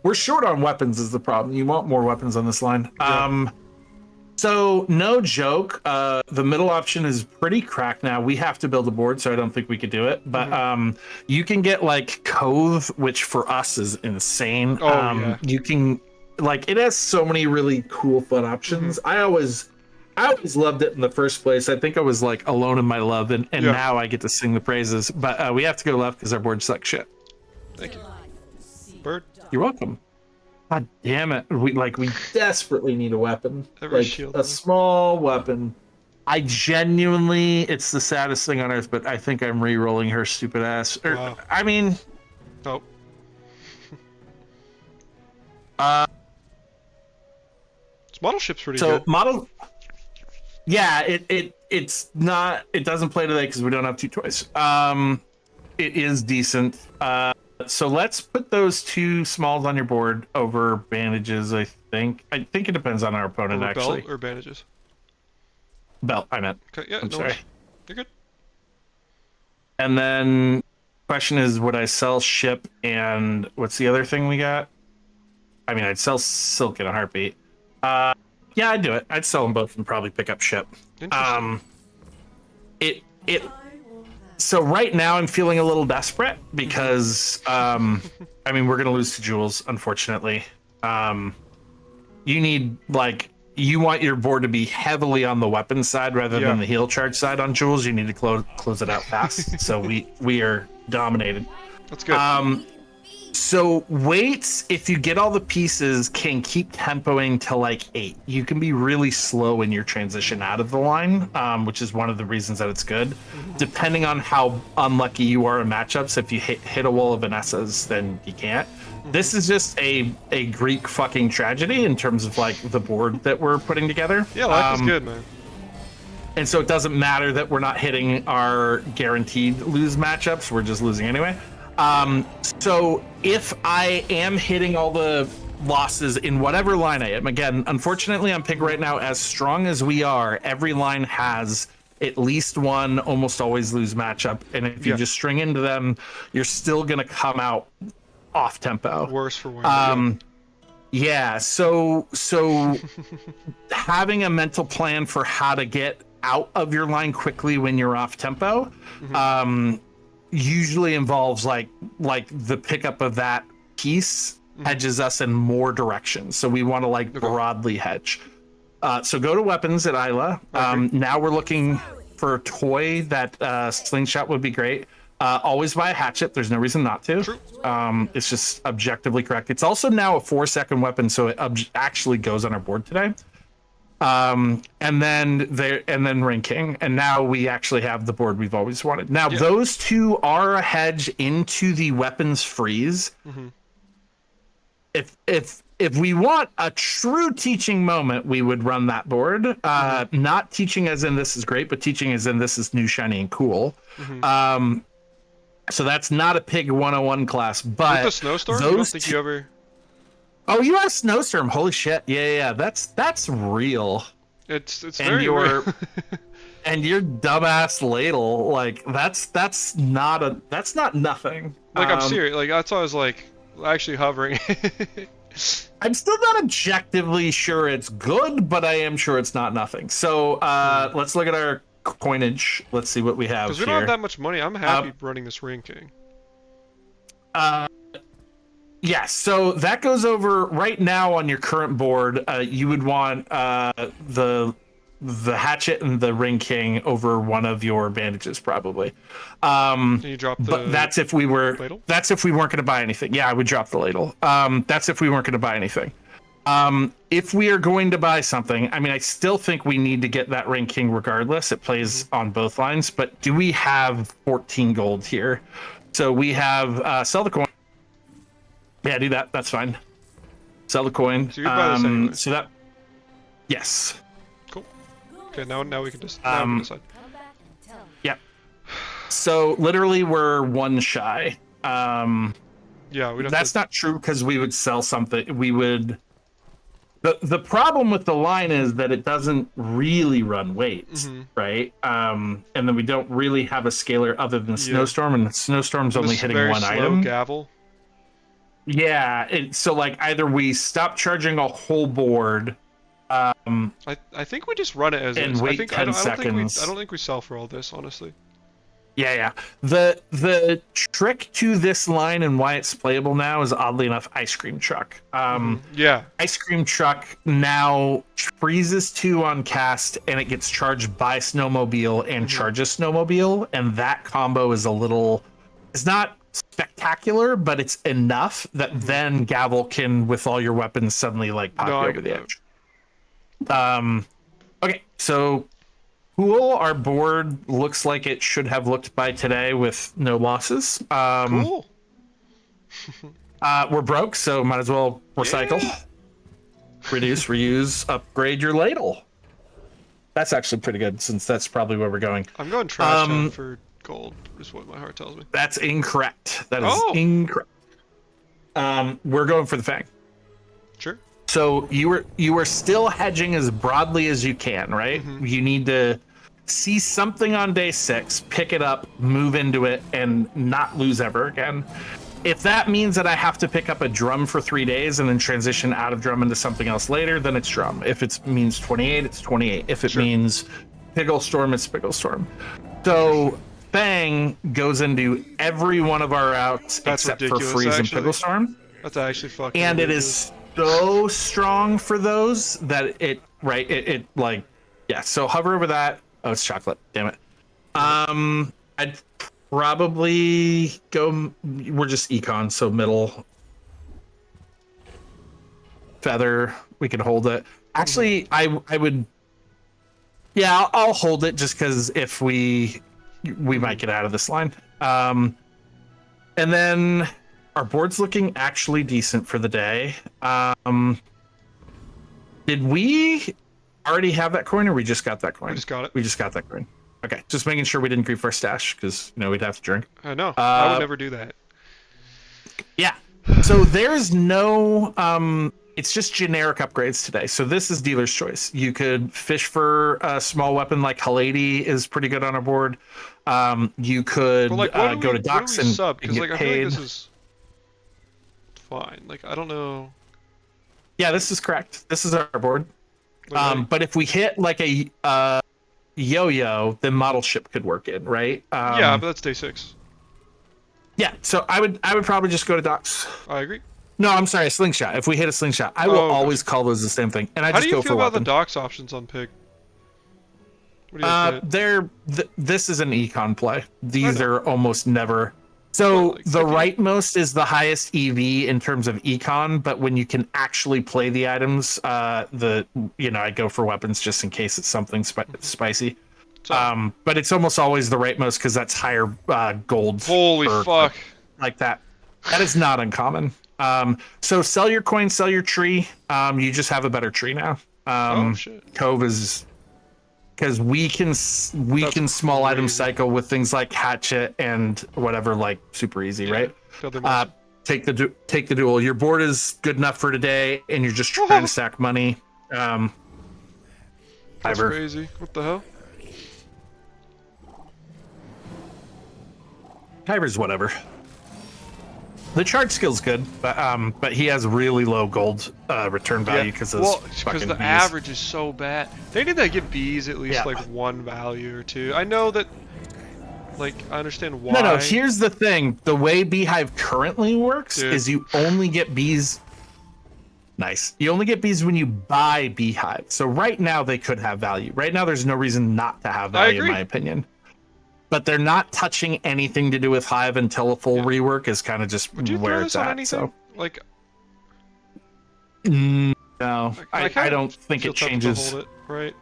We're short on weapons is the problem. You want more weapons on this line. Yeah. So no joke. The middle option is pretty cracked now. We have to build a board, so I don't think we could do it. But you can get like Cove, which for us is insane. Oh, yeah. You can like it has so many really cool fun options. I always I always loved it in the first place. I think I was like alone in my love, and Yeah. now I get to sing the praises. But we have to go left because our board sucks shit. Thank you. Bird. You're welcome. God damn it. We desperately need a weapon. Every Like shield a on it. small weapon. I genuinely, it's the saddest thing on earth, but I think I'm re-rolling her stupid ass. Wow. I mean, Oh. This model ship's pretty so good. model. Yeah, it's not. It doesn't play today because we don't have two toys. It is decent. So let's put those two smalls on your board over bandages. I think it depends on our opponent Over actually. belt or bandages? Belt, I meant. Okay, yeah, I'm no sorry. worries. You're good. And then question is, would I sell ship and what's the other thing we got? I mean, I'd sell silk in a heartbeat. Yeah, I'd do it. I'd sell them both and probably pick up ship. Interesting. It so right now I'm feeling a little desperate because I mean, we're gonna lose to Jules, unfortunately. You need you want your board to be heavily on the weapon side rather Yeah. than the heal charge side on Jules. You need to close it out fast. So we are dominated. That's good. So weights, if you get all the pieces, can keep tempoing to like 8. You can be really slow in your transition out of the line, which is one of the reasons that it's good. Depending on how unlucky you are in matchups, if you hit a wall of Vanessa's, then you can't. This is just a Greek fucking tragedy in terms of like the board that we're putting together. Yeah, life is good, man. And so it doesn't matter that we're not hitting our guaranteed lose matchups. We're just losing anyway. So if I am hitting all the losses in whatever line I am, again, unfortunately on Pig right now, as strong as we are, every line has at least one almost always lose matchup. And if you Yeah. just string into them, you're still going to come out off tempo. Worse for wear. Yeah, so having a mental plan for how to get out of your line quickly when you're off tempo, usually involves like the pickup of that piece hedges us in more directions. So we want to broadly hedge. So go to weapons at Isla. Now we're looking for a toy. That slingshot would be great. Always buy a hatchet. There's no reason not to. True. It's just objectively correct. It's also now a 4-second weapon, so it actually goes on our board today. And then Ring King, and now we actually have the board we've always wanted. Now those two are a hedge into the weapons freeze. If we want a true teaching moment, we would run that board. Not teaching as in this is great, but teaching as in this is new, shiny, and cool. So that's not a Pig 101 class, but With the snowstorm, I don't think you ever. Oh, you have Snowstorm. Holy shit. Yeah. That's real. It's And very your rare. and your dumbass ladle, like that's not nothing. I'm serious. That's why I was actually hovering. I'm still not objectively sure it's good, but I am sure it's not nothing. So let's look at our coinage. Let's see what we have Because here. we don't have that much money. I'm happy running this Ring King. Yeah, so that goes over right now on your current board. You would want the hatchet and the Ring King over one of your bandages, probably. Can you drop the? But that's if we were. ladle? That's if we weren't going to buy anything. Yeah, I would drop the ladle. That's if we weren't going to buy anything. If we are going to buy something, I mean, I still think we need to get that Ring King regardless. It plays on both lines. But do we have 14 gold here? So we have sell the coin. Yeah, do that. That's fine. Sell the coin. So you'd buy this anyway. So that. Yes. Cool. Okay, now we can just now we can decide. Come back and tell me. Yeah. So literally, we're one shy. Yeah, we don't. That's not true because we would sell something. We would. The problem with the line is that it doesn't really run weights, right? And then we don't really have a scaler other than Snowstorm, and Snowstorm's only hitting very one slow item. Gavel. Yeah, so either we stop charging a whole board. I think we just run it as And is. wait I think 10 I don't think we seconds. I don't think we sell for all this, honestly. Yeah. The trick to this line and why it's playable now is oddly enough ice cream truck. Yeah. Ice cream truck now freezes 2 on cast and it gets charged by snowmobile and charges snowmobile, and that combo is it's not spectacular, but it's enough that then Gavel can with all your weapons suddenly like pop No, you I over get the that. edge. Okay, so cool. Our board looks like it should have looked by today with no losses. Cool. We're broke, so might as well recycle. Yeah. Reduce, reuse, upgrade your ladle. That's actually pretty good, since that's probably where we're going. I'm going trash town for gold, is what my heart tells me. That's incorrect. That is Oh. incorrect. We're going for the Fang. Sure. So you were still hedging as broadly as you can, right? You need to see something on day 6, pick it up, move into it, and not lose ever again. If that means that I have to pick up a drum for 3 days and then transition out of drum into something else later, then it's drum. If it means 28, it's 28. If it means Piggle Storm, it's Piggle Storm. So Fang goes into every one of our routes That's except ridiculous, for Freeze actually. and Piggle Storm. That's actually fucking And it ridiculous. is so strong for those that it like, yeah. So hover over that. Oh, it's chocolate. Damn it. I'd probably go. We're just econ, so middle feather. We can hold it. Actually, I would. Yeah, I'll hold it just because if we might get out of this line. And then our board's looking actually decent for the day. Did we already have that coin, or we just got that coin? We just got it. We just got that coin. Okay, just making sure we didn't creep our stash because we'd have to drink. I know. I would never do that. Yeah. So there's no it's just generic upgrades today. So this is dealer's choice. You could fish for a small weapon like Halady is pretty good on our board. You could But like, what do go we, to Docks what do we and, sub? and Because get like, I feel like paid. this is fine. Like, I don't know. Yeah, this is correct. This is our board. Like, But if we hit like a yo-yo, then model ship could work in, right? yeah, but that's day 6. Yeah. So I would probably just go to Docks. I agree. No, I'm sorry, a slingshot. If we hit a slingshot, I will Oh, always call those the same thing. And I How just do you go feel for about weapon. the docks options on Pig? What do you think? This is an econ play. These know. are almost never. So Well, like, the if you- rightmost is the highest EV in terms of econ, but when you can actually play the items, I go for weapons just in case it's something spicy. So, But it's almost always the rightmost because that's higher gold. holy for- fuck. Like that. That is not uncommon. So sell your coin, sell your tree. You just have a better tree now. Oh shit. Cove is because we can small item crazy. cycle with things like hatchet and whatever, like super easy, right? The other Take the duel. Your board is good enough for today, and you're just trying to stack money. That's Ivor. crazy. What the hell? Ivor's whatever. The charge skill's good, but he has really low gold return value because of because the average is so bad. They need to give bees at least Yeah. like 1 value or 2. I know that, like, I understand why. No. Here's the thing: the way Beehive currently works Dude. is you only get bees. Nice. You only get bees when you buy Beehive. So right now they could have value. Right now there's no reason not to have I value, in agree. my opinion. But they're not touching anything to do with Hive until a full rework is kind of just Would you where throw it's this on at. anything? So Like, no, I I kinda don't think feel it tempted to changes. hold it, right?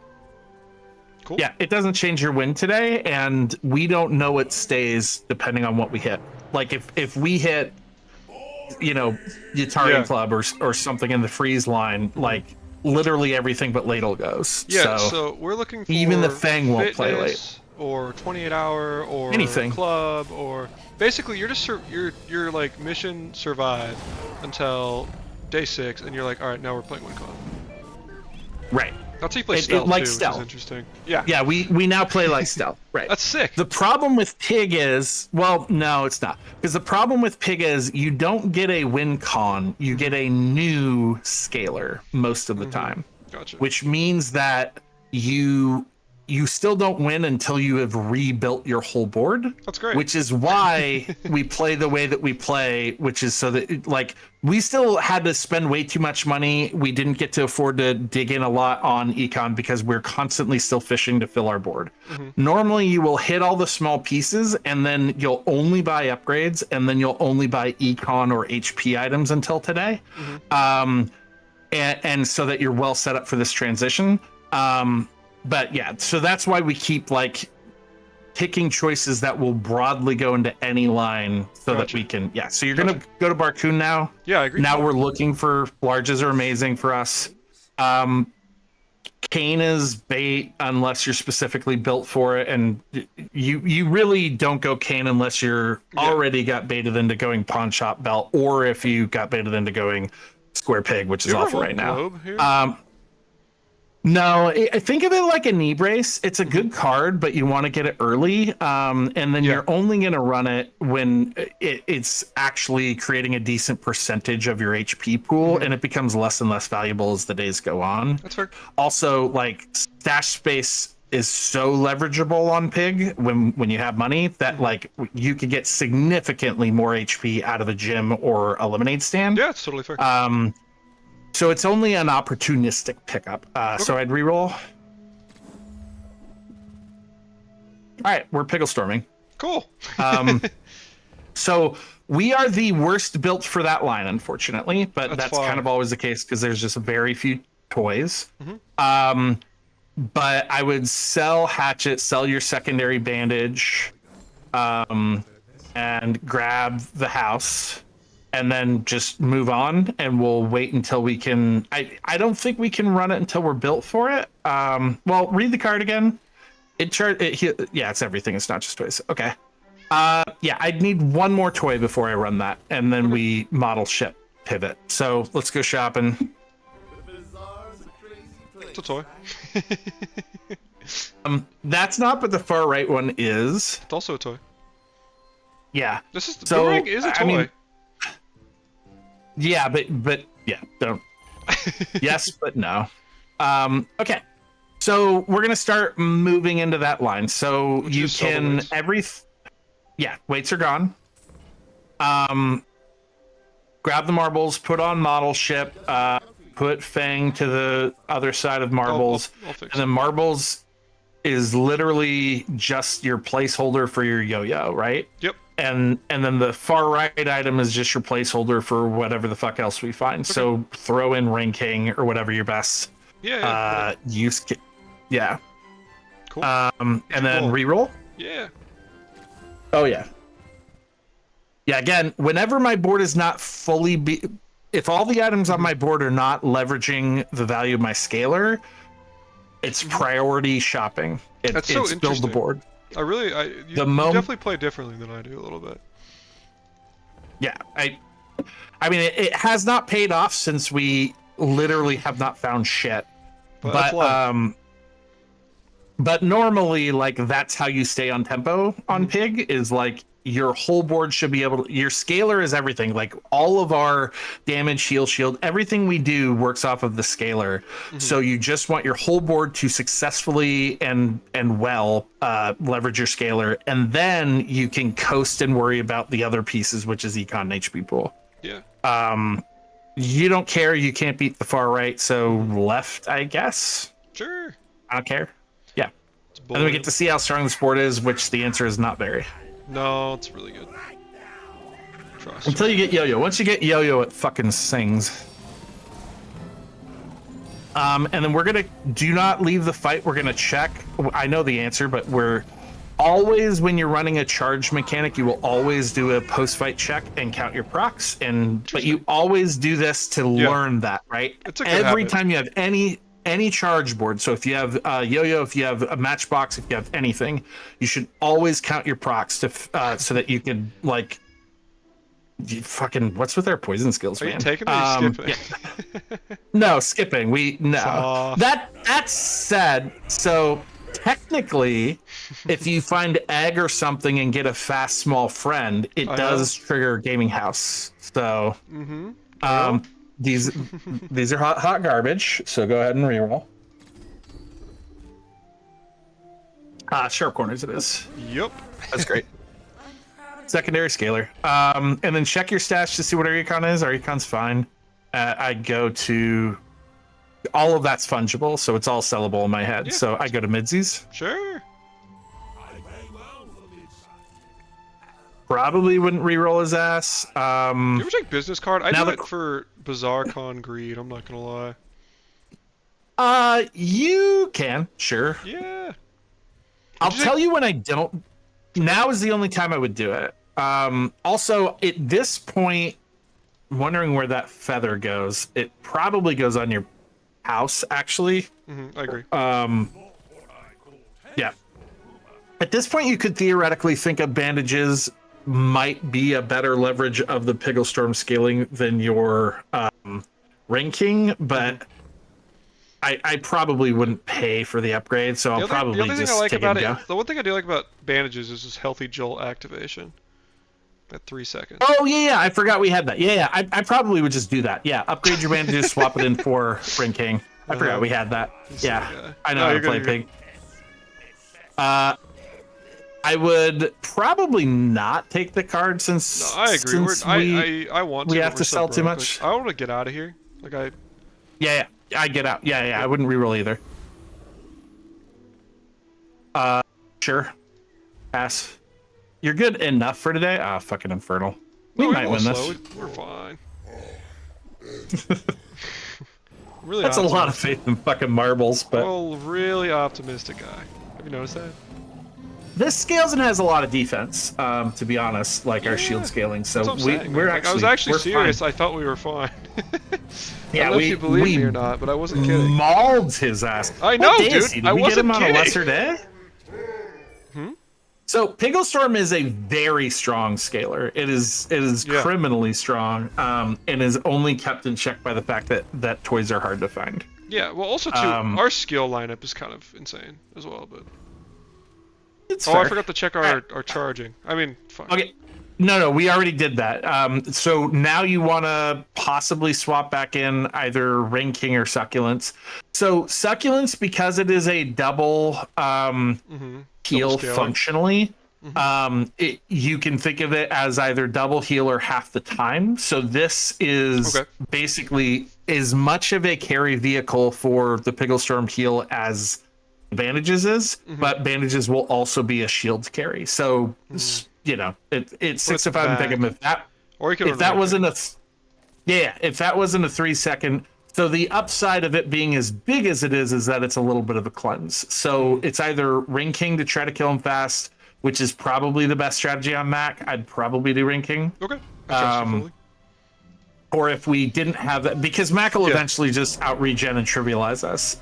Cool. Yeah, it doesn't change your win today, and we don't know it stays depending on what we hit. Like if we hit, Yatari Yeah. Club or something in the freeze line, like literally everything but ladle goes. Yeah, so, so we're looking for even the Fang won't play fitness, or 28 hour, or Anything. club, or basically you're just you're like mission survive until day 6, and you're like, all right, now we're playing 1 club. right. That's how you play It stealth likes too, stealth. which is interesting. Yeah, Yeah, we now play like stealth. Right. that's sick. The problem with Pig is, well, no, it's not. Because the problem with Pig is you don't get a win con, you get a new scaler most of the time. Gotcha. Which means that you you still don't win until you have rebuilt your whole board. That's great. Which is why we play the way that we play, which is so that like we still had to spend way too much money. We didn't get to afford to dig in a lot on econ because we're constantly still fishing to fill our board. Normally you will hit all the small pieces and then you'll only buy upgrades and then you'll only buy econ or HP items until today. And so that you're well set up for this transition. But yeah, so that's why we keep like picking choices that will broadly go into any line so that we can, so you're going to go to Barcoon now. Yeah, I agree. Now we're looking for larges are amazing for us. Cane is bait unless you're specifically built for it. And you really don't go cane unless you're already got baited into going pawn shop belt, or if you got baited into going square pig, which is awful right now. No, I think of it like a knee brace. It's a good card, but you want to get it early. And then you're only going to run it when it's actually creating a decent percentage of your HP pool, and it becomes less and less valuable as the days go on. That's fair. Also, like stash space is so leverageable on Pig when you have money that like you could get significantly more HP out of a gym or a lemonade stand. Yeah, it's totally fair. So it's only an opportunistic pickup. So I'd reroll. All right, we're pickle storming. Cool. So we are the worst built for that line, unfortunately, but that's kind of always the case because there's just very few toys. But I would sell Hatchet, sell your secondary bandage, and grab the house. And then just move on, and we'll wait until we can. I don't think we can run it until we're built for it. Well, read the card again. It's everything. It's not just toys. Okay. I'd need one more toy before I run that, and then we model ship pivot. So let's go shopping. It's a toy. That's not, but the far right one is. It's also a toy. Yeah. This is Boomerang is a toy. I mean, yeah, but don't. Yes, but no. Okay. So we're gonna start moving into that line. So you can weights are gone. Grab the marbles, put on model ship, put Fang to the other side of marbles, and then marbles is literally just your placeholder for your yo-yo, right? Yep. And then the far right item is just your placeholder for whatever the fuck else we find. Okay. So throw in Ring King or whatever your best use. Yeah. Cool. And then reroll. Yeah. Oh yeah. Yeah. Again, whenever my board is not fully if all the items on my board are not leveraging the value of my scaler, it's priority shopping. That's so it's build the board. You definitely play differently than I do a little bit. Yeah, I mean, it has not paid off since we literally have not found shit. But normally, like, that's how you stay on tempo on Pig, is like your whole board should be able to, your scaler is everything. Like all of our damage, heal, shield, everything we do works off of the scaler. So you just want your whole board to successfully and well leverage your scaler, and then you can coast and worry about the other pieces, which is econ and HP pool. Yeah. You don't care, you can't beat the far right, so left, I guess. Sure. I don't care. Yeah. And then we get to see how strong the sport is, which the answer is not very. No, it's really good. Until you get yo-yo. Once you get yo-yo, it fucking sings. And then we're gonna do not leave the fight. We're gonna check. I know the answer, but we're always, when you're running a charge mechanic, you will always do a post-fight check and count your procs. But you always do this to learn that, right? It's a good Every habit. time you have any charge board, so if you have yo-yo, if you have a matchbox, if you have anything, you should always count your procs to so that you can, like, you fucking, what's with our poison skills, man? Are you taking it or skipping? Yeah. No, skipping. That said, so technically, if you find egg or something and get a fast small friend, it does trigger gaming house. So these are hot garbage, so go ahead and reroll. Sharp corners it is. Yep. That's great. Secondary scalar. And then check your stash to see what our econ is. Our econ's fine. I go to all of that's fungible, so it's all sellable in my head. Yeah. So I go to midsies. Sure. Probably wouldn't re-roll his ass. You ever check business card? I now do the- it for Bazaar Con Greed. I'm not gonna lie. You can, sure. Yeah. I'll Did you tell you when I don't. Now is the only time I would do it. Also, at this point, I'm wondering where that feather goes. It probably goes on your house, actually. I agree. Yeah. At this point, you could theoretically think of bandages might be a better leverage of the Pigglestorm scaling than your Ring King, but I probably wouldn't pay for the upgrade, so I'll probably the other thing just I like take about it it, down. the one thing I do like about bandages is this healthy jolt activation. At 3 seconds. Oh yeah, I forgot we had that. Yeah, I probably would just do that. Yeah, upgrade your bandages, swap it in for Ring King. I forgot we had that. Yeah, I know how to play Pig. I would probably not take the card since. No, I agree. Since I want to. we but have we're to so sell too broke. much. Like, I want to get out of here. Like I. Yeah, I get out. Yeah, I wouldn't reroll either. Sure. Pass. You're good enough for today. Ah, fucking Infernal. We No, might roll win this. slow. We're fine. Really. That's a lot of optimistic. faith in fucking marbles, but Well, really optimistic guy. Have you noticed that? this scales and has a lot of defense. To be honest, like our Yeah, shield scaling. That's So what I'm saying, we're man. Like, actually. I was actually we're serious. fine. I thought we were fine. Yeah, I don't know if you believe me or not, but I wasn't kidding. Mauled his ass. I What know, day is dude. he? Did I we get wasn't him on a kidding. lesser day? So Pigglestorm is a very strong scaler. It is Yeah. criminally strong, and is only kept in check by the fact that toys are hard to find. Yeah. Well, also too, our skill lineup is kind of insane as well. But It's I fair. forgot to check our charging. I mean, fuck. Okay. No, we already did that. So now you want to possibly swap back in either Ring King or Succulents. So Succulents, because it is a double heal Double scaling. functionally, you can think of it as either double heal or half the time. So this is Okay. basically as much of a carry vehicle for the Pigglestorm heal as Bandages is, but Bandages will also be a shield carry. So you know, it's 6 if I'm back. thinking if that Or you can if that run wasn't if that wasn't a 3 second. So the upside of it being as big as it is that it's a little bit of a cleanse. So it's either Ring King to try to kill him fast, which is probably the best strategy on Mac. I'd probably do Ring King. Okay. I trust you fully. Or if we didn't have that, because Mac will eventually just out regen and trivialize us.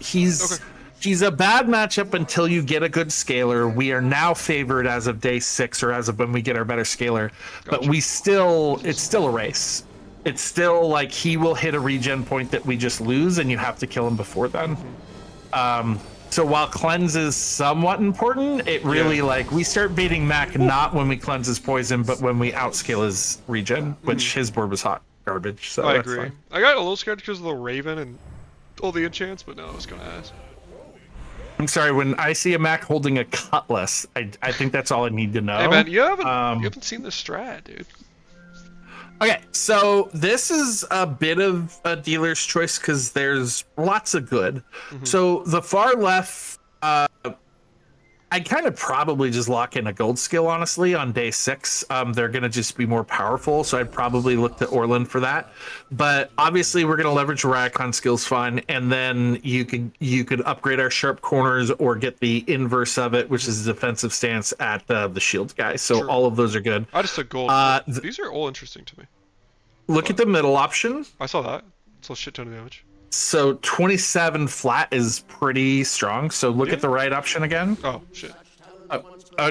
He's a bad matchup until you get a good scaler. We are now favored as of day 6 or as of when we get our better scaler, but it's still a race. It's still like he will hit a regen point that we just lose, and you have to kill him before then. So while cleanse is somewhat important, it really like we start beating Mac not when we cleanse his poison, but when we outscale his regen, which his board was hot garbage. So I that's agree. fine. I got a little scared because of the Raven and all the enchants, but no, I was gonna ask. I'm sorry, when I see a Mac holding a cutlass, I think that's all I need to know. Hey man, you haven't seen the strat, dude. Okay, so this is a bit of a dealer's choice because there's lots of good. So the far left, I kind of probably just lock in a gold skill, honestly, on day 6. They're going to just be more powerful, so I'd probably look to Orland for that. But obviously, we're going to leverage Ryacon skills fine, and then you could upgrade our sharp corners or get the inverse of it, which is a defensive stance at the shield guy. So all of those are good. I just took gold. th- These are all interesting to me. Look at the middle option. I saw that. It's a shit ton of damage. So 27 flat is pretty strong. So look at the right option again. Oh shit.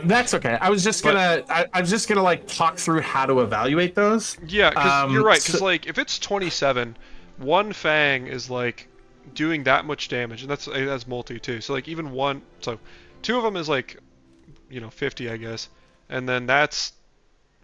That's okay. I was just gonna like talk through how to evaluate those. Yeah, because you're right. Because so- like if it's 27, one Fang is like doing that much damage, and that's multi too. So like even one, so 2 of them is like, 50, I guess, and then that's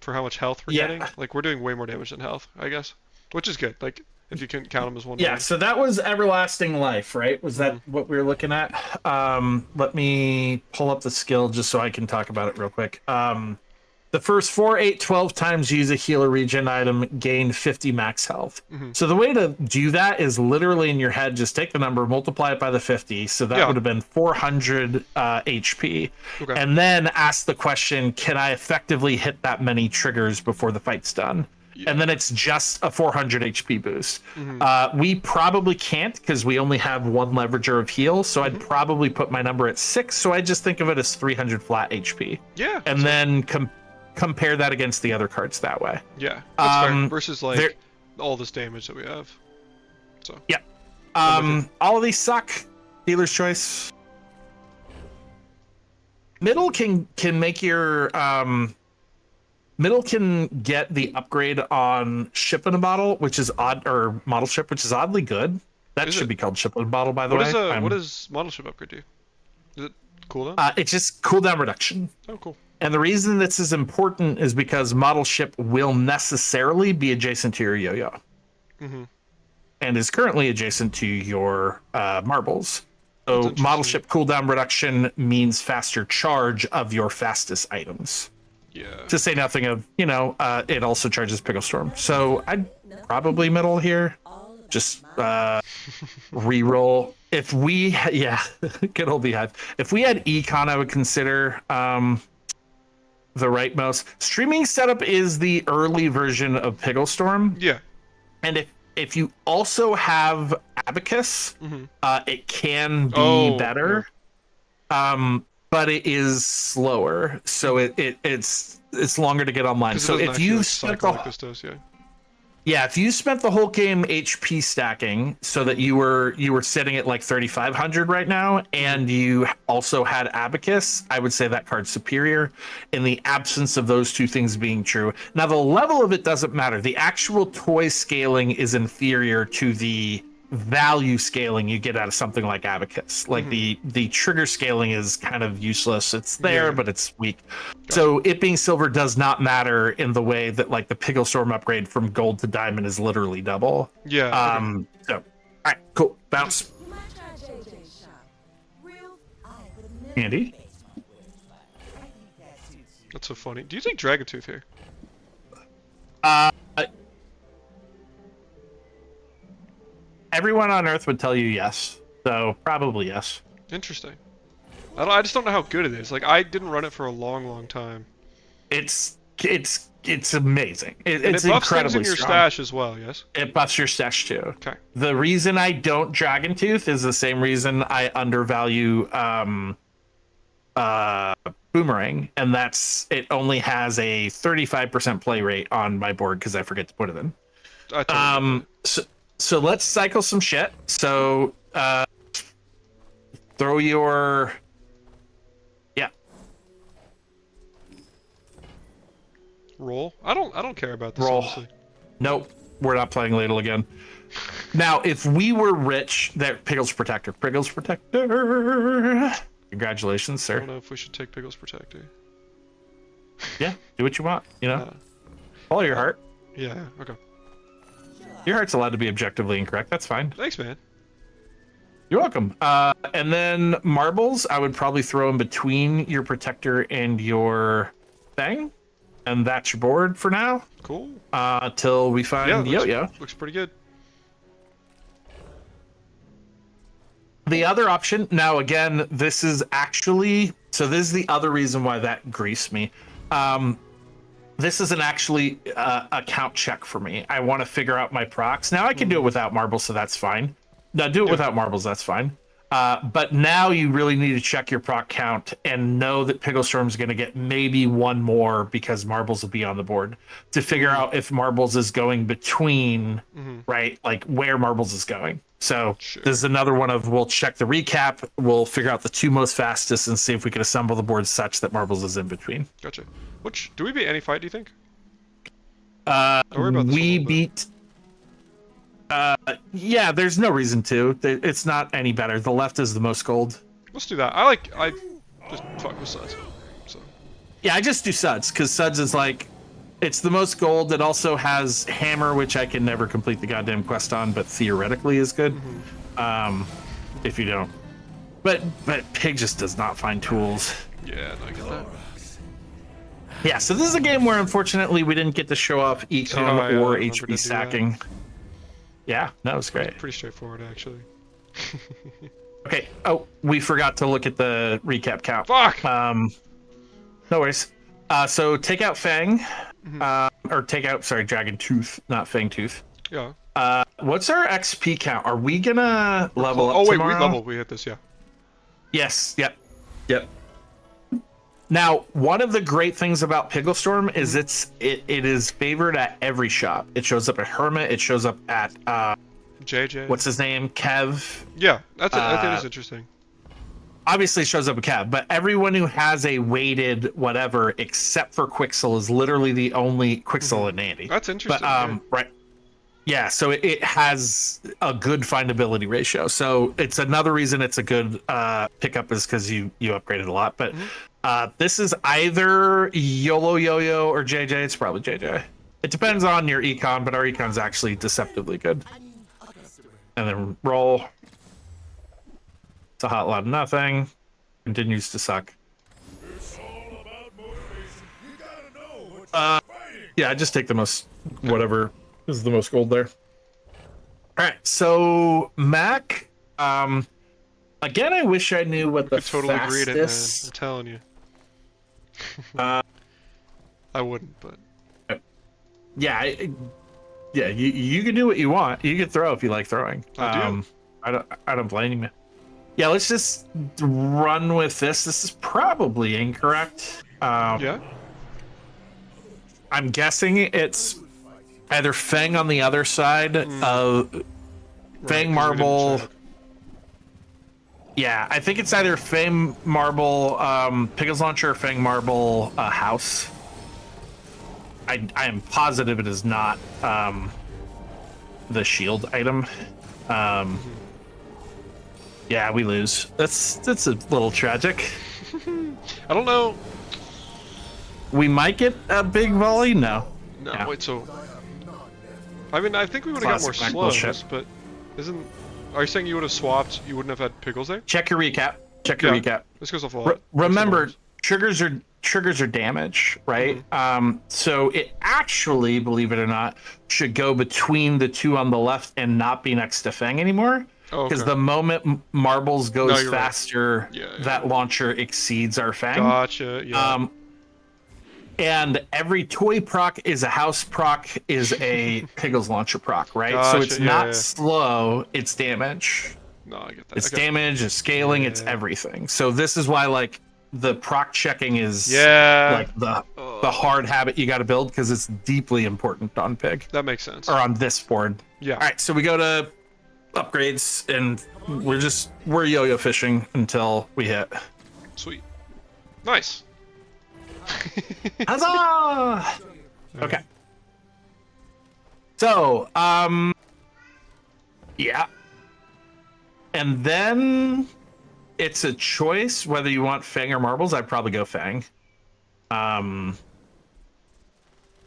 for how much health we're Yeah. getting. Like we're doing way more damage than health, I guess, which is good. Like if you can count them as one. Yeah, so that was Everlasting Life, right? Was that what we were looking at? Let me pull up the skill just so I can talk about it real quick. The first 4, 8, 12 times you use a heal or regen item, gain 50 max health. So the way to do that is literally in your head, just take the number, multiply it by the 50. So that would have been 400 HP. Okay. And then ask the question, can I effectively hit that many triggers before the fight's done? And then it's just a 400 HP boost. We probably can't because we only have one leverager of heal. So I'd probably put my number at 6. So I just think of it as 300 flat HP. Yeah. And then compare that against the other cards that way. Yeah. That's fair. Versus like all this damage that we have. So. Yeah. All of these suck. Dealer's choice. Middle can make your Middle can get the upgrade on ship in a bottle, which is model ship, which is oddly good. That should be called ship in a bottle, by the way. What does model ship upgrade do? Is it cooldown? It's just cooldown reduction. Oh, cool. And the reason this is important is because model ship will necessarily be adjacent to your yo-yo. And is currently adjacent to your marbles. So model ship cooldown reduction means faster charge of your fastest items. Yeah. To say nothing of, it also charges Pickle Storm. So I'd probably middle here. Just reroll. If we, good old Beehive. If we had Econ, I would consider the rightmost. Streaming setup is the early version of Pickle Storm. Yeah. And if you also have Abacus, it can be better. Yeah. But it is slower, so it's longer to get online. So if you spent if you spent the whole game HP stacking, so that you were sitting at like 3,500 right now, and you also had Abacus, I would say that card's superior. In the absence of those two things being true, now the level of it doesn't matter. The actual toy scaling is inferior to the value scaling you get out of something like Abacus. Like the trigger scaling is kind of useless. It's there, but it's weak. So it being silver does not matter in the way that like the Pickle Storm upgrade from gold to diamond is literally double. Yeah. So all right, cool. Bounce. Andy? That's so funny. Do you take Dragon Tooth here? Everyone on Earth would tell you yes, so probably yes. Interesting. I just don't know how good it is. Like I didn't run it for a long time. It's amazing. It's it buffs incredibly things in your strong. stash as well. Yes. It buffs your stash too. Okay. The reason I don't Dragon Tooth is the same reason I undervalue Boomerang, and that's it only has a 35% play rate on my board because I forget to put it in. So let's cycle some shit. So throw your roll. I don't care about this. Roll. Honestly. Nope, we're not playing Ladle again. Now, if we were rich, that Pickles Protector. Congratulations, sir. I don't know if we should take Pickles Protector. Yeah, do what you want. Follow your heart. Yeah. Okay. Your heart's allowed to be objectively incorrect. That's fine. Thanks, man. You're welcome. And then marbles, I would probably throw in between your protector and your thing. And that's your board for now. Cool. Till we find Yo-Yo. Looks pretty good. The other option, now again, this is the other reason why that greased me. This isn't actually a count check for me. I want to figure out my procs. Now I can do it without marbles, so that's fine. No, do it without marbles, that's fine. But now you really need to check your proc count and know that Pickle Storm's going to get maybe one more because marbles will be on the board to figure out if marbles is going between, right? Like where marbles is going. So this is another one of we'll check the recap. We'll figure out the two most fastest and see if we can assemble the board such that marbles is in between. Gotcha. Do we beat any fight, do you think? We beat... yeah, there's no reason to. It's not any better. The left is the most gold. Let's do that. I just fuck with Suds. So. Yeah, I just do Suds, because Suds is like... It's the most gold. It also has hammer, which I can never complete the goddamn quest on, but theoretically is good. If you don't. But Pig just does not find tools. Yeah, no, I get that. Yeah, so this is a game where unfortunately we didn't get to show off econ I or remember to HP do stacking. Yeah, that was great. Pretty straightforward, actually. Okay. Oh, we forgot to look at the recap count. Fuck! No worries. So take out Fang, or take out, sorry, Dragon Tooth, not Fang Tooth. Yeah. What's our XP count? Are we gonna level up Oh, wait, tomorrow? we leveled. We hit this, yeah. Yes. Yep. Now, one of the great things about Pigglestorm is it is favored at every shop. It shows up at Hermit. It shows up at JJ. what's his name? Kev. Yeah, that's I think it's interesting. Obviously shows up at Kev, but everyone who has a weighted whatever, except for Quixel, is literally the only Quixel and Andy. That's interesting. But right. Yeah, so it has a good findability ratio. So it's another reason it's a good pickup is because you upgraded a lot. But this is either YOLO Yo-Yo or JJ. It's probably JJ. It depends on your econ, but our econ's actually deceptively good. And then roll. It's a hot lot of nothing. Continues to suck. Yeah, I just take the most whatever. This is the most gold there. All right, so Mac. Again, I wish I knew what the I could totally read it, man. fastest. I'm telling you. I wouldn't, but Yeah, you can do what you want. You can throw if you like throwing. I do. I don't blame you. Yeah, let's just run with this. This is probably incorrect. yeah. I'm guessing it's either Fang on the other side of Fang Marble. Yeah, I think it's either Fang Marble, Pickles Launcher, or Fang Marble House. I am positive it is not the shield item. Yeah, we lose. That's a little tragic. I don't know. We might get a big volley. No. No, Yeah. wait. So, I mean, I think we would have got more Classic Mac slows, bullshit. but isn't? Are you saying you would have swapped? You wouldn't have had pickles there? Check your recap. Check your Yeah. recap. This goes off a lot. Remember, triggers are damage, right? So it actually, believe it or not, should go between the two on the left and not be next to Fang anymore. Oh, Because okay. the moment Marbles No, goes you're right. faster, Yeah. that launcher exceeds our Fang. Gotcha. Yeah. And every toy proc is a house proc is a Piggles launcher proc, right? So Gotcha, it's yeah, not yeah. slow, it's damage. No, I get that. It's Okay. damage, it's scaling, it's Yeah. everything. So this is why like the proc checking is Yeah. like the hard habit you got to build because it's deeply important on Pig That makes sense. or on this board. Yeah. All right, so we go to upgrades and we're yo-yo fishing until we hit. Sweet. Nice. Huzzah! Okay. So, yeah. And then it's a choice whether you want Fang or Marbles. I'd probably go Fang.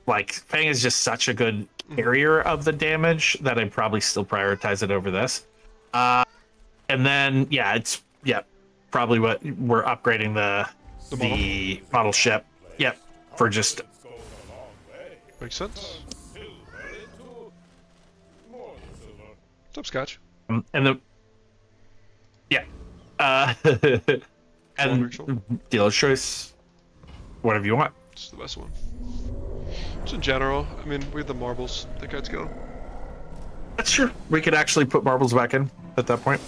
Like, Fang is just such a good carrier of the damage that I'd probably still prioritize it over this. And then, probably what we're upgrading the model ship. Yep, for just Makes sense. What's up, Scotch? and the and Shoulder. dealer's choice, whatever you want. It's the best one. Just in general, I mean, we have the marbles. I think I'd go. That's true. We could actually put Marbles back in at that point.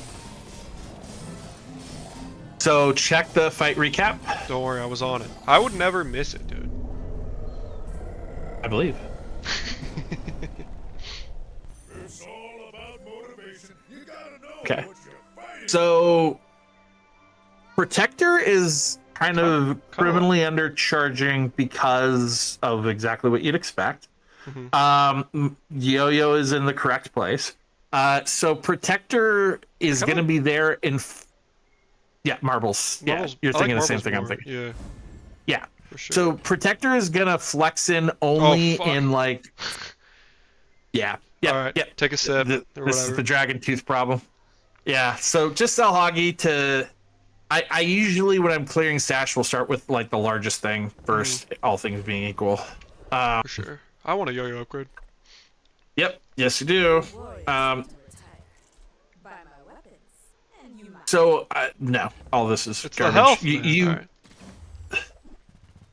So check the fight recap, Don't worry, I was on it. I would never miss it, dude. I believe. It's all about motivation. You gotta know Okay. what you're fighting. So Protector is kind of criminally undercharging because of exactly what you'd expect. Yo-Yo is in the correct place. So Protector is going to be there in... Yeah, Marbles. Marbles. Yeah, you're I thinking like the same marbles thing I'm more. thinking. Yeah. Yeah. For sure. So Protector is gonna flex in only fuck. in like. Yeah. Yeah. All right, Yeah. take a sip or This is whatever. the Dragon Tooth problem. Yeah. So just sell Hoggy to. I usually when I'm clearing stash will start with like the largest thing first, all things being equal. For sure. I want a yo-yo upgrade. Yep. Yes, you do. Buy my weapons, and you might. So no, all this is It's the garbage. health. You, man. you All right.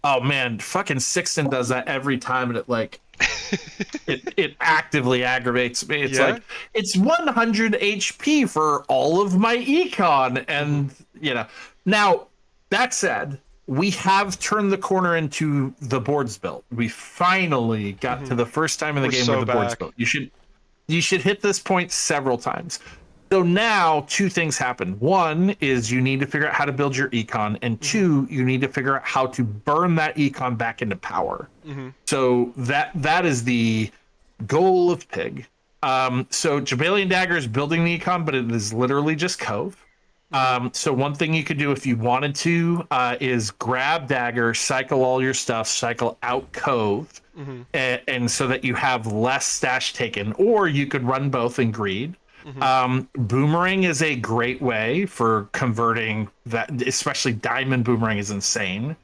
oh man, fucking Sixton does that every time, and it like it actively aggravates me. It's Yeah? like it's 100 HP for all of my econ, and you know. Now that said, we have turned the corner into the boards built. We finally got to the first time in the We're game so where the boards back. built. You should hit this point several times. So now two things happen. One is you need to figure out how to build your econ, and two, you need to figure out how to burn that econ back into power. So that is the goal of Pig. So Jabalian Dagger is building the econ, but it is literally just Cove. So one thing you could do if you wanted to is grab Dagger, cycle all your stuff, cycle out Cove, and so that you have less stash taken, or you could run both and greed. Boomerang is a great way for converting that, especially Diamond Boomerang is insane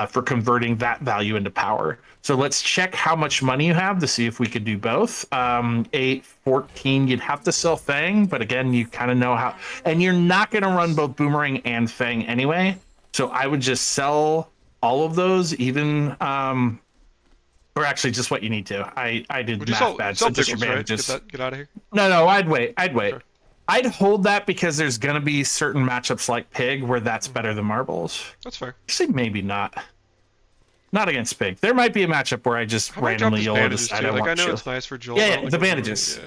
for converting that value into power. So let's check how much money you have to see if we could do both. 8, 14, you'd have to sell Fang, but again, you kind of know how, and you're not going to run both Boomerang and Fang anyway. So I would just sell all of those, even, or actually just what you need to. I did Would you math bad, sell so just your pickles, right? bandages. Get out of here. No, I'd wait. Sure. I'd hold that because there's gonna be certain matchups like Pig where that's better than marbles. That's fair. Actually, maybe not. Not against Pig. There might be a matchup where I just I might drop randomly his YOLO bandages decide too. I Like I want know shield. it's nice for Joel. I Yeah, don't yeah, like the it for me. bandages.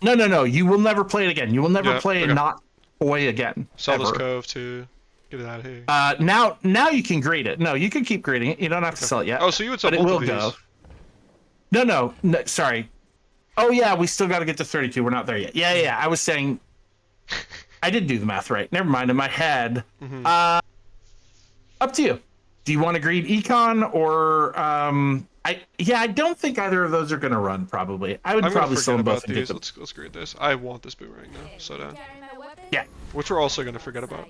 Yeah. No. You will never play it again. You will never Yeah, play okay. not toy again. Sell this ever. Cove too. Get it out of here. Now you can grade it. No, you can keep grading it. You don't have to sell it yet. Oh, so you would sell but it both will of these? go. No, sorry. Oh yeah, we still got to get to 32. We're not there yet. Yeah. I was saying, I did do the math right. Never mind. In my head, up to you. Do you want to greed econ or I don't think either of those are going to run. Probably, I would I'm probably gonna sell forget them about both and get these. them. Let's grade this. I want this boomerang now. So down. Carry my weapons. Yeah. Which we're also gonna forget about.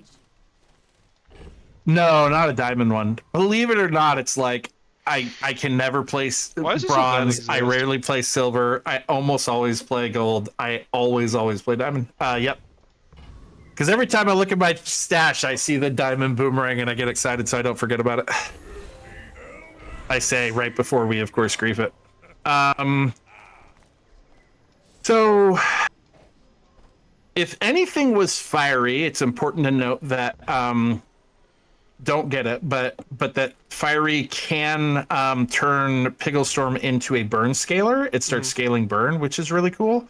No, not a diamond one. Believe it or not, it's like I can never play Why does it bronze. not I exist? rarely play silver. I almost always play gold. I always play diamond. Yep. Because every time I look at my stash, I see the diamond boomerang and I get excited, so I don't forget about it. I say right before we, of course, grief it. So, if anything was fiery, it's important to note that don't get it, but that fiery can turn Pigglestorm into a burn scaler. It starts scaling burn, which is really cool.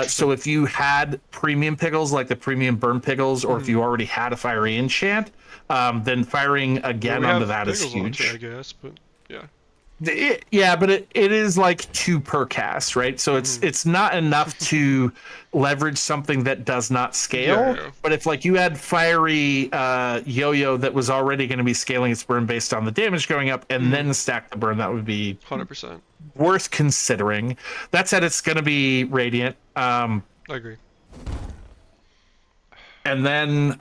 So if you had premium Piggles, like the premium burn Piggles, or if you already had a fiery enchant, then firing again We onto have that is Piggles on it, huge. I guess, but yeah. But it is like 2 per cast, right? So it's not enough to leverage something that does not scale. Yeah. But if like you had fiery yo-yo that was already going to be scaling its burn based on the damage going up, and then stack the burn, that would be 100%. worth considering. That said, it's going to be radiant. I agree. And then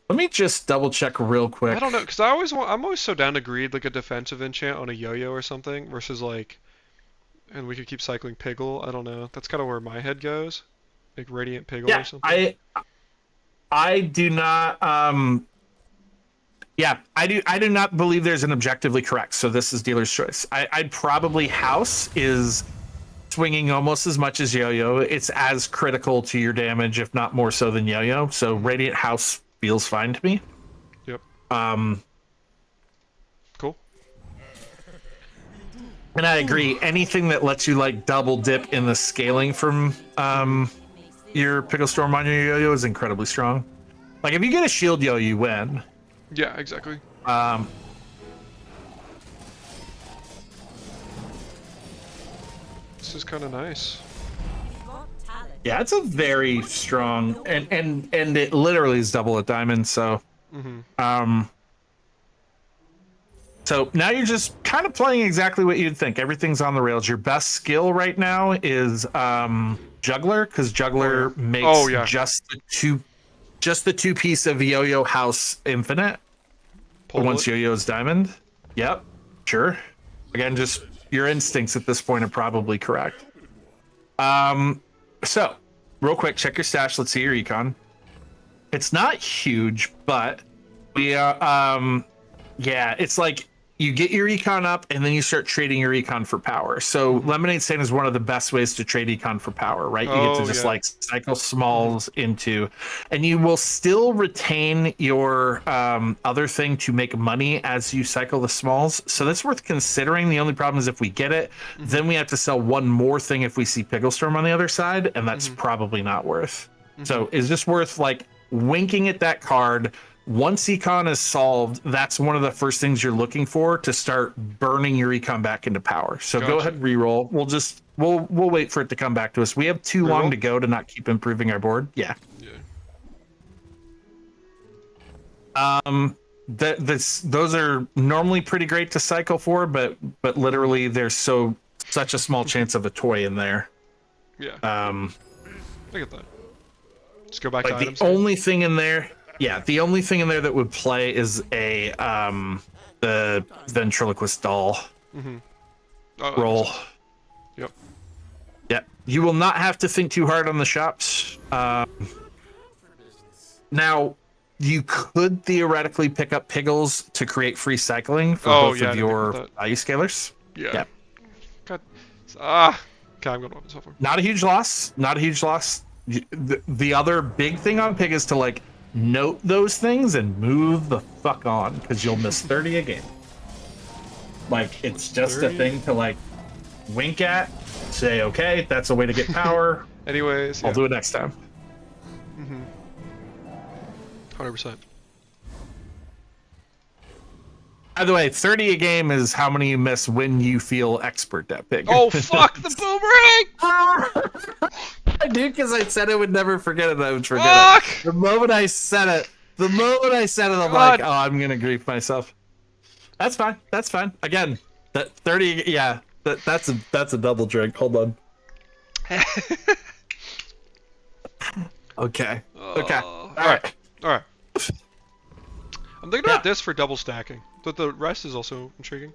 let me just double check real quick. I don't know, because I'm always so down to greed like a defensive enchant on a yo-yo or something versus like, and we could keep cycling Piggle. I don't know. That's kind of where my head goes, like Radiant Piggle or something. I do not. I do not believe there's an objectively correct. So this is dealer's choice. I'd probably House is swinging almost as much as Yo-Yo. It's as critical to your damage, if not more so than Yo-Yo. So Radiant House feels fine to me. Yep. Cool. And I agree. Anything that lets you like double dip in the scaling from your Pigglestorm on your Yo-Yo is incredibly strong. Like if you get a shield Yo, you win. Yeah, exactly. This is kind of nice. Yeah, it's a very strong and it literally is double a diamond. So, So now you're just kind of playing exactly what you'd think. Everything's on the rails. Your best skill right now is Juggler, because Juggler makes just the two piece of Yo-Yo House Infinite. Once Yo-Yo's Diamond. Yep, sure. Again, just your instincts at this point are probably correct. So real quick, check your stash. Let's see your econ. It's not huge, but it's like you get your econ up and then you start trading your econ for power. So Lemonade Stand is one of the best ways to trade econ for power, right? You get to just like cycle smalls into, and you will still retain your other thing to make money as you cycle the smalls. So that's worth considering. The only problem is if we get it, then we have to sell one more thing if we see Pigglestorm on the other side, and that's probably not worth. So it's just worth like winking at that card. Once econ is solved, that's one of the first things you're looking for to start burning your econ back into power. So go ahead, reroll. We'll wait for it to come back to us. We have too long to go to not keep improving our board. Yeah. Those are normally pretty great to cycle for, but literally there's such a small chance of a toy in there. Yeah. I get that. Just go back to items. The only thing in there. Yeah, the only thing in there that would play is the ventriloquist doll roll. Yep. Yep. You will not have to think too hard on the shops. Now, you could theoretically pick up Piggles to create free cycling for both of your value scalers. Yeah. Yep. God. Okay, I'm going to open this up. Not a huge loss. Not a huge loss. The other big thing on Pig is to like note those things and move the fuck on, because you'll miss 30 a game. Like, it's just 30? A thing to like wink at, say, okay, that's a way to get power. Anyways, I'll do it next time. 100%. By the way, 30 a game is how many you miss when you feel expert at Pig. Oh, fuck the boomerang! I do, because I said I would never forget it. I would forget it. The moment I said it, I'm like, oh, I'm gonna grief myself. That's fine. That's fine. Again, that 30. Yeah, that's a double drink. Hold on. Okay. Okay. All right. I'm thinking about this for double stacking, but the rest is also intriguing.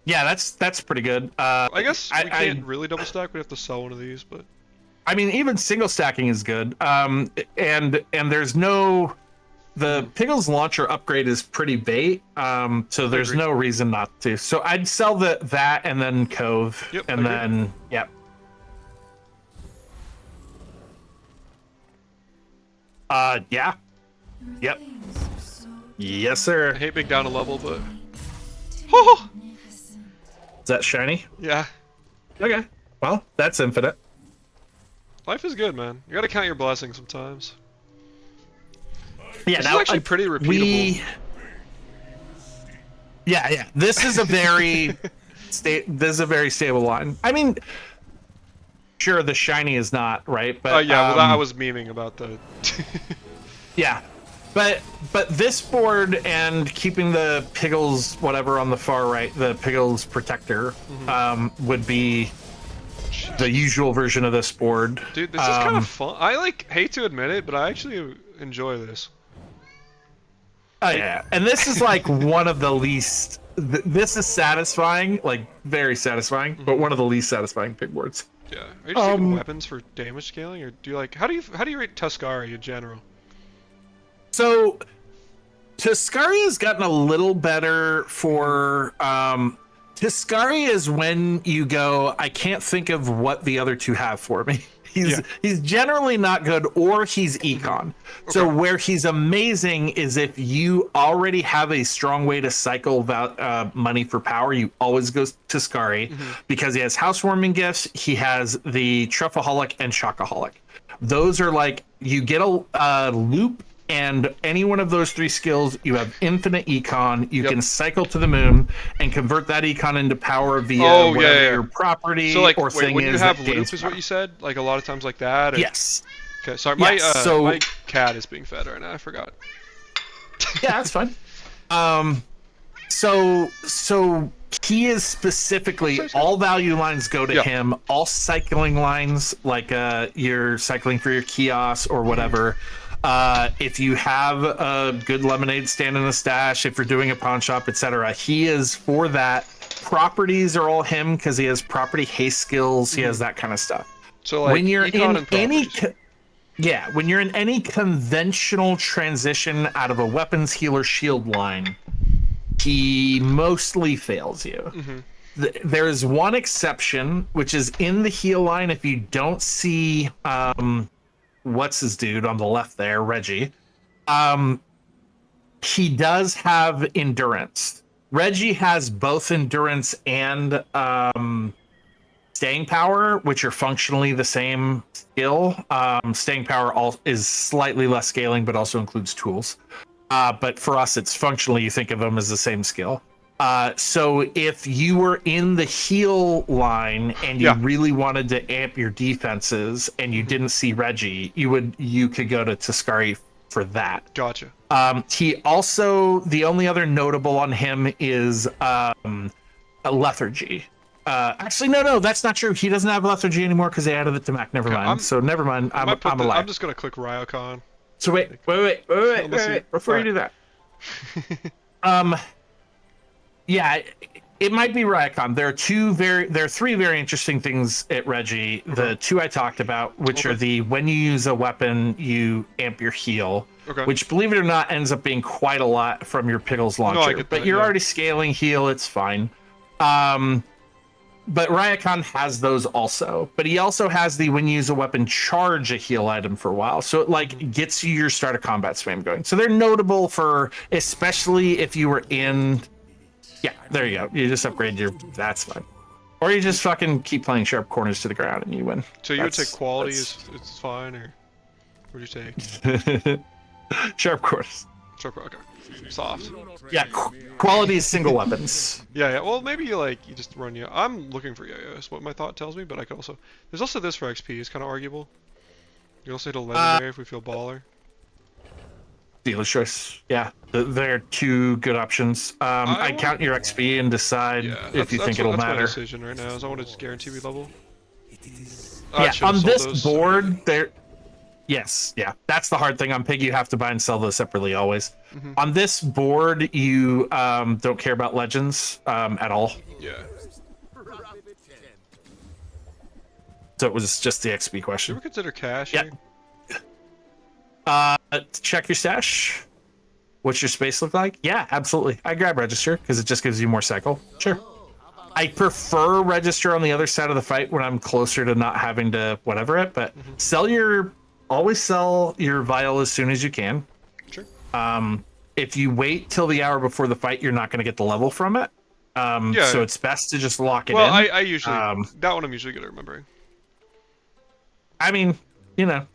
Yeah, that's pretty good. I guess we can't really double stack. We have to sell one of these, but I mean, even single stacking is good. And there's no, the Piggles launcher upgrade is pretty bait. So there's no reason not to. So I'd sell that and then Cove, and then yeah. Yep. Yes, sir. I hate being down a level, but oh! Is that shiny? Yeah. Okay. Well, that's infinite. Life is good, man. You gotta count your blessings sometimes. Yeah, this is actually pretty repeatable. Yeah. This is a very this is a very stable line. I mean, sure, the shiny is not, right? But well, I was memeing about the yeah. But this board and keeping the Piggles whatever on the far right, the Piggles Protector, would be the usual version of this board. Dude, this is kind of fun. I hate to admit it, but I actually enjoy this. Oh yeah, and this is like one of the least. This is satisfying, like very satisfying, but one of the least satisfying pig boards. Yeah. Are you just taking weapons for damage scaling, or do you like how do you rate Tuscari in general? So, Tuscari has gotten a little better for. Tuscari is when you go, I can't think of what the other two have for me. He's generally not good, or he's econ. Okay. So where he's amazing is if you already have a strong way to cycle money for power, you always go to Tuscari because he has housewarming gifts, he has the Truffaholic and Shockaholic. Those are like, you get a loop, and any one of those three skills, you have infinite econ. You can cycle to the moon and convert that econ into power via your property. So like, or thing when is you have loop, is what you said? Like a lot of times like that? Or... Yes. Okay, sorry, my cat is being fed right now. I forgot. Yeah, that's fine. So he is specifically all value lines go to him. All cycling lines, like you're cycling for your kiosk or whatever. If you have a good lemonade stand in the stash, if you're doing a pawn shop, etc., he is for that. Properties are all him because he has property haste skills. He has that kind of stuff. So like when you're econ in and any properties. when you're in any conventional transition out of a weapons healer shield line, he mostly fails you. There is one exception, which is in the heal line. If you don't see what's his dude on the left there, Reggie, he does have endurance. Reggie has both endurance and staying power, which are functionally the same skill. Staying power is slightly less scaling, but also includes tools. But for us, it's functionally, you think of them as the same skill. So if you were in the heal line and you really wanted to amp your defenses and you didn't see Reggie, you could go to Tascari for that. Gotcha. He also, the only other notable on him is a lethargy. Actually, no, that's not true. He doesn't have lethargy anymore because they added it to Mac. Never mind. So never mind. I'm alive. I'm just gonna click Ryocon. So wait. Before you do that, yeah, it might be Ryocon. There are three very interesting things at Reggie. The two I talked about, which are the when you use a weapon, you amp your heal. Which, believe it or not, ends up being quite a lot from your Pickles launcher. No, I get that, but you're already scaling heal, it's fine. But Ryocon has those also. But he also has the when you use a weapon, charge a heal item for a while. So it like gets you your start of combat spam going. So they're notable for, especially if you were in. Yeah, there you go. You just upgrade your. That's fine. Or you just fucking keep playing sharp corners to the ground and you win. So you would say quality is it's fine, or what do you take? Sharp corners. Sharp, okay. Soft. Yeah, quality is single weapons. Yeah. Well, maybe you just run yo. I'm looking for yo-yos. What my thought tells me, but I could also. There's also this for XP. It's kind of arguable. You also hit a legendary if we feel baller. Dealer's choice. Yeah, they're two good options. I count your XP and decide if you think it'll matter. That's my decision right now. Is I want to just guarantee we level. On this board, there. Yes, yeah, that's the hard thing on Pig. You have to buy and sell those separately always. On this board, you don't care about legends at all. Yeah. So it was just the XP question. Should we consider cash? Yeah. Check your stash. What's your space look like? Yeah, absolutely. I grab register because it just gives you more cycle. Sure. I prefer register on the other side of the fight when I'm closer to not having to whatever it, but always sell your vial as soon as you can. Sure. If you wait till the hour before the fight, you're not going to get the level from it. So it's best to just lock it in. Well, I usually that one I'm usually good at remembering. I mean,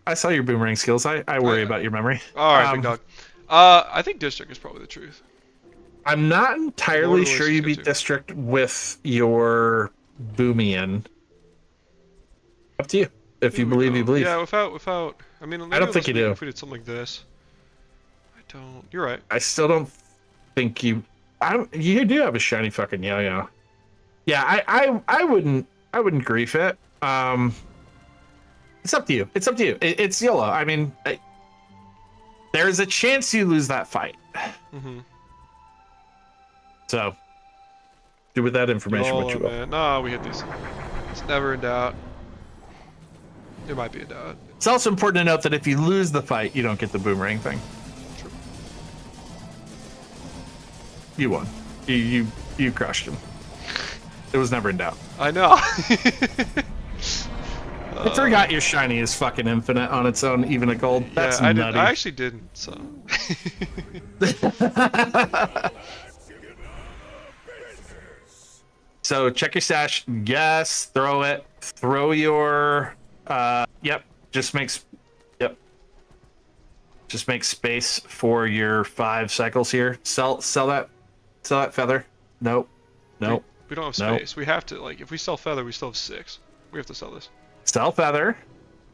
I saw your boomerang skills. I worry about your memory. All right, big dog. I think district is probably the truth. I'm not entirely sure you beat district with your Boomian. Up to you. If you believe, you believe. Yeah, without. I mean, I don't think you do. If we did something like this, I don't. You're right. I still don't think you. You do have a shiny fucking yo-yo. Yeah, I wouldn't grief it. It's up to you. It's up to you. It's YOLO. I mean, there's a chance you lose that fight. So, do with that information what you will. Man. No, we hit these. It's never in doubt. It might be a doubt. It's also important to note that if you lose the fight, you don't get the boomerang thing. True. You won. You crushed him. It was never in doubt. I know. I forgot your shiny is fucking infinite on its own, even at gold. That's I nutty. I actually didn't. So. So check your stash. Yes, throw it. Throw your. Yep. Just makes. Yep. Just make space for your 5 cycles here. Sell that. Sell that feather. Nope. Nope. We don't have space. We have to if we sell feather, we still have 6. We have to sell this. Sell feather.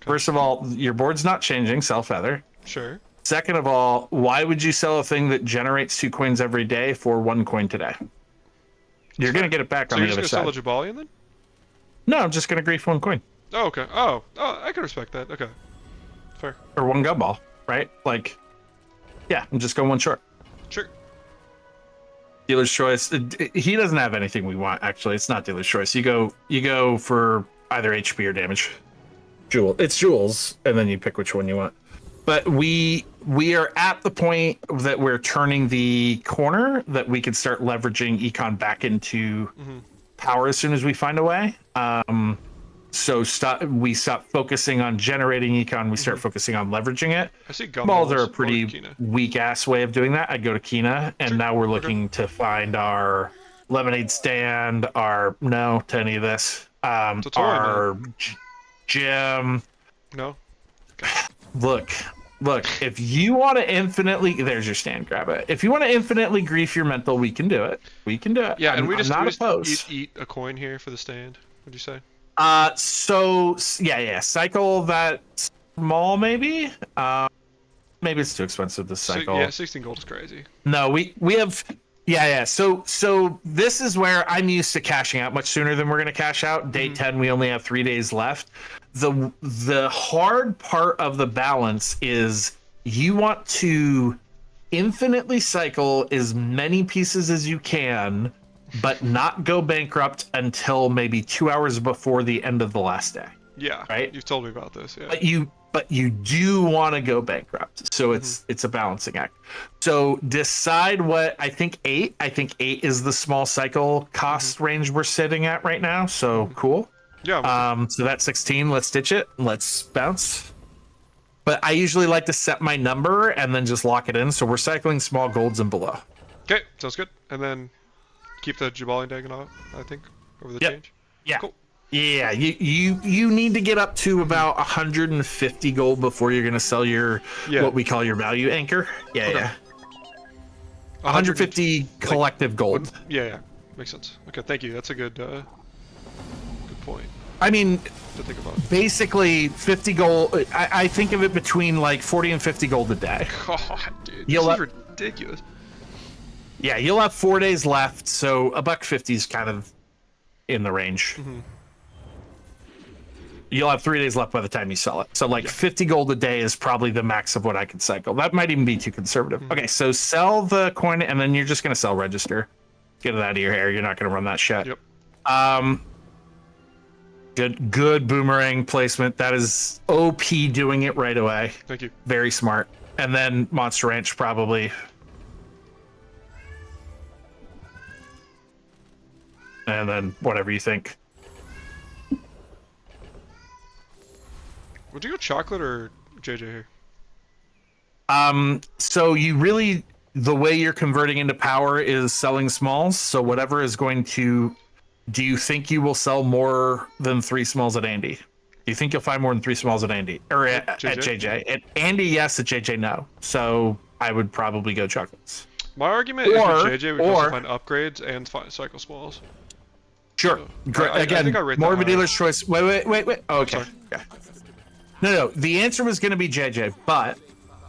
First of all, your board's not changing. Sell feather. Sure. Second of all, why would you sell a thing that generates 2 coins every day for 1 coin today? You're going to get it back So on you're the just other gonna side. sell a Jabalion then? No, I'm just going to grief 1 coin. Oh, okay. Oh, I can respect that. Okay. Fair. Or 1 gumball, right? Like, yeah, I'm just going 1 short. Sure. Dealer's choice. He doesn't have anything we want, actually. It's not dealer's choice. You go for either HP or damage. Jewel. It's jewels, and then you pick which one you want. But we are at the point that we're turning the corner that we can start leveraging econ back into power as soon as we find a way. So we stop focusing on generating econ. We start focusing on leveraging it. I see Gumballs are a or pretty Kina. weak ass way of doing that. I'd go to Kina, and now we're looking to find our lemonade stand, to any of this. It's a toy, Our gym. No. Look, if you want to infinitely, there's your stand, grab it. If you want to infinitely grief your mental, we can do it. Yeah, and I'm we not just opposed. eat a coin here for the stand. What'd you say? Cycle that small, maybe. Maybe it's too expensive to cycle. Yeah, 16 gold is crazy. No, we have. So this is where I'm used to cashing out much sooner than we're going to cash out. Day 10, we only have 3 days left. The hard part of the balance is you want to infinitely cycle as many pieces as you can, but not go bankrupt until maybe 2 hours before the end of the last day. Yeah. Right? You've told me about this. Yeah. But you do want to go bankrupt, so it's a balancing act. So decide what I think 8 is the small cycle cost range we're sitting at right now. So cool. Yeah. So that's 16. Let's ditch it. Let's bounce. But I usually like to set my number and then just lock it in. So we're cycling small golds and below. Okay, sounds good. And then keep the Jabalion diagonal, I think, over the change. Yeah. Cool. Yeah, you need to get up to about 150 gold before you're gonna sell your what we call your value anchor. Yeah. 150 collective gold. Yeah. Makes sense. Okay, thank you. That's a good point I mean, to think about. basically 50 gold. I think of it between like 40 and 50 gold a day. God, dude, You'll this is ridiculous. Yeah, you'll have 4 days left, so $1.50 is kind of in the range. You'll have 3 days left by the time you sell it. So like 50 gold a day is probably the max of what I can cycle. That might even be too conservative. Okay, so sell the coin and then you're just gonna sell register. Get it out of your hair. You're not gonna run that shit. Yep. Good boomerang placement. That is OP doing it right away. Thank you. Very smart. And then Monster Ranch probably. And then whatever you think. Would you go chocolate or JJ here? So you really, the way you're converting into power is selling smalls. So whatever is going to, do you think you will sell more than 3 smalls at Andy? Do you think you'll find more than 3 smalls at Andy or at JJ? At Andy, yes. At JJ, no. So I would probably go chocolates. My argument is with JJ, we can also find upgrades and cycle smalls. Sure. So, Again, I think I rate more that of a higher. dealer's choice. Wait. Oh, okay. No. The answer was going to be JJ, but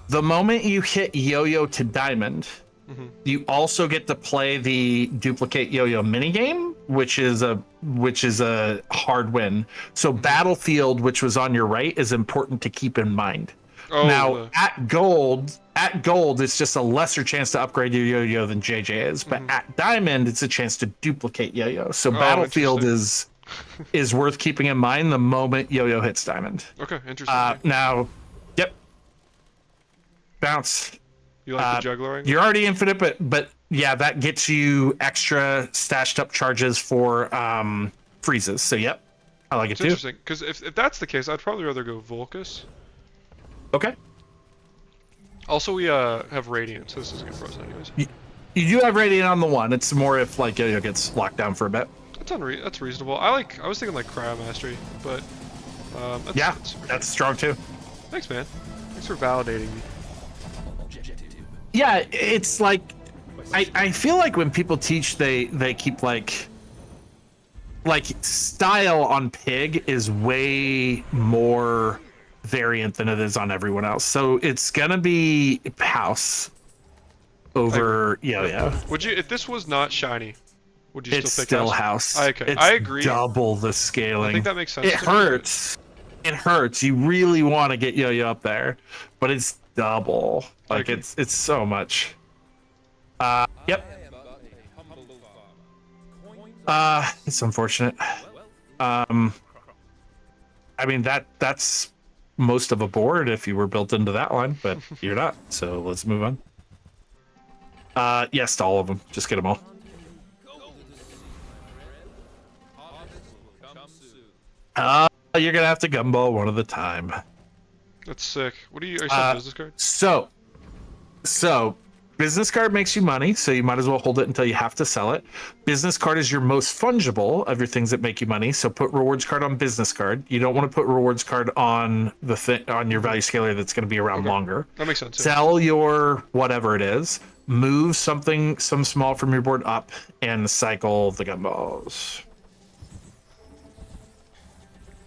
the moment you hit yo-yo to diamond, you also get to play the duplicate yo-yo minigame, which is a hard win. So Battlefield, which was on your right, is important to keep in mind. Now at gold, it's just a lesser chance to upgrade your yo-yo than JJ is, but at diamond, it's a chance to duplicate yo-yo. So Battlefield is worth keeping in mind the moment yo-yo hits diamond. Okay, interesting. Now, yep, bounce. You like the juggler angle? You're already infinite, but yeah, that gets you extra stashed up charges for freezes. So yep, I like it It's too. interesting, because if that's the case, I'd probably rather go Volcus. Okay. Also, we have Radiant, so this is good for us anyways. You do have Radiant on the one. It's more if like yo-yo gets locked down for a bit. That's reasonable. I was thinking like Cryo Mastery, but that's strong too. Thanks, man. Thanks for validating me. Yeah, it's like I feel like when people teach, they keep like style on pig is way more variant than it is on everyone else. So it's gonna be house over yo-yo. Would you, if this was not shiny, would you It's still pick still house? house. Okay, It's I agree. double the scaling. I think that makes sense. It to me. hurts. It hurts. You really want to get yo-yo up there, but it's double. Like agree. it's so much. Yep. It's unfortunate. I mean that's most of a board if you were built into that line, but you're not. So let's move on. Yes to all of them. Just get them all. You're gonna have to gumball one at a time. That's sick. What are you selling business cards? So business card makes you money, so you might as well hold it until you have to sell it. Business card is your most fungible of your things that make you money, so put rewards card on business card. You don't want to put rewards card on the on your value scaler that's going to be around longer. That makes sense. Yeah. Sell your whatever it is, move some small from your board up, and cycle the gumballs.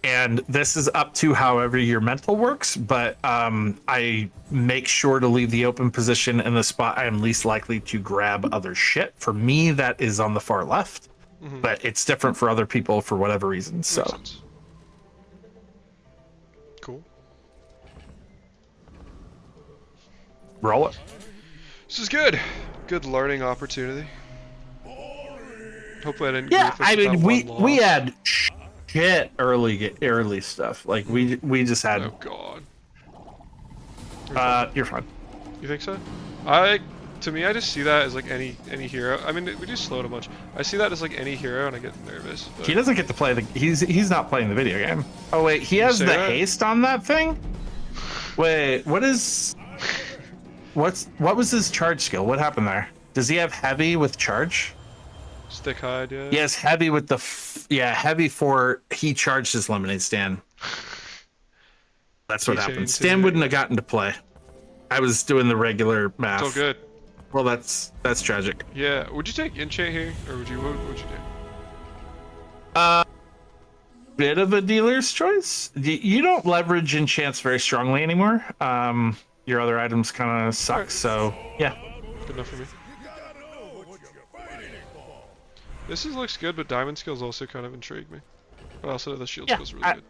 And this is up to however your mental works, but I make sure to leave the open position in the spot I am least likely to grab other shit. For me, that is on the far left, but it's different for other people for whatever reason. So, Makes sense. Cool. roll it. This is good. Good learning opportunity. Hopefully I didn't. Yeah, grief us I with mean, that we one we loss. had shit early stuff. Like we just had. Oh god. You're fine. You think so? To me, I just see that as like any hero. I mean, we do slow it a bunch. I see that as like any hero, and I get nervous. But He doesn't get to play the. He's not playing the video game. Oh wait, he has say the that? haste on that thing. Wait, what was his charge skill? What happened there? Does he have heavy with charge? Stick hide, yeah. He has heavy with the. Heavy for he charged his lemonade stand. That's what Keychain happened. too. Stan wouldn't have gotten to play. I was doing the regular math. It's all good. Well, that's tragic. Yeah. Would you take enchant here, or would you? What would you do? Bit of a dealer's choice. You don't leverage enchants very strongly anymore. Your other items kind of suck. Alright. So yeah. Good enough for me. This looks good, but diamond skills also kind of intrigue me. But also the shield skills really good.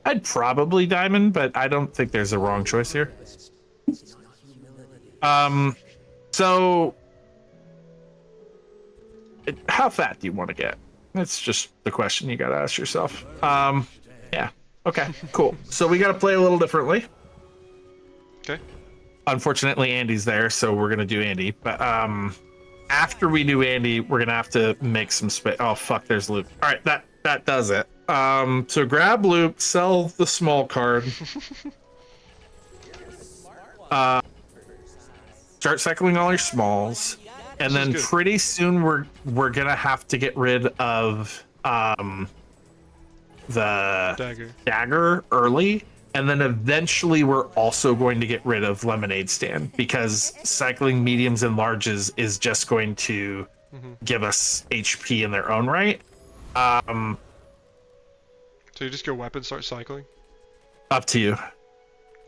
I'd probably diamond, but I don't think there's a wrong choice here. So how fat do you want to get? That's just the question you got to ask yourself. Yeah. Okay, cool. So we got to play a little differently. Okay. Unfortunately, Andy's there, so we're going to do Andy. But after we do Andy, we're going to have to make some space. Oh, fuck, there's loop. All right, that does it. So grab loop, sell the small card. Start cycling all your smalls, and then good. pretty soon we're gonna have to get rid of the dagger early, and then eventually we're also going to get rid of lemonade stand because cycling mediums and larges is just going to give us HP in their own right. So you just go weapon, start cycling. Up to you.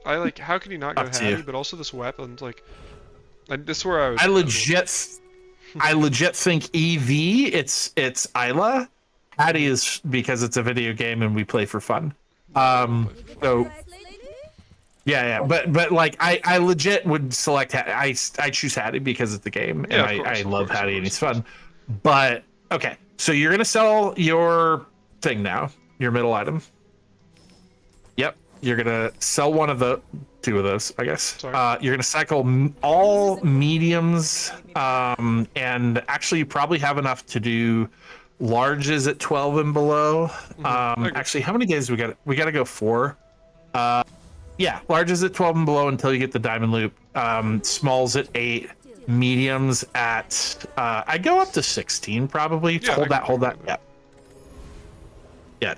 I like. How can you not go Up to heavy? you. But also this weapon's like. And this is where I was. I legit think EV. It's Isla. Hattie is because it's a video game and we play for fun. So yeah. But like I legit would select Hattie. I choose Hattie because it's the game and Yeah, of course, I of love course, Hattie of and he's course. fun. But okay, so you're gonna sell your thing now, your middle item. Yep, you're gonna sell two of those, I guess. Sorry. You're gonna cycle all mediums, and actually you probably have enough to do larges at 12 and below. Okay. Actually, how many days we got? We got to go 4. Yeah, larges at 12 and below until you get the diamond loop. Smalls at 8, mediums at I go up to 16 probably. Yeah, hold I that. can do Yeah. Yeah.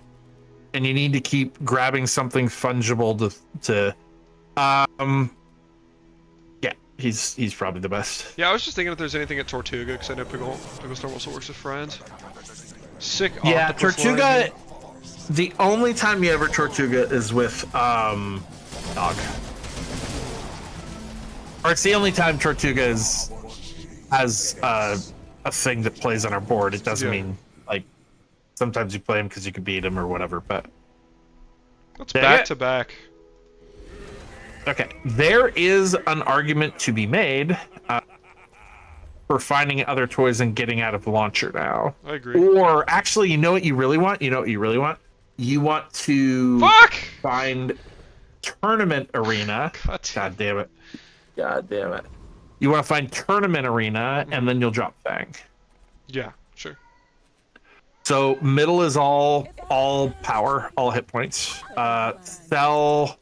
And you need to keep grabbing something fungible to yeah, he's probably the best. Yeah, I was just thinking if there's anything at Tortuga because I know Pickle Storm also works with friends. Sick. Yeah, octopus line Tortuga. here. The only time you ever Tortuga is with dog. Or it's the only time Tortuga has a thing that plays on our board. It doesn't mean like sometimes you play him because you can beat him or whatever. But That's back to back. Okay, there is an argument to be made for finding other toys and getting out of the launcher now. I agree. Or actually, you know what you really want? You want to find Tournament Arena. God damn it. You want to find Tournament Arena, and then you'll drop Fang. Yeah, sure. So middle is all power, all hit points. Sell.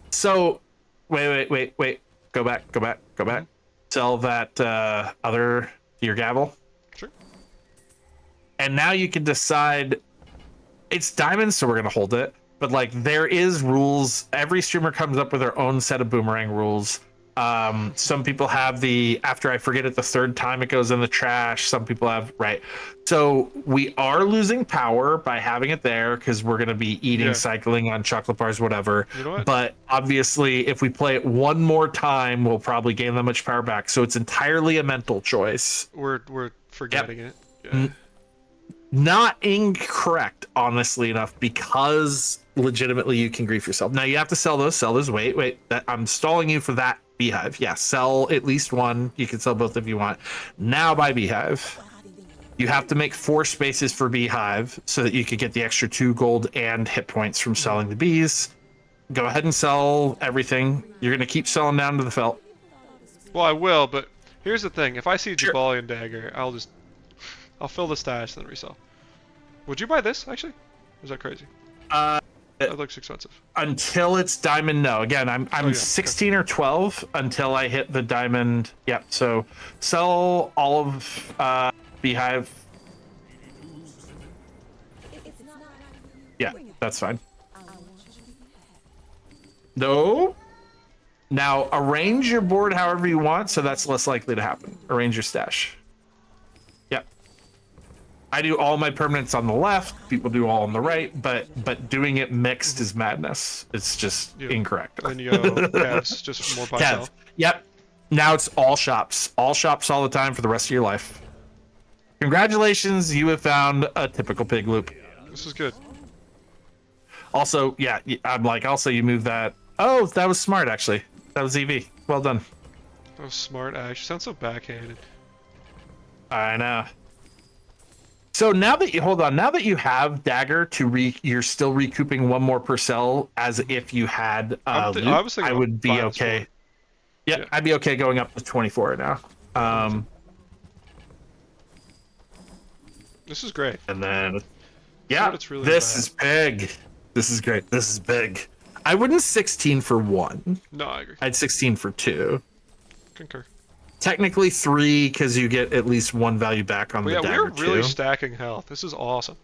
So, wait. Go back. Sell that other your gavel. Sure. And now you can decide. It's diamonds, so we're gonna hold it. But like, there is rules. Every streamer comes up with their own set of boomerang rules. Some people have the after I forget it the third time it goes in the trash. Some people have so we are losing power by having it there because we're going to be eating cycling on chocolate bars, whatever. You know what? But obviously if we play it one more time we'll probably gain that much power back, so it's entirely a mental choice. We're forgetting it. Yeah. Not incorrect, honestly enough, because legitimately you can grief yourself. Now you have to sell those. Wait, I'm stalling you for that. Beehive, yeah, sell at least one. You can sell both if you want. Now buy Beehive. You have to make 4 spaces for Beehive so that you could get the extra 2 gold and hit points from selling the bees. Go ahead and sell everything. You're gonna keep selling down to the felt. Well, I will, but here's the thing: if I see Jabalian Dagger, I'll fill the stash then resell. Would you buy this actually? Or is that crazy? That looks expensive. Until it's diamond, no. Again, I'm 16 or 12 until I hit the diamond. Yep. So sell all of Beehive. Yeah, that's fine. No. Now arrange your board however you want, so that's less likely to happen. Arrange your stash. Yep. I do all my permanents on the left. People do all on the right, but doing it mixed is madness. It's just incorrect. And you go Cavs, just more buy sell. Yep. Now it's all shops all the time for the rest of your life. Congratulations, you have found a typical pig loop. This is good. Also, yeah, I'm like, also you move that. Oh, that was smart actually. That was EV. Well done. That was smart. Actually, sounds so backhanded. I know. So now that you have dagger you're still recouping 1 more per cell as if you had loot, I would be okay. Yeah, I'd be okay going up to 24 now. This is great. And then really this is big. This is great. This is big. I wouldn't 16 for 1. No, I agree. I'd 16 for 2. Concur. Technically 3 because you get at least 1 value back on the dagger. We're really stacking health. This is awesome.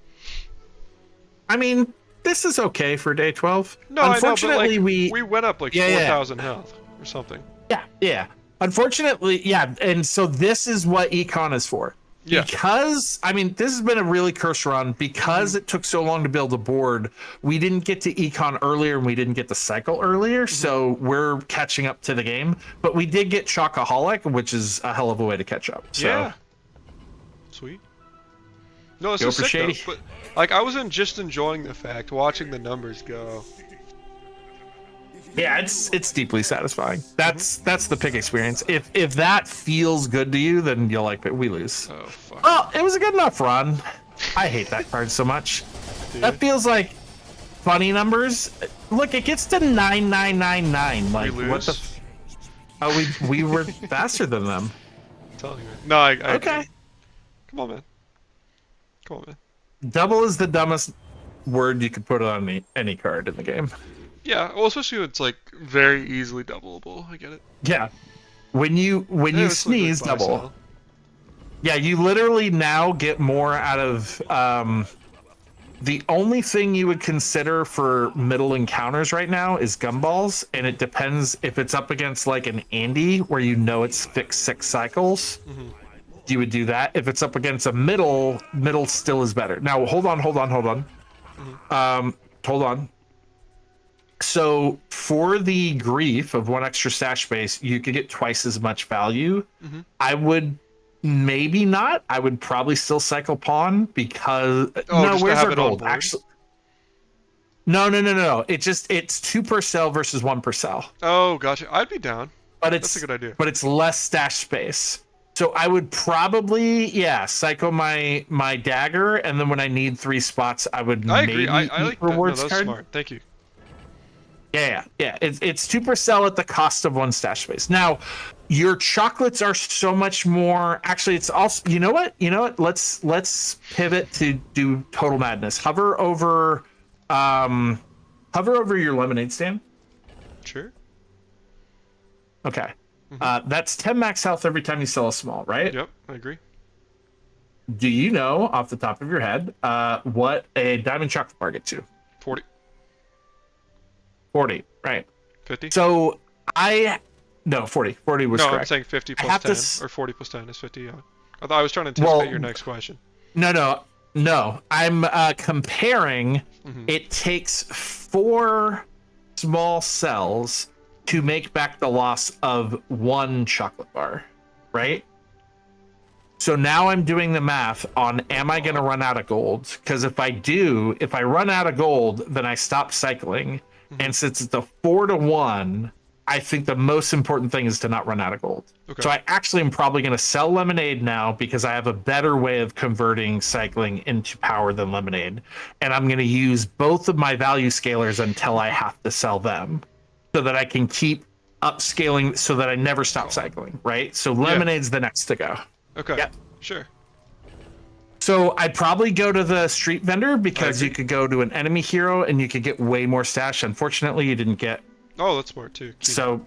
I mean, this is okay for day 12. No, unfortunately, I know, but we went up like 4,000 health or something. Yeah. Unfortunately, yeah. And so this is what econ is for. Yeah. Because, I mean, this has been a really cursed run. Because it took so long to build a board, we didn't get to econ earlier and we didn't get to cycle earlier, so we're catching up to the game. But we did get Chocoholic, which is a hell of a way to catch up. So. Yeah. Sweet. No, this is sick though, but like I was just enjoying the fact, watching the numbers go. Yeah, it's deeply satisfying. That's the pick experience. If that feels good to you, then you'll like it. We lose. Oh fuck. Oh, it was a good enough run. I hate that card so much. Dude. That feels like funny numbers. Look, it gets to 9999. Like what the? Oh, we were faster than them. I'm telling you. No, I okay. Come on, man. Come on, man. Double is the dumbest word you could put on any card in the game. Yeah, well, especially when it's like very easily doubleable. I get it. Yeah, when you sneeze, double. Yeah, you literally now get more out of. The only thing you would consider for middle encounters right now is gumballs, and it depends if it's up against like an Andy where you know it's fixed 6 cycles. You would do that. If it's up against a middle still is better. Now hold on. Hold on. So for the grief of 1 extra stash space, you could get twice as much value. I would maybe not. I would probably still cycle pawn because Oh, no, just to where's have our it on gold? board? Actually, no. It's 2 per cell versus 1 per cell. Oh, gotcha. I'd be down. But That's a good idea. But it's less stash space. So I would probably cycle my dagger, and then when I need 3 spots, I would I agree. maybe I eat like that. No, rewards that's card. smart. Thank you. Yeah. It's 2 per cell at the cost of 1 stash space. Now, your chocolates are so much more. Actually, it's also. You know what? Let's pivot to do total madness. Hover over your lemonade stand. Sure. Okay. That's 10 max health every time you sell a small, right? Yep, I agree. Do you know off the top of your head what a diamond chocolate bar gets you? 40. 40, right? 50. So no 40. 40 was No, correct. I'm saying 50 I plus have 10, to or 40 plus 10 is 50. Yeah. I thought I was trying to anticipate your next question. No. I'm comparing. It takes 4 small cells to make back the loss of 1 chocolate bar, right? So now I'm doing the math on am I going to run out of gold? Because if I run out of gold, then I stop cycling. And since it's a 4-to-1, I think the most important thing is to not run out of gold. Okay. So I actually am probably going to sell lemonade now because I have a better way of converting cycling into power than lemonade. And I'm going to use both of my value scalars until I have to sell them so that I can keep upscaling so that I never stop cycling, right? So lemonade's the next to go. Okay. Yep. Sure. So I'd probably go to the street vendor because you could go to an enemy hero and you could get way more stash. Unfortunately, you didn't get. Oh, that's smart too. Keen, So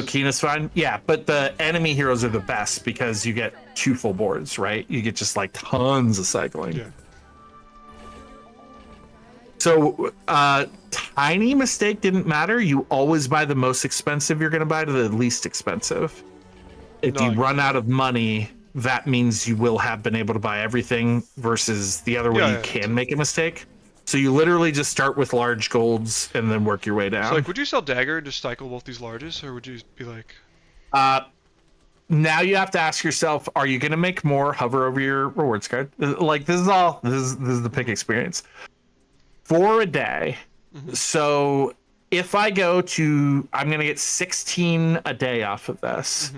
Keena's fine. Yeah, but the enemy heroes are the best because you get 2 full boards, right? You get just like tons of cycling. Yeah. So tiny mistake didn't matter. You always buy the most expensive you're going to buy to the least expensive. If you run out of money, that means you will have been able to buy everything versus the other way you can make a mistake. So you literally just start with large golds and then work your way down. So, like, would you sell dagger and just cycle both these larges, or would you be like? Now you have to ask yourself: are you going to make more? Hover over your rewards card. Like this is the pick experience for a day. So if I go to, I'm going to get 16 a day off of this.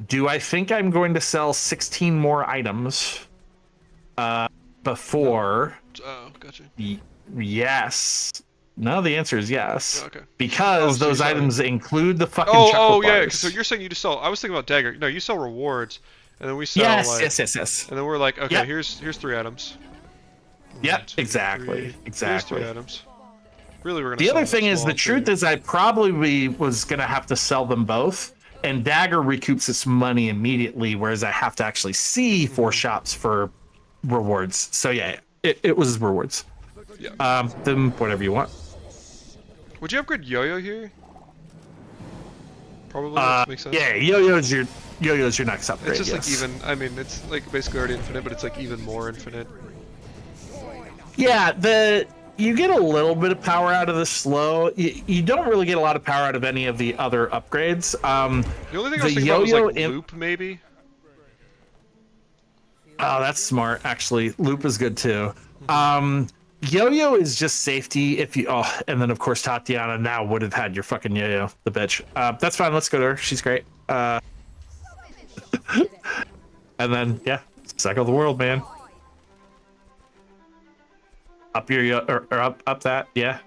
Do I think I'm going to sell 16 more items before? Oh, gotcha. Yes. No, the answer is yes. Oh, okay. Because so those you're selling- items include the fucking Oh, chocolate yeah. bars. So you're saying you just sell? I was thinking about dagger. No, you sell rewards, and then we sell Yes. And then we're like, okay, Yep. here's 3 items. Yep, 1, 2, exactly. 3. Exactly. Here's 3 items. Really, we're gonna. The other sell thing is, small the truth too. is, I probably was gonna have to sell them both, and Dagger recoups its money immediately, whereas I have to actually see 4 shops for rewards. So yeah, it was rewards. Yeah. Then whatever you want. Would you upgrade Yo-Yo here? Probably. That makes sense. Yeah, yo-yo's your next upgrade. It's just yes. like even. I mean, it's like basically already infinite, but it's like even more infinite. Yeah, you get a little bit of power out of the slow. You don't really get a lot of power out of any of the other upgrades. The only thing I was the thinking about was yo-yo like loop, maybe. Oh, that's smart. Actually, loop is good too. Yo-yo is just safety if you. Oh, and then of course Tatiana now would have had your fucking yo-yo, the bitch. That's fine. Let's go to her. She's great. And then yeah, cycle the world, man. Up your or up that, yeah.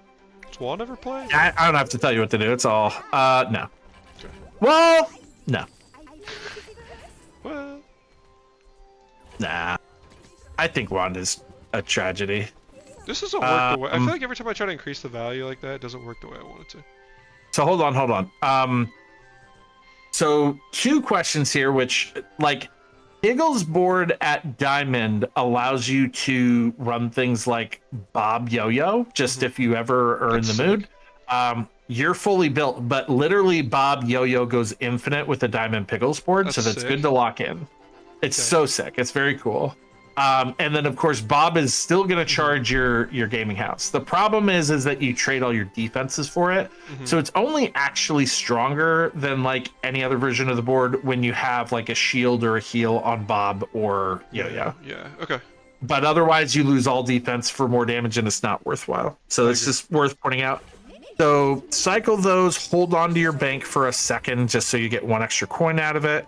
Does Wall never play? I don't have to tell you what to do. It's all no. Okay. Well, no, Well, nah. I think Wanda's a tragedy. this doesn't work the way. I feel like every time I try to increase the value like that, it doesn't work the way I want it to. So hold on. So 2 questions here, which like Higgle's board at Diamond allows you to run things like Bob Yo-Yo, just if you ever are That's in the mood. You're fully built, but literally Bob Yo-Yo goes infinite with the Diamond Pickles board, so That's that's sick. good to lock in. It's Okay. so sick. It's very cool. And then of course Bob is still going to charge your gaming house. The problem is that you trade all your defenses for it. So it's only actually stronger than like any other version of the board when you have like a shield or a heal on Bob or Yo-Yo. Yeah. Okay. But otherwise you lose all defense for more damage and it's not worthwhile. So it's just worth pointing out. So cycle those, hold on to your bank for a second just so you get 1 extra coin out of it.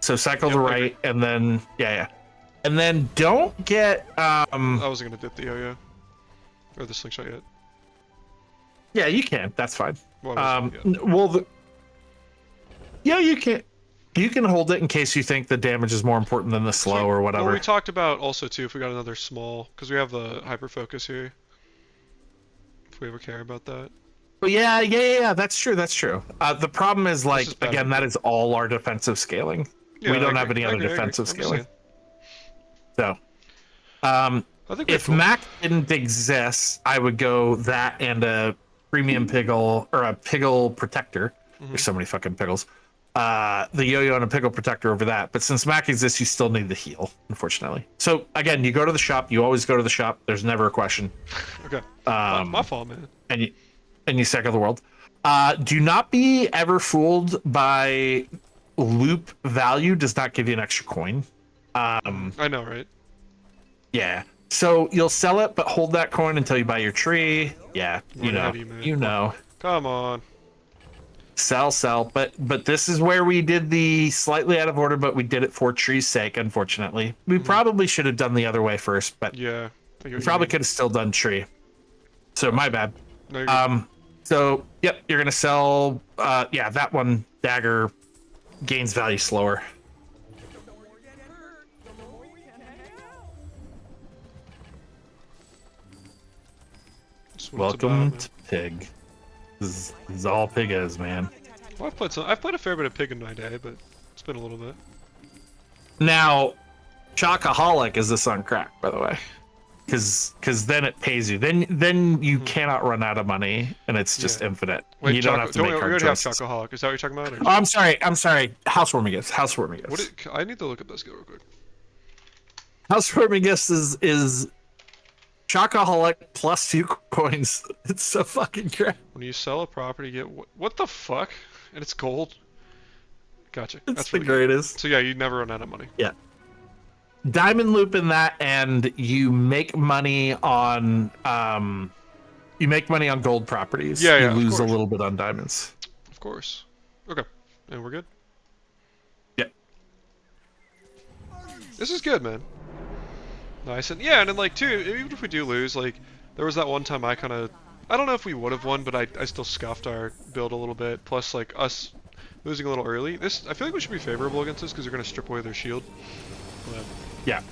So cycle the right and then and then don't get I wasn't gonna dip the yo-yo or the slingshot yet. Yeah, you can. That's fine. Well, you can. You can hold it in case you think the damage is more important than the slow or whatever. Well, we talked about also too if we got another small because we have the hyper focus here. If we ever care about that. But yeah. That's true. The problem is like again, that is all our defensive scaling. Yeah, we don't have any other defensive scaling. So, if Mac didn't exist, I would go that and a premium piggle or a piggle protector. There's so many fucking piggles. The yo-yo and a piggle protector over that. But since Mac exists, you still need the heal, unfortunately. So again, you go to the shop. You always go to the shop. There's never a question. Okay. My fault, man. And you cycle the world. Do not be ever fooled by loop value. Does not give you an extra coin. I know, right? Yeah. So you'll sell it, but hold that coin until you buy your tree. Yeah, you know. Come on. Sell. But this is where we did the slightly out of order, but we did it for tree's sake, unfortunately. We probably should have done the other way first, but yeah, we probably could have still done tree. So my bad. No, so yep, you're gonna sell that one dagger gains value slower. Welcome to Pig. This is all Pig is, man. Well, I've played a fair bit of Pig in my day, but it's been a little bit. Now, Chocoholic is this on crack, by the way, because then it pays you. Then you cannot run out of money, and it's just infinite. Wait, you don't have to make hard choices. Have Chocoholic. Is that what you're talking about? Oh, I'm sorry. Housewarming gifts. I need to look at this real quick. Housewarming gifts is Chocoholic plus 2 coins. It's so fucking crap. When you sell a property, you get what the fuck? And it's gold. Gotcha. That's the greatest. So yeah, you never run out of money. Yeah. Diamond loop in that, and you make money on gold properties. Yeah, you lose a little bit on diamonds. Of course. Okay, and we're good. Yeah. This is good, man. Nice, and yeah, and then like too, even if we do lose, like there was that one time I don't know if we would have won, but I still scuffed our build a little bit. Plus, like us losing a little early. I feel like we should be favorable against this because they're gonna strip away their shield. But yeah.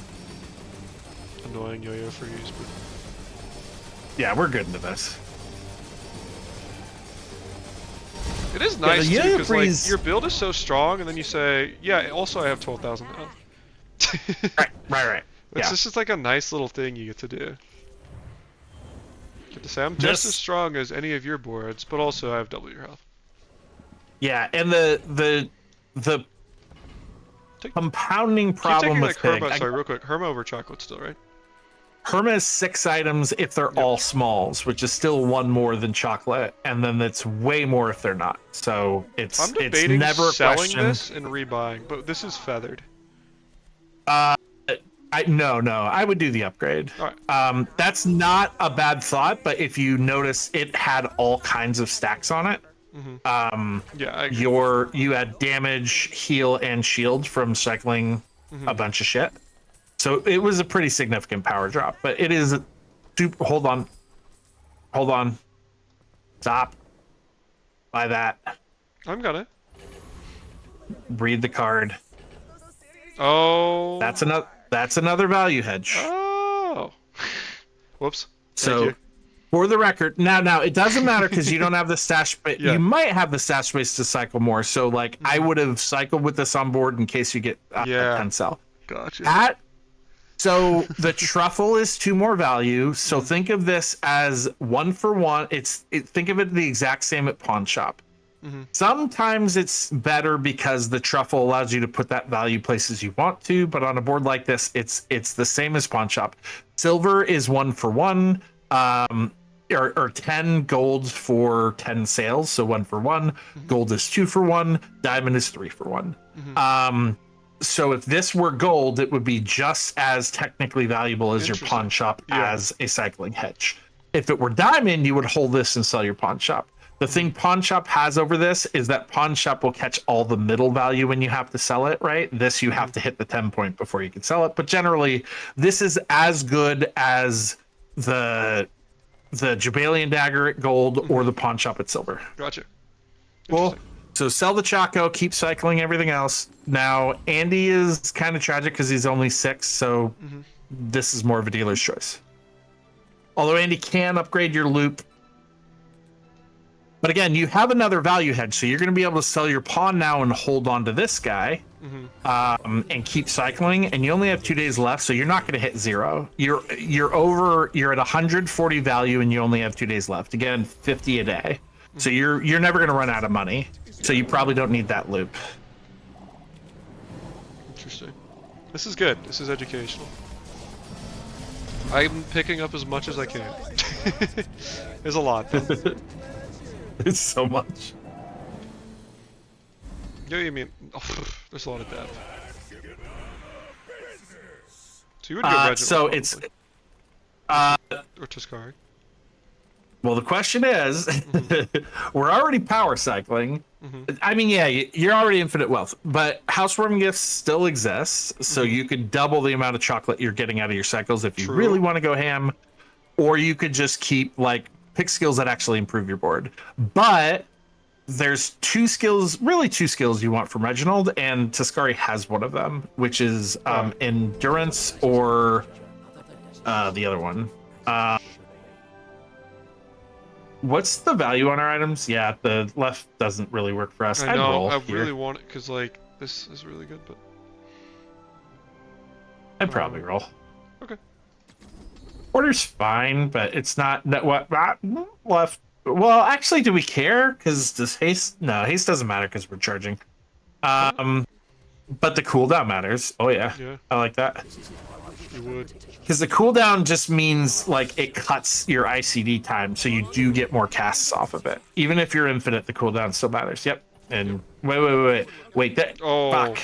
Annoying yo-yo freeze, but yeah, we're good into this. It is nice too because like your build is so strong, and then you say, yeah, also I have 12,000 health. Right. It's just like a nice little thing you get to do. You get to say I'm just as strong as any of your boards, but also I have double your health. Yeah, and the compounding problem with like Herma, sorry, real quick. Herma over chocolate still, right? Herma is 6 items if they're all smalls, which is still 1 more than chocolate, and then it's way more if they're not. So it's never selling this and rebuying, but this is feathered. No, I would do the upgrade. All right. That's not a bad thought, but if you notice, it had all kinds of stacks on it. Yeah, I agree. You had damage, heal, and shield from cycling a bunch of shit. So it was a pretty significant power drop, but it is hold on. Stop. Buy that. I'm gonna. Read the card. Oh. That's another value hedge. Oh. Whoops. So, for the record, now it doesn't matter because you don't have the stash, but you might have the stash space to cycle more. So, like, I would have cycled with this on board in case you get a 10 cell. Gotcha. So the truffle is 2 more value. So think of this as 1 for 1. Think of it the exact same at pawn shop. Sometimes it's better because the truffle allows you to put that value places you want to, but on a board like this, it's the same as pawn shop. Silver is 1 for 1, or 10 gold for 10 sales, so 1 for 1. Gold is 2 for 1. Diamond is 3 for 1. So if this were gold, it would be just as technically valuable as your pawn shop as a cycling hedge. If it were diamond, you would hold this and sell your pawn shop. The thing pawn shop has over this is that pawn shop will catch all the middle value when you have to sell it, right? This you have to hit the 10 point before you can sell it. But generally, this is as good as the Jabalian dagger at gold or the pawn shop at silver. Gotcha. Cool. So sell the Chaco, keep cycling everything else. Now, Andy is kind of tragic because he's only 6, so this is more of a dealer's choice. Although Andy can upgrade your loop. But again, you have another value hedge, so you're going to be able to sell your pawn now and hold on to this guy and keep cycling. And you only have 2 days left, so you're not going to hit 0. You're at 140 value, and you only have 2 days left. Again, 50 a day. So you're never going to run out of money. So you probably don't need that loop. Interesting. This is good. This is educational. I'm picking up as much as I can. There's a lot. It's so much. Yeah, you mean? Oh, there's a lot of depth. So you would go Regiment. So it's or Tuscari. Well, the question is, we're already power cycling. I mean, yeah, you're already infinite wealth, but housewarming gifts still exists, so you could double the amount of chocolate you're getting out of your cycles if you really want to go ham, or you could just keep pick skills that actually improve your board. But there's two skills you want from Reginald, and Tuscari has one of them, which is endurance or the other one. What's the value on our items? Yeah, the left doesn't really work for us. I know. I really want it because this is really good, but I'd probably roll. Okay. Order's fine, but it's not that what left. Well, actually, do we care? Because does haste? No, haste doesn't matter because we're charging. But the cooldown matters. Oh yeah, I like that. You would. Because the cooldown just means it cuts your ICD time, so you do get more casts off of it. Even if you're infinite, the cooldown still matters. Yep. And wait. Fuck.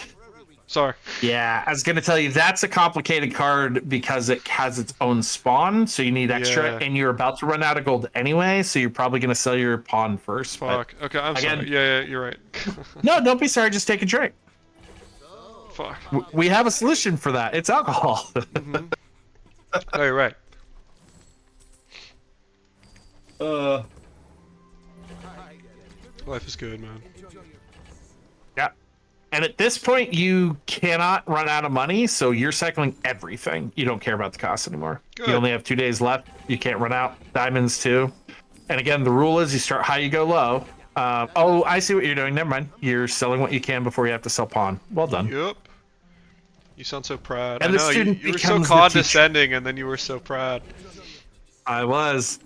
Sorry. Yeah, I was gonna tell you that's a complicated card because it has its own spawn, so you need extra, and you're about to run out of gold anyway, so you're probably gonna sell your pawn first. Fuck. Okay, I'm sorry. Yeah, you're right. No, don't be sorry. Just take a drink. Fuck. We have a solution for that. It's alcohol. Oh, you're right. Life is good, man. Yeah. And at this point, you cannot run out of money, so you're cycling everything. You don't care about the cost anymore. Good. You only have 2 days left. You can't run out. Diamonds, too. And again, the rule is you start high, you go low. Oh, I see what you're doing. Never mind. You're selling what you can before you have to sell pawn. Well done. Yep. You sound so proud. And I know, you were so condescending, and then you were so proud. I was.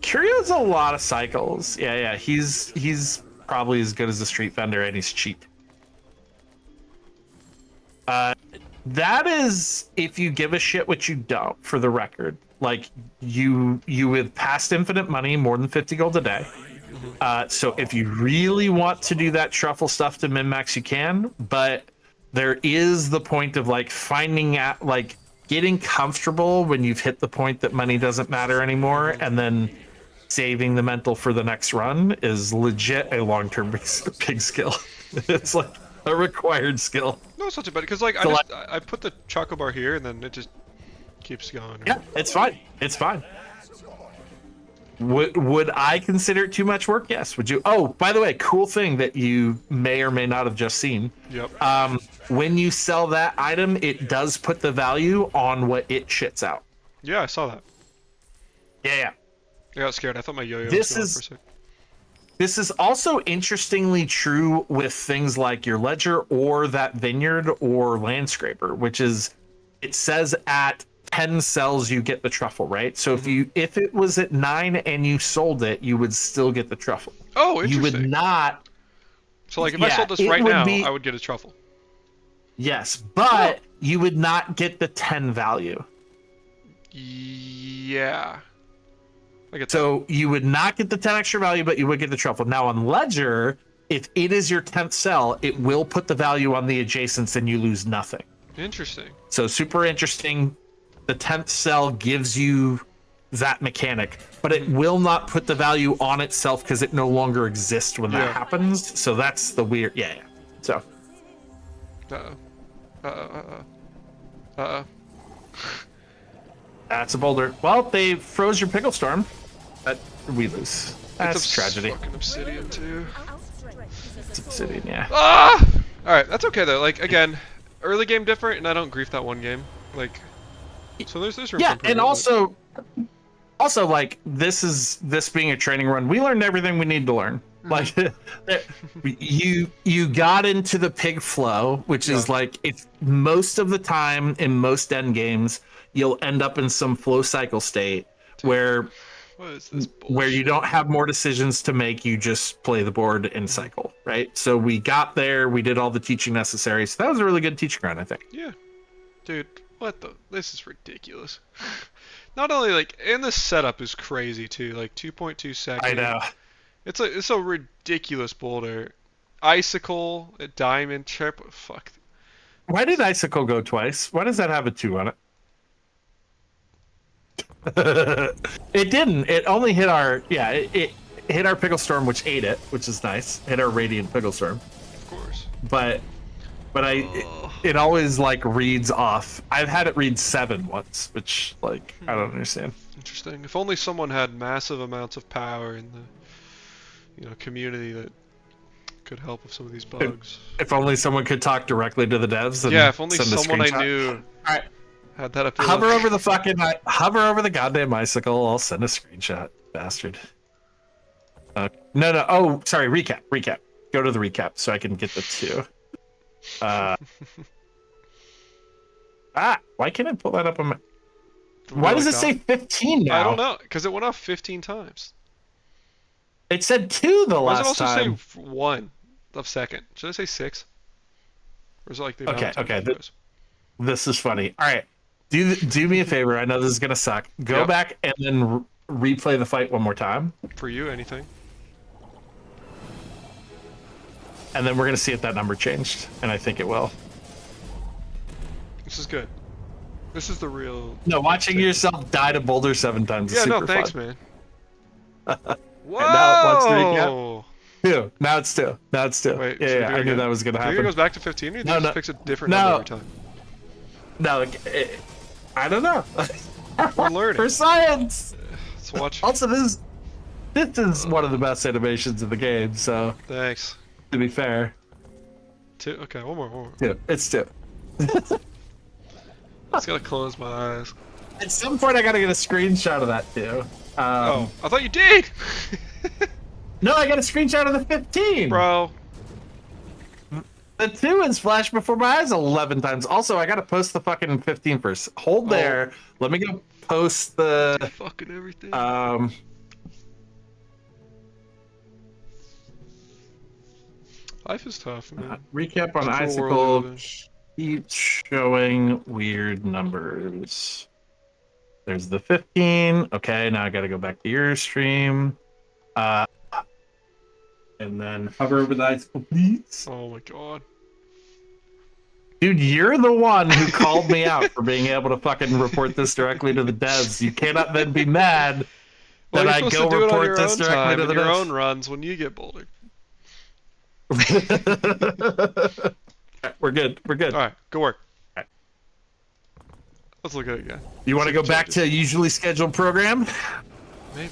Curio's a lot of cycles. Yeah. He's probably as good as a street vendor, and he's cheap. That is if you give a shit, which you don't, for the record. You with past infinite money, more than 50 gold a day. So if you really want to do that truffle stuff to min-max, you can, but there is the point of finding out, getting comfortable when you've hit the point that money doesn't matter anymore, and then saving the mental for the next run is legit a long-term big skill. It's a required skill. No, it's not too bad, because I put the choco bar here, and then it just keeps going. Right? Yeah, it's fine. It's fine. Would I consider it too much work? Yes. Would you? Oh, by the way, cool thing that you may or may not have just seen. Yep. When you sell that item, it does put the value on what it shits out. Yeah, I saw that. Yeah. I got scared. I thought my yo-yo was gone for a sec. This is also interestingly true with things like your ledger or that vineyard or landscraper, which is, it says at 10 sells, you get the truffle, right? So if it was at 9 and you sold it, you would still get the truffle. Oh, You interesting. would not. So like if I Yeah, sold this it right would now, be- I would get a truffle. Yes, but you would not get the 10 value. Yeah. I get that. So you would not get the 10 extra value, but you would get the truffle. Now on Ledger, if it is your 10th cell, it will put the value on the adjacents and you lose nothing. Interesting. So super interesting. The 10th cell gives you that mechanic, but it will not put the value on itself because it no longer exists when that Yeah. happens. So that's the weird. Yeah. So Uh-oh. Uh-oh. Uh-oh. that's a boulder. Well, they froze your pickle storm. But we lose. That's It's tragedy. fucking obsidian too. It's obsidian, yeah. Ah! Alright, that's okay though. Like, again, early game different, and I don't grief that one game. Like, so there's room for Yeah, improvement, and also like this being a training run, we learned everything we need to learn. Like you got into the pig flow, which is like it's most of the time in most end games you'll end up in some flow cycle state where What is this where you bullshit? don't have more decisions to make, you just play the board and cycle, right? So we got there, we did all the teaching necessary. So that was a really good teaching run, I think. Yeah. Dude, what the? This is ridiculous. Not only like, and the setup is crazy too. Like 2.2 seconds. I know. It's a ridiculous boulder. Icicle, a diamond, trip. Fuck. Why did Icicle go twice? Why does that have a 2 on it? It didn't. It only hit our it hit our pickle storm, which ate it, which is nice. Hit our radiant pickle storm, Of course. but it always like reads off. I've had it read 7 once, which like I don't understand. Interesting. If only someone had massive amounts of power in the community that could help with some of these bugs. If only someone could talk directly to the devs. And Yeah, if only send a someone I screenshot. knew All right, had that ability. hover over the goddamn icicle. I'll send a screenshot, bastard. No. Oh, sorry. Recap. Go to the recap so I can get the 2. Why can't I pull that up on my? Why does it say 15 now? I don't know, because it went off 15 times. It said 2 the Why does it last also time. say 1 of second? Should I say 6? Or is it like the amount Okay, of time okay, it goes? This is funny. All right, do me a favor. I know this is gonna suck. Go Yep. back and then replay the fight one more time, For you, anything? and then we're gonna see if that number changed, and I think it will. This is good. This is the real... No, watching yourself die to boulder 7 times is Yeah, super no, thanks, fun. man. Whoa! Now, Whoa! 2. Now it's 2. Wait, should we do I knew again? that was gonna Do you think it happen. goes back to 15, or do you No, just no. fix a different No. number every time? No, I don't know. We're learning. For science. Let's watch. Also, this is one of the best animations in the game. So Thanks. to be fair, 2. Okay, one more. 2. It's 2. Just gotta close my eyes. At some point, I gotta get a screenshot of that too. Oh, I thought you did! No, I got a screenshot of the 15. Bro. The 2 is flashed before my eyes 11 times. Also, I gotta post the fucking 15 first. Hold there. Let me go post the. Fucking everything. Life is tough, man. Recap on Control Icicle. world. Keeps showing weird numbers. There's the 15. Okay, now I gotta go back to your stream. And then hover over the Icicle, please. Oh my god. Dude, you're the one who called me out for being able to fucking report this directly to the devs. You cannot then be mad Well, that you're I supposed go to do it on report your this own directly time to in the your devs. own runs when you get bouldered. We're good. We're good. Alright, go work. Alright. Let's look at it again. You want to go back to a usually scheduled program? Maybe.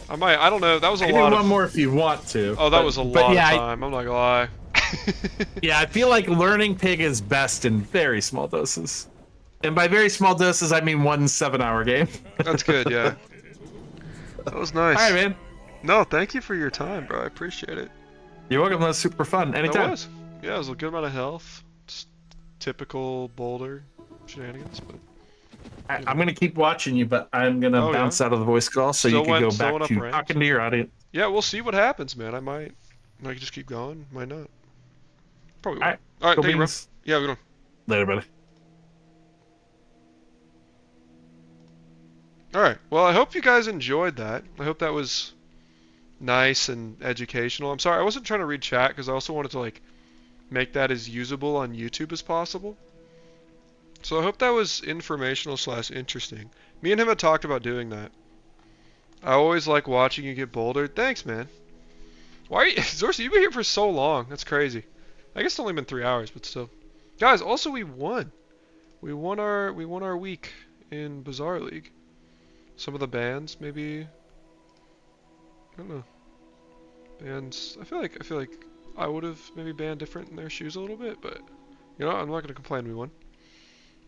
I might. I don't know. That was a I can do lot one of... more if you want to. Oh, that but- was a but lot yeah, of time. I'm not gonna lie. Yeah, I feel like learning pig is best in very small doses. And by very small doses, I mean 1 7-hour game. That's good, yeah. That was nice. All right, man. No, thank you for your time, bro. I appreciate it. You're welcome. That was super fun. That Anytime. was. Yeah, it was a good amount of health. Just typical boulder shenanigans, but I'm gonna keep watching you, but I'm gonna Oh, yeah? bounce out of the voice call so you can go Still back went up to ranks? talking to your audience. Yeah, we'll see what happens, man. I might just keep going. Might not. Probably will. All right, All right, cool thank you, bro. beans. Yeah, we're going. Later, buddy. All right. Well, I hope you guys enjoyed that. I hope that was nice and educational. I'm sorry, I wasn't trying to read chat because I also wanted to like make that as usable on YouTube as possible. So I hope that was informational / interesting. Me and him had talked about doing that. I always like watching you get bouldered. Thanks, man. Why are you, Zorsi, you've been here for so long. That's crazy. I guess it's only been 3 hours, but still. Guys, also we won. We won our week in Bazaar League. Some of the bands, maybe. I don't know. Bands. I feel like I would have maybe banned different in their shoes a little bit, but you know, I'm not gonna complain. We won.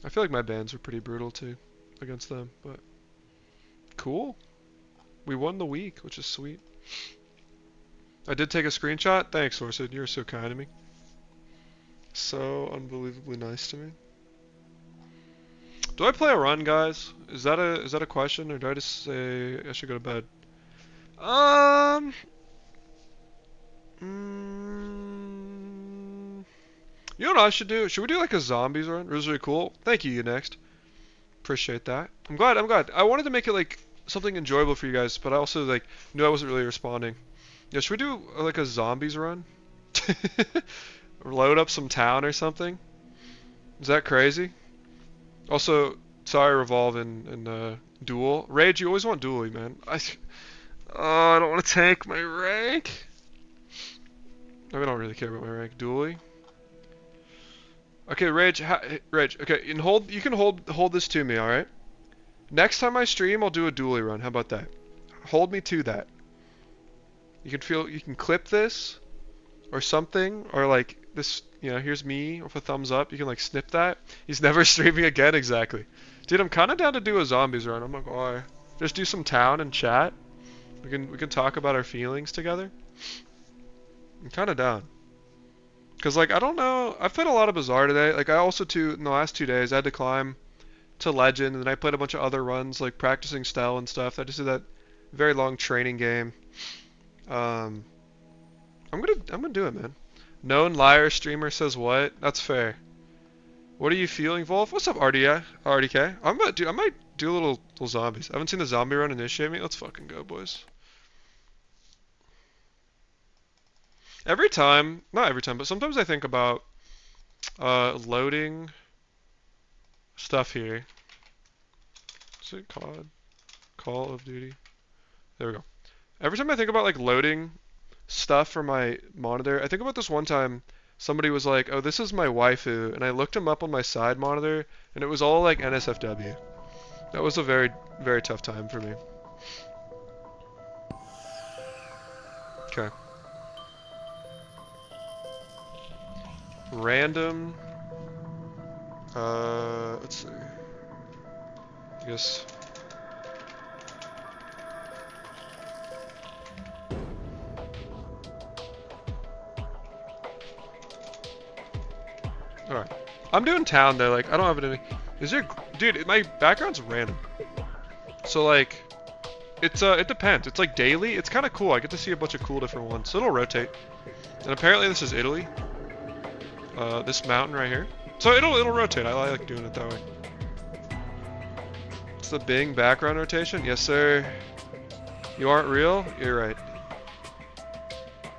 I feel like my bands were pretty brutal too against them, but cool. We won the week, which is sweet. I did take a screenshot. Thanks, Orson. You're so kind to me. So unbelievably nice to me. Do I play a run, guys? Is that a question, or do I just say I should go to bed? You know what I should do? Should we do like a zombies run? It was really cool. Thank you. You next. Appreciate that. I'm glad. I wanted to make it like something enjoyable for you guys, but I also like knew I wasn't really responding. Yeah, should we do like a zombies run? Or load up some town or something? Is that crazy? Also, sorry, Revolve and Duel. Rage, you always want Duel, man. I don't want to tank my rank. I don't really care about my rank. Duely. Okay, Rage. Rage. Okay, and hold. You can hold this to me, all right? Next time I stream, I'll do a dually run. How about that? Hold me to that. You can clip this, or something, or like this. You know, here's me with a thumbs up. You can like snip that. He's never streaming again. Exactly. Dude, I'm kind of down to do a zombies run. I'm not gonna lie. Just do some town and chat. We can talk about our feelings together. I'm kind of down. Cause like I don't know. I've played a lot of Bazaar today. Like I also in the last 2 days I had to climb to Legend, and then I played a bunch of other runs like practicing Stell and stuff. I just did that very long training game. I'm gonna do it, man. Known liar streamer says what? That's fair. What are you feeling, Wolf? What's up, RDK? I might do a little zombies. I haven't seen the zombie run initiate me. Let's fucking go, boys. Every time, not every time, but sometimes I think about loading stuff here. Is it COD? Call of Duty? There we go. Every time I think about like loading stuff for my monitor, I think about this one time somebody was like, oh, this is my waifu, and I looked him up on my side monitor, and it was all like NSFW. That was a very, very tough time for me. Okay. Random. Let's see. I guess. Alright. I'm doing town though, like, I don't have it any. Is there. Dude, my background's random. So, like. It depends. It's like daily. It's kind of cool. I get to see a bunch of cool different ones. So it'll rotate. And apparently this is Italy. This mountain right here. So it'll rotate. I like doing it that way. It's the Bing background rotation. Yes, sir. You aren't real? You're right.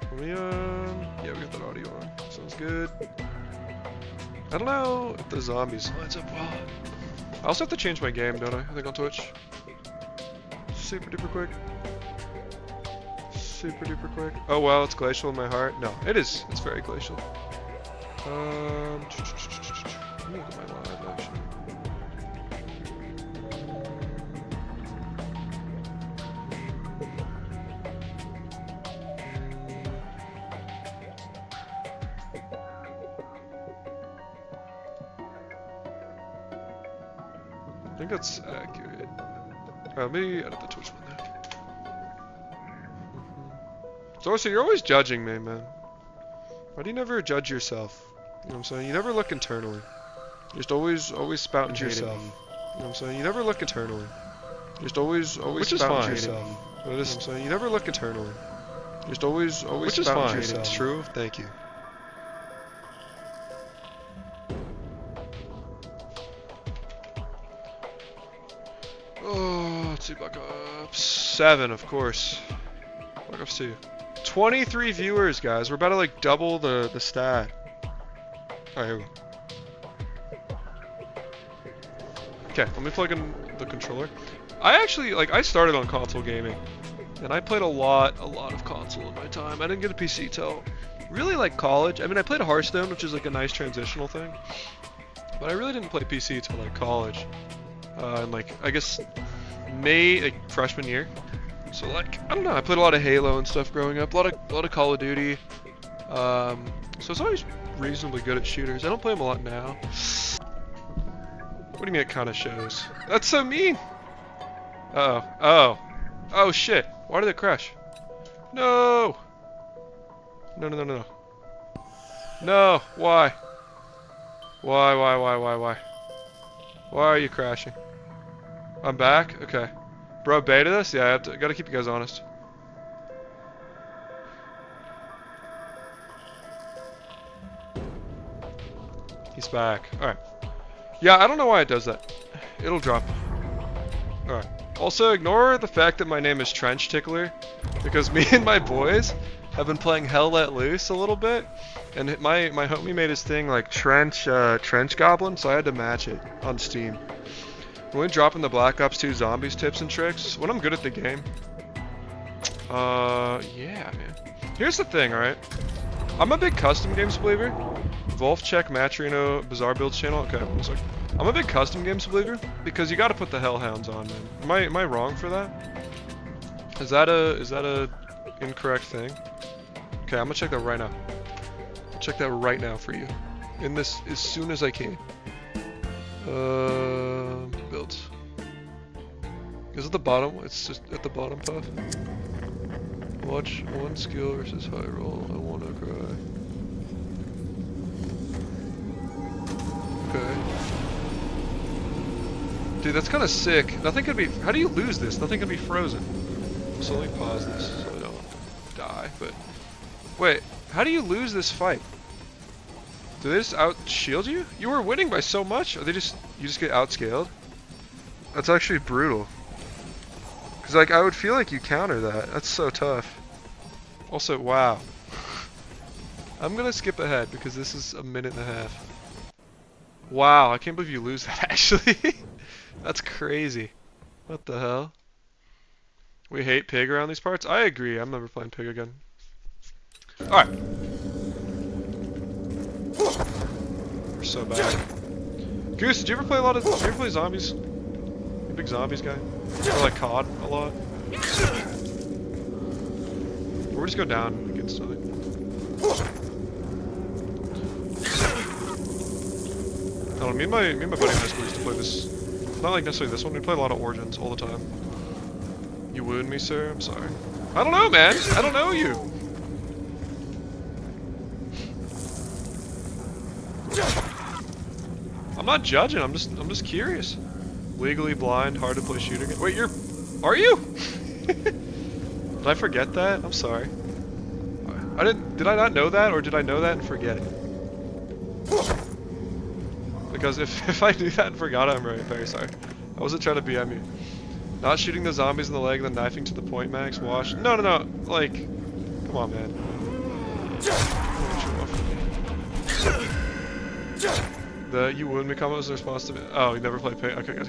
Let me, yeah, we got that audio on. Sounds good. I don't know if the zombies lines up well. I also have to change my game, don't I? I think on Twitch. Super duper quick. Super duper quick. Oh wow, it's glacial in my heart. No, it is. It's very glacial. Let me look at my live actually. I think that's accurate. Maybe edit the Twitch one there. So you're always judging me, man. Why do you never judge yourself? You know what I'm saying? You never look internally. You're just always spouting to yourself. know what I'm saying? You never look eternally. Just always Which is about fine. yourself. But it is, I'm saying, you never look eternally. Just always Which is about fine. yourself. It's true. Thank you. Oh, let's see, Black Ops 7, of course. Black Ops 2. 23 viewers, guys. We're about to like double the stat. Alright, here we go. Okay, let me plug in the controller. I actually, like, I started on console gaming. And I played a lot of console in my time. I didn't get a PC till really like college. I mean, I played Hearthstone, which is like a nice transitional thing. But I really didn't play PC till like college. And like, I guess like freshman year. So like, I don't know, I played a lot of Halo and stuff growing up, a lot of Call of Duty. So it's always reasonably good at shooters. I don't play them a lot now. What do you mean it kind of shows? That's so mean! Oh shit, why did it crash? No! No. No, why? Why? Why are you crashing? I'm back? Okay. Bro, beta this? Yeah, gotta keep you guys honest. He's back. Alright. Yeah, I don't know why it does that. It'll drop. Alright. Also, ignore the fact that my name is Trench Tickler, because me and my boys have been playing Hell Let Loose a little bit, and my homie made his thing like Trench Goblin, so I had to match it on Steam. When we drop in the Black Ops 2 Zombies tips and tricks, when I'm good at the game, yeah, man. Here's the thing, alright? I'm a big custom games believer. Wolf check Matrino Bazaar builds channel. Okay, one sec. I'm a big custom games believer because you got to put the Hellhounds on, man. Am I wrong for that? Is that a incorrect thing? Okay, I'm gonna check that right now. I'll check that right now for you. In this as soon as I can. Builds. Is it the bottom? It's just at the bottom, Puff. Watch one skill versus high roll. I wanna cry. Okay. Dude, that's kind of sick. Nothing could be. How do you lose this? Nothing can be frozen. So let me pause this so I don't die. But wait, how do you lose this fight? Do they just out shield you? You were winning by so much. Or you just get outscaled? That's actually brutal. Cause like I would feel like you counter that. That's so tough. Also, wow. I'm gonna skip ahead because this is a minute and a half. Wow, I can't believe you lose that actually. That's crazy. What the hell? We hate Pig around these parts? I agree. I'm never playing Pig again. Alright. We're so bad. Goose, did you ever play zombies? You a big zombies guy? Or like COD a lot? Or we just go down against something. I don't know, me and my buddy in high school used to play this. Not like necessarily this one, we play a lot of Origins all the time. You wound me, sir? I'm sorry. I don't know, man! I don't know you! I'm not judging, I'm just curious. Legally blind, hard to play shooter game. Wait, are you? Did I forget that? I'm sorry. Did I not know that, or did I know that and forget it? Because if I knew that and forgot it, I'm very sorry. I wasn't trying to BM you. Not shooting the zombies in the leg, then knifing to the point max, wash. No, like, come on, man. The you wound me comment was a response to me. Oh, you never played Pig. Okay, guys.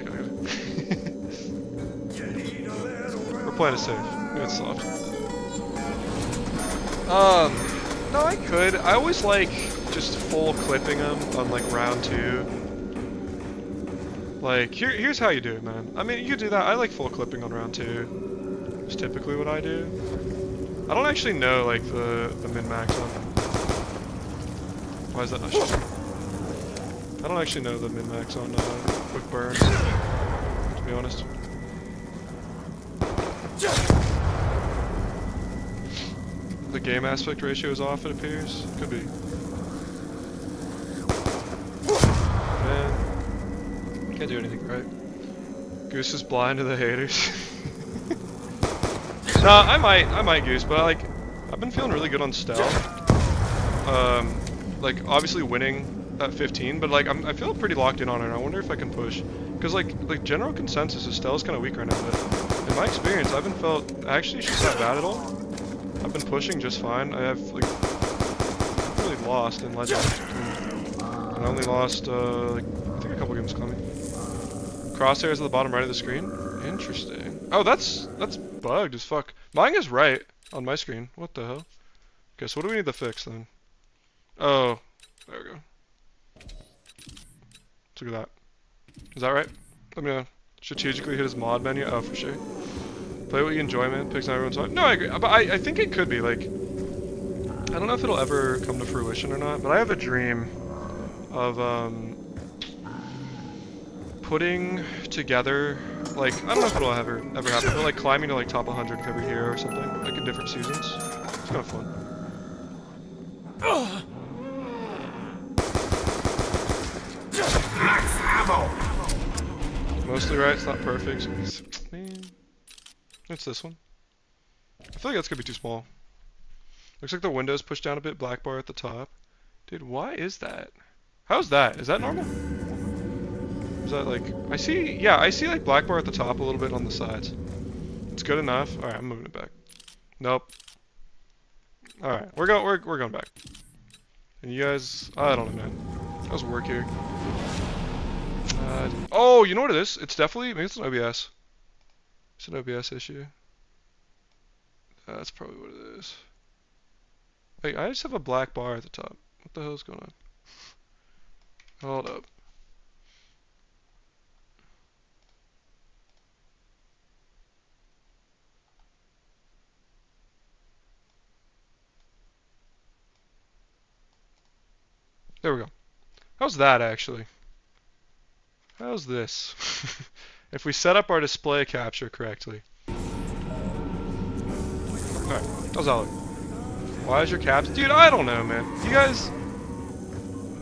We're playing it safe. It's soft. No, I could. I always like just full clipping them on like round 2. Like, here's how you do it, man. I mean, you do that. I like full clipping on round 2. It's typically what I do. I don't actually know, like, the min-max on... Why is that not shooting? I don't actually know the min-max on quick burn, to be honest. The game aspect ratio is off, it appears. Could be. Man. Can't do anything right. Goose is blind to the haters. Nah, I might Goose, but like, I've been feeling really good on stealth. Like obviously winning at 15, but like I feel pretty locked in on it. I wonder if I can push, because like general consensus is stealth's kind of weak right now. But in my experience, I haven't felt actually she's not bad at all. I've been pushing just fine. I have like really lost in legend, and I only lost like I think a couple games climbing. Crosshairs at the bottom right of the screen. Interesting. Oh, that's bugged as fuck. Mine is right on my screen. What the hell? Okay, so what do we need to fix then? Oh, there we go. Let's look at that. Is that right? Let me know. Strategically hit his mod menu. Oh, for sure. Play what you enjoy, man. Picks not everyone's fine. No, I agree. But I think it could be like. I don't know if it'll ever come to fruition or not, but I have a dream of putting together, like, I don't know if it'll ever happen, but like climbing to like top 100 with every hero or something, like in different seasons. It's kind of fun. Mostly right, it's not perfect. Man. It's this one. I feel like that's gonna be too small. Looks like the window's pushed down a bit, black bar at the top. Dude, why is that? How's that? Is that normal? Is that like, I see like black bar at the top a little bit on the sides. It's good enough. Alright, I'm moving it back. Nope. Alright, we're going back. And you guys, I don't know, man. How's work here? Oh, you know what it is? It's definitely, maybe it's an OBS. It's an OBS issue. That's probably what it is. Wait, I just have a black bar at the top. What the hell is going on? Hold up. There we go. How's that actually? How's this? If we set up our display capture correctly. Alright, how's that look? Why is your caps? Dude, I don't know, man. You guys...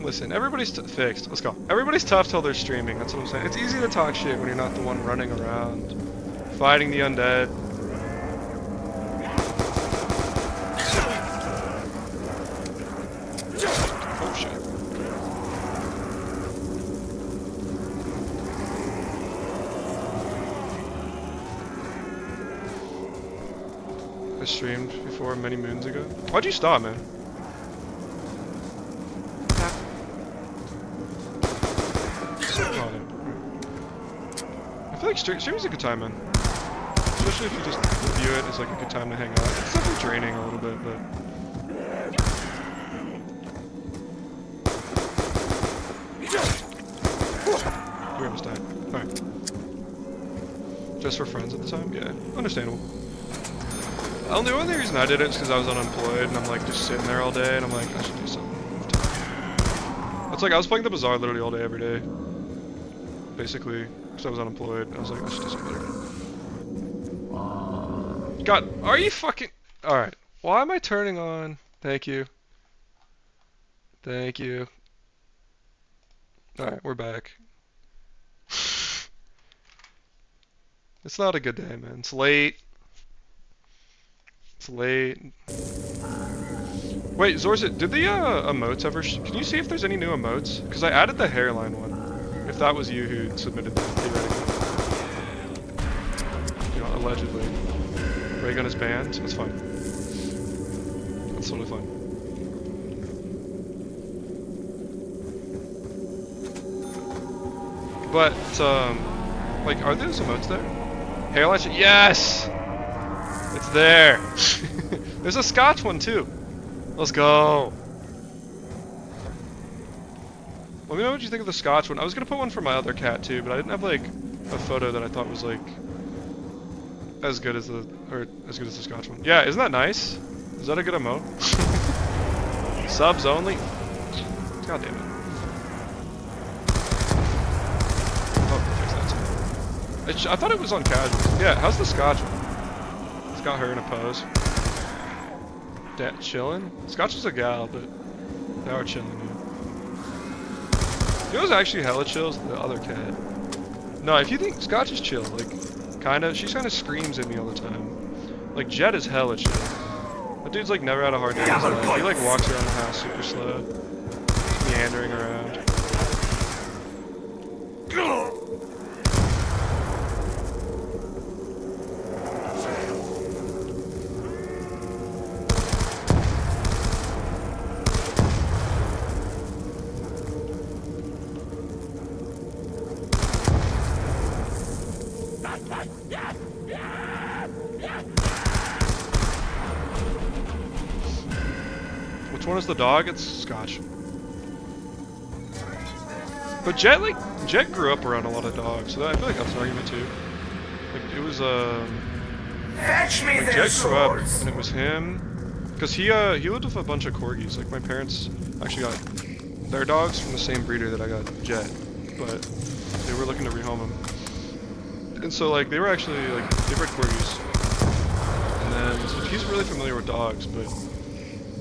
Listen, everybody's fixed. Let's go. Everybody's tough till they're streaming. That's what I'm saying. It's easy to talk shit when you're not the one running around, fighting the undead. Oh, shit. I streamed before many moons ago. Why'd you stop, man? I feel like streaming's a good time, man. Especially if you just view it as like a good time to hang out. It's definitely draining a little bit, but... We almost died. Alright. Just for friends at the time? Yeah, understandable. The only reason I did it is because I was unemployed and I'm like just sitting there all day and I'm like, I should do something. It's like I was playing the Bazaar literally all day every day. Basically, because I was unemployed. I was like, I should do something better. God, are you fucking... Alright, why am I turning on... Thank you. Thank you. Alright, we're back. It's not a good day, man. It's late. It's late. Wait, Zorzit, did the emotes ever... Can you see if there's any new emotes? Because I added the hairline one. If that was you who submitted that, theoretically. You know, allegedly. Raygun is banned. That's fine. That's totally fine. But, like, are those emotes there? Hairline shit? Yes! It's there! There's a Scotch one, too. Let's go! Let me know what you think of the Scotch one. I was gonna put one for my other cat, too, but I didn't have, like, a photo that I thought was, like, as good as the Scotch one. Yeah, isn't that nice? Is that a good emote? Subs only? God damn it. I thought it was on casual. Yeah, how's the Scotch one? It's got her in a pose. Chilling? Scotch is a gal, but they are chilling, dude. It was actually hella chills the other cat. No, if you think Scotch is chill, like, kinda, she kinda screams at me all the time. Like, Jet is hella chill. That dude's like never had a hard day in his life. He like walks around the house super slow, meandering around. Which one is the dog? It's Scotch. But Jet grew up around a lot of dogs, so I feel like that's an argument too. Like it was Fetch me like their Jet grew up swords. and it was him, cause he lived with a bunch of corgis. Like my parents actually got their dogs from the same breeder that I got Jet, but they were looking to rehome him, and so like they were actually like they bred corgis, and then so he's really familiar with dogs, but.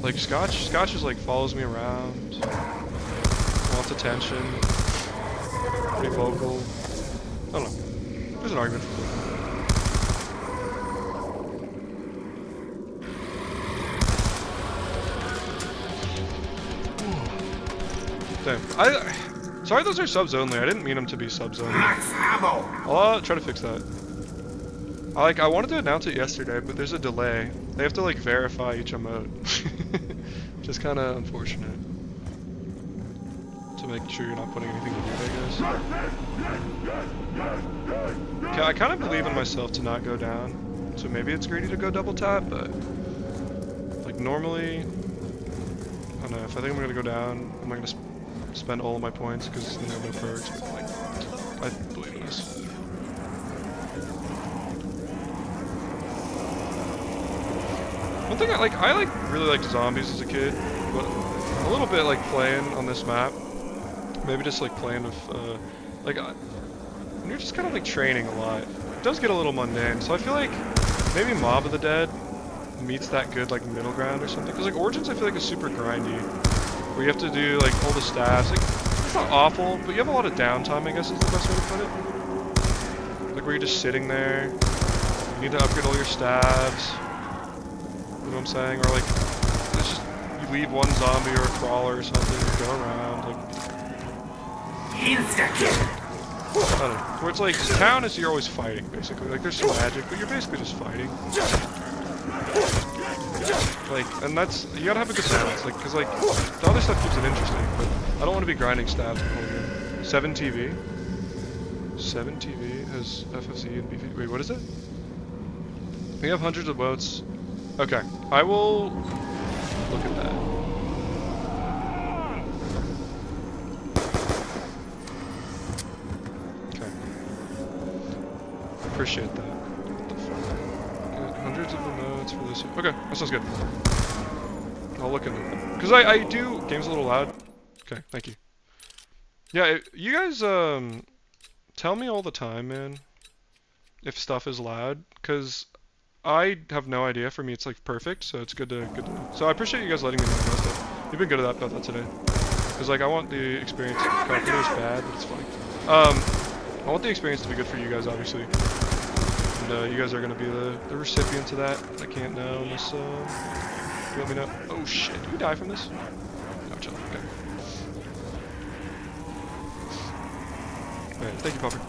Like Scotch just like follows me around, wants attention, pretty vocal. I don't know. There's an argument for that. Damn. Sorry those are subs only. I didn't mean them to be subs only. Max ammo. I'll try to fix that. I wanted to announce it yesterday, but there's a delay. They have to like verify each emote. Which is kind of unfortunate. To make sure you're not putting anything to do, I guess. Okay, I kind of believe in myself to not go down. So maybe it's greedy to go double tap, but like normally, I don't know, if I think I'm gonna go down, I'm not gonna spend all of my points because then I have no perks, but like, I believe in this. One thing I really liked zombies as a kid, but a little bit like playing on this map. Maybe just like playing with, when you're just kind of like training a lot, it does get a little mundane. So I feel like maybe Mob of the Dead meets that good like middle ground or something. Cause like Origins I feel like is super grindy, where you have to do like all the staffs. Like it's not awful, but you have a lot of downtime. I guess is the best way to put it. Like where you're just sitting there, you need to upgrade all your stabs. You know what I'm saying? Or like, it's just, you leave one zombie or a crawler or something, and go around, like... Insta-kill. I don't know. Where it's like, town is you're always fighting, basically. Like, there's some magic, but you're basically just fighting. Like, and that's, you gotta have a good balance, like, cause like, the other stuff keeps it interesting, but I don't want to be grinding stabs the whole game. 7 TV? 7 TV has FFC and BV, wait, what is it? We have hundreds of votes. Okay, I will look at that. Okay. Appreciate that. What the fuck? Good. Hundreds of emotes for this. Okay, that sounds good. I'll look into that. Because I do... Game's a little loud. Okay, thank you. Yeah, you guys, tell me all the time, man, if stuff is loud, because... I have no idea. For me, it's like perfect, so it's good to. So I appreciate you guys letting me know about stuff. You've been good about that today, because like I want the experience. God, it was bad, but it's funny. I want the experience to be good for you guys, obviously, and you guys are gonna be the recipients of that. I can't know unless you let me know. Oh shit! Do we die from this? No, chill. Okay. Alright, thank you, Popper.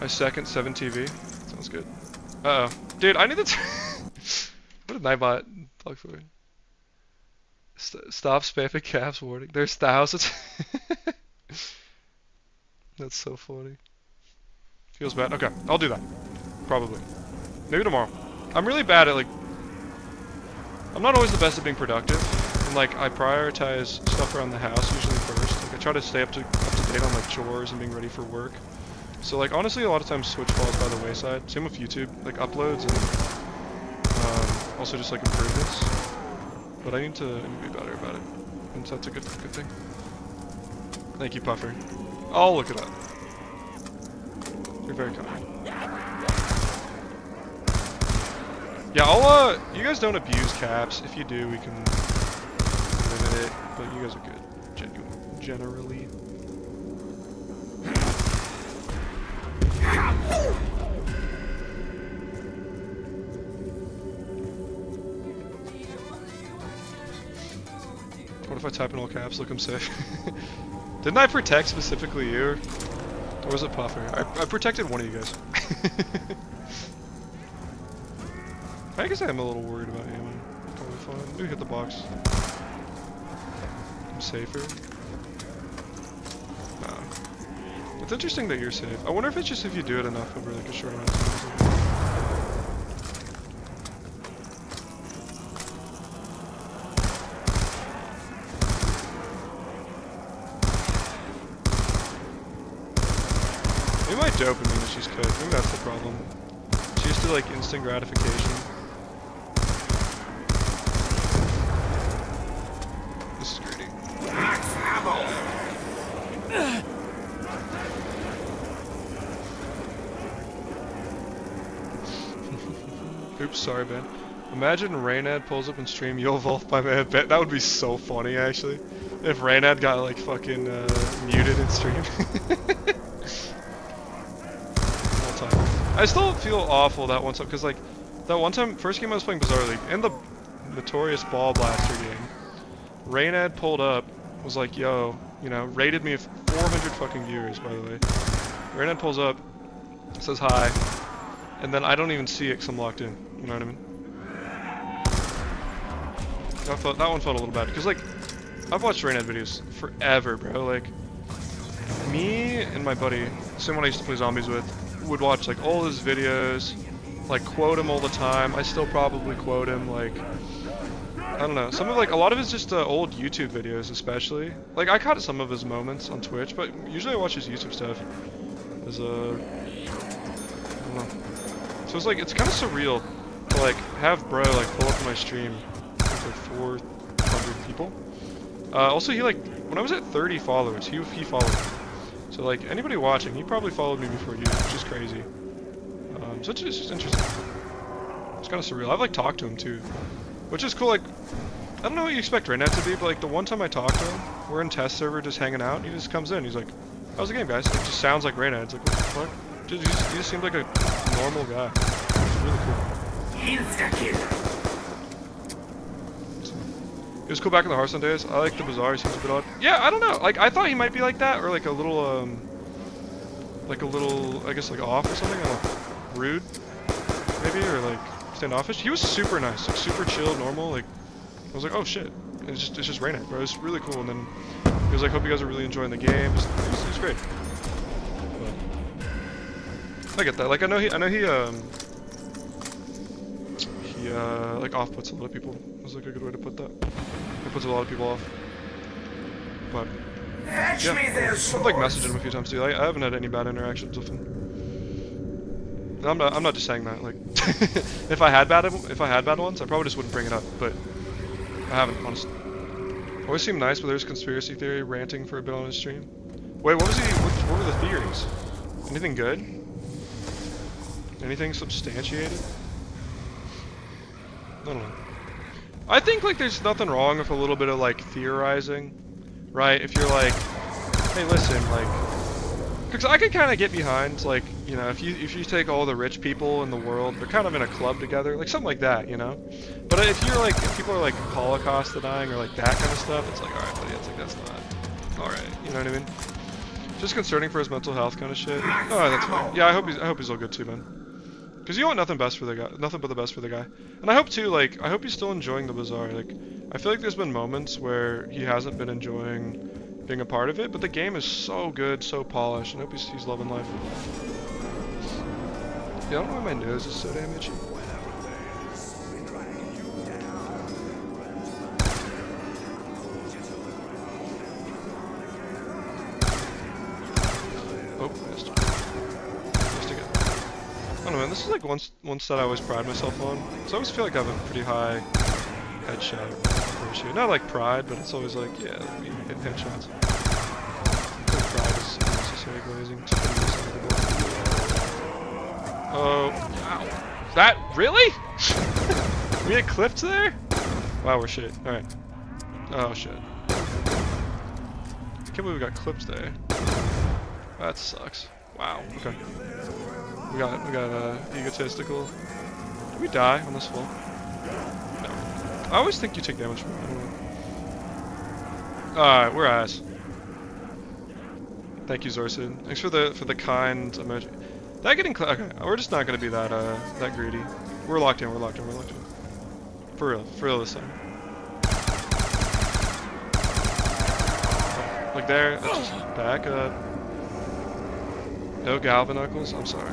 I second 7 TV. Sounds good. Uh-oh. Dude, I need to what did Nightbot talk for? Stop spamming caps warning. There's thousands. That's so funny. Feels bad. Okay, I'll do that. Probably. Maybe tomorrow. I'm really bad at like... I'm not always the best at being productive. And like, I prioritize stuff around the house usually first. Like, I try to stay up to date on like chores and being ready for work. So like honestly a lot of times Switch falls by the wayside. Same with YouTube, like uploads and also just like improvements. But I need to be better about it. And so that's a good thing. Thank you, Puffer. I'll look it up. You're very kind. Yeah, you guys don't abuse caps. If you do, we can limit it. But you guys are good, generally. What if I type in all caps? Look, I'm safe. Didn't I protect specifically you? Or was it Puffer? I protected one of you guys. I guess I am a little worried about him. Totally fine. Maybe hit the box. I'm safer. Nah. It's interesting that you're safe. I wonder if it's just if you do it enough over like a short amount of time. Maybe my dopamine is just cooked. Maybe that's the problem. She's used to like instant gratification. This is greedy. Max ammo. Oops, sorry, Ben. Imagine Raynad pulls up and stream Yo Wolf by man. Bet that would be so funny, actually. If Raynad got like fucking muted in stream. All time. I still feel awful that one time because like that one time, first game I was playing Bazaar League in the notorious Ball Blaster game. Raynad pulled up, was like, "Yo," you know, rated me 400 fucking viewers, by the way. Raynad pulls up, says hi, and then I don't even see it because I'm locked in. You know what I mean? That one felt a little bad because like I've watched Raynad videos forever, bro. Like me and my buddy, same one I used to play zombies with, would watch like all his videos, like quote him all the time. I still probably quote him. Like I don't know, some of like a lot of his just old YouTube videos, especially. Like I caught some of his moments on Twitch, but usually I watch his YouTube stuff. As I don't know. So it's like it's kind of surreal to like have bro like pull up to my stream with like 400 people. Also he like when I was at 30 followers, he followed me. So like anybody watching, he probably followed me before you, which is crazy. So it's just interesting. It's kind of surreal. I've like talked to him too, which is cool. Like I don't know what you expect Raynad to be, but like the one time I talked to him, we're in test server just hanging out. He just comes in. He's like, "How's the game, guys?" It just sounds like Raynad. It's like, what the fuck? He just seems like a normal guy. It's really cool. Insta-kill. It was cool back in the Hearthstone days. I like the Bazaar. He seems a bit odd. Yeah, I don't know. Like I thought he might be like that, or like a little, I guess like off or something. I don't know. Rude, maybe, or like standoffish. He was super nice, like super chill, normal. Like I was like, oh shit. And it's just Raynad, bro. It's really cool. And then he was like, hope you guys are really enjoying the game. It was great. But I get that. Like I know he like off puts a lot of people. That's like a good way to put that. It puts a lot of people off. But Fetch yeah, me their I've like swords. messaged him a few times too. I haven't had any bad interactions with him. And I'm not just saying that. Like if I had bad ones, I probably just wouldn't bring it up. But I haven't, honestly. Always seemed nice, but there's conspiracy theory ranting for a bit on his stream. Wait, what were the theories? Anything good? Anything substantiated? I don't know. I think like there's nothing wrong with a little bit of like theorizing, right? If you're like, hey, listen, like, because I could kind of get behind like, you know, if you take all the rich people in the world, they're kind of in a club together, like something like that, you know. But if people are like Holocaust denying or like that kind of stuff, it's like, all right, buddy, it's like that's not all right, you know what I mean? Just concerning for his mental health kind of shit. Oh, that's fine. Yeah, I hope he's all good too, man. Because you want nothing but the best for the guy. And I hope too, like, I hope he's still enjoying the Bazaar. Like, I feel like there's been moments where he hasn't been enjoying being a part of it, but the game is so good, so polished, and I hope he's loving life. Yeah, I don't know why my nose is so damn itchy. Oh, missed. Missed again. I don't know, man. This is like one stat I always pride myself on. So I always feel like I have a pretty high headshot ratio. Not like pride, but it's always like, yeah, we hit headshots. I think pride is unnecessary glazing. Oh, wow. That, really? We had clipped there? Wow, we're shit. Alright. Oh, shit. I can't believe we got clipped there. That sucks. Wow, okay. We got egotistical. Did we die on this fall? No. I always think you take damage from it. I don't know. Alright, we're ass. Thank you, Zorsid. Thanks for the kind emoji. That getting okay, we're just not gonna be that that greedy. We're locked in, we're locked in, we're locked in. For real this time. Like there, that's just back up. No Galvanuckles, I'm sorry.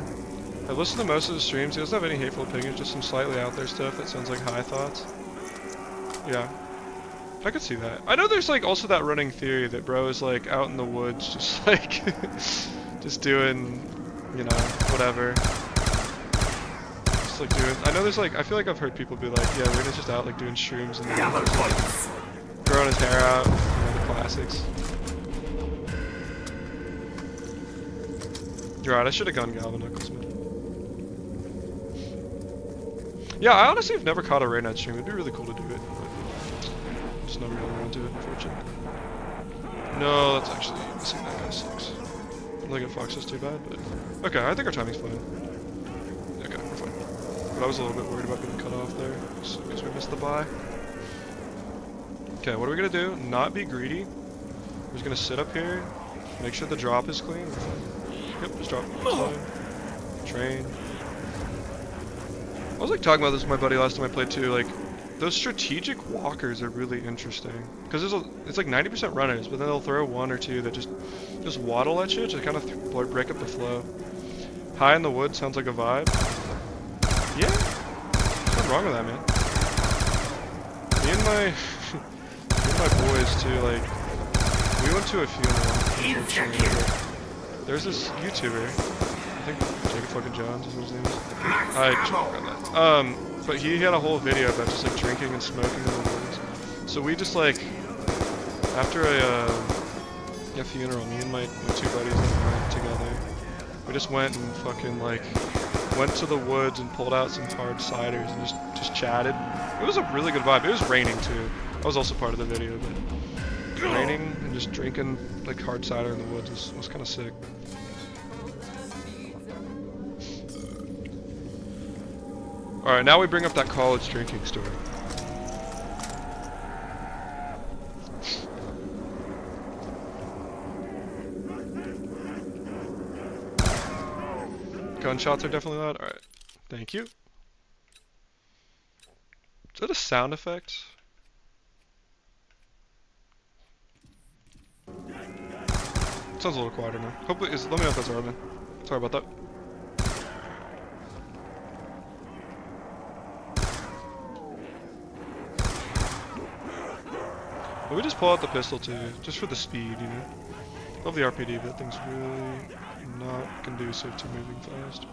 I've listened to most of the streams. He doesn't have any hateful opinions, just some slightly out there stuff that sounds like high thoughts. Yeah. I could see that. I know there's like also that running theory that bro is like out in the woods just like just doing, you know, whatever. Just like doing I know there's like I feel like I've heard people be like, yeah, Rena's just out like doing shrooms and like, growing his hair out, you know, the classics. You're right, I should have gone Galvanuckles, man. Yeah, I honestly have never caught a Reynight stream. It'd be really cool to do it, but just never got around to it, unfortunately. No, that's actually missing that guy sucks. I don't think Fox is too bad, but okay, I think our timing's fine. Okay, we're fine. But I was a little bit worried about getting cut off there, because we missed the buy. Okay, what are we gonna do? Not be greedy. We're just gonna sit up here, make sure the drop is clean. Yep, just drop. Train. I was like talking about this with my buddy last time I played too. Like, those strategic walkers are really interesting because it's like 90% runners, but then they'll throw one or two that just waddle at you to kind of break up the flow. High in the woods sounds like a vibe. Yeah, there's nothing wrong with that, man. Me and my boys too. Like, we went to a funeral. There's this YouTuber, I think Jacob fucking Johns is what his name is. I checked on that. But he had a whole video about just like drinking and smoking in the woods. So we just like, after a funeral, me and my two buddies that went together, we just went and fucking like, went to the woods and pulled out some hard ciders and just chatted. It was a really good vibe. It was raining too. I was also part of the video, but raining and just drinking like hard cider in the woods was kind of sick. Alright, now we bring up that college drinking story. Gunshots are definitely loud. Alright, thank you. Is that a sound effect? Sounds a little quieter now. Hopefully, let me know if that's alright, man. Sorry about that. But we just pull out the pistol too, just for the speed, you know. Love the RPD, but that thing's really not conducive to moving fast.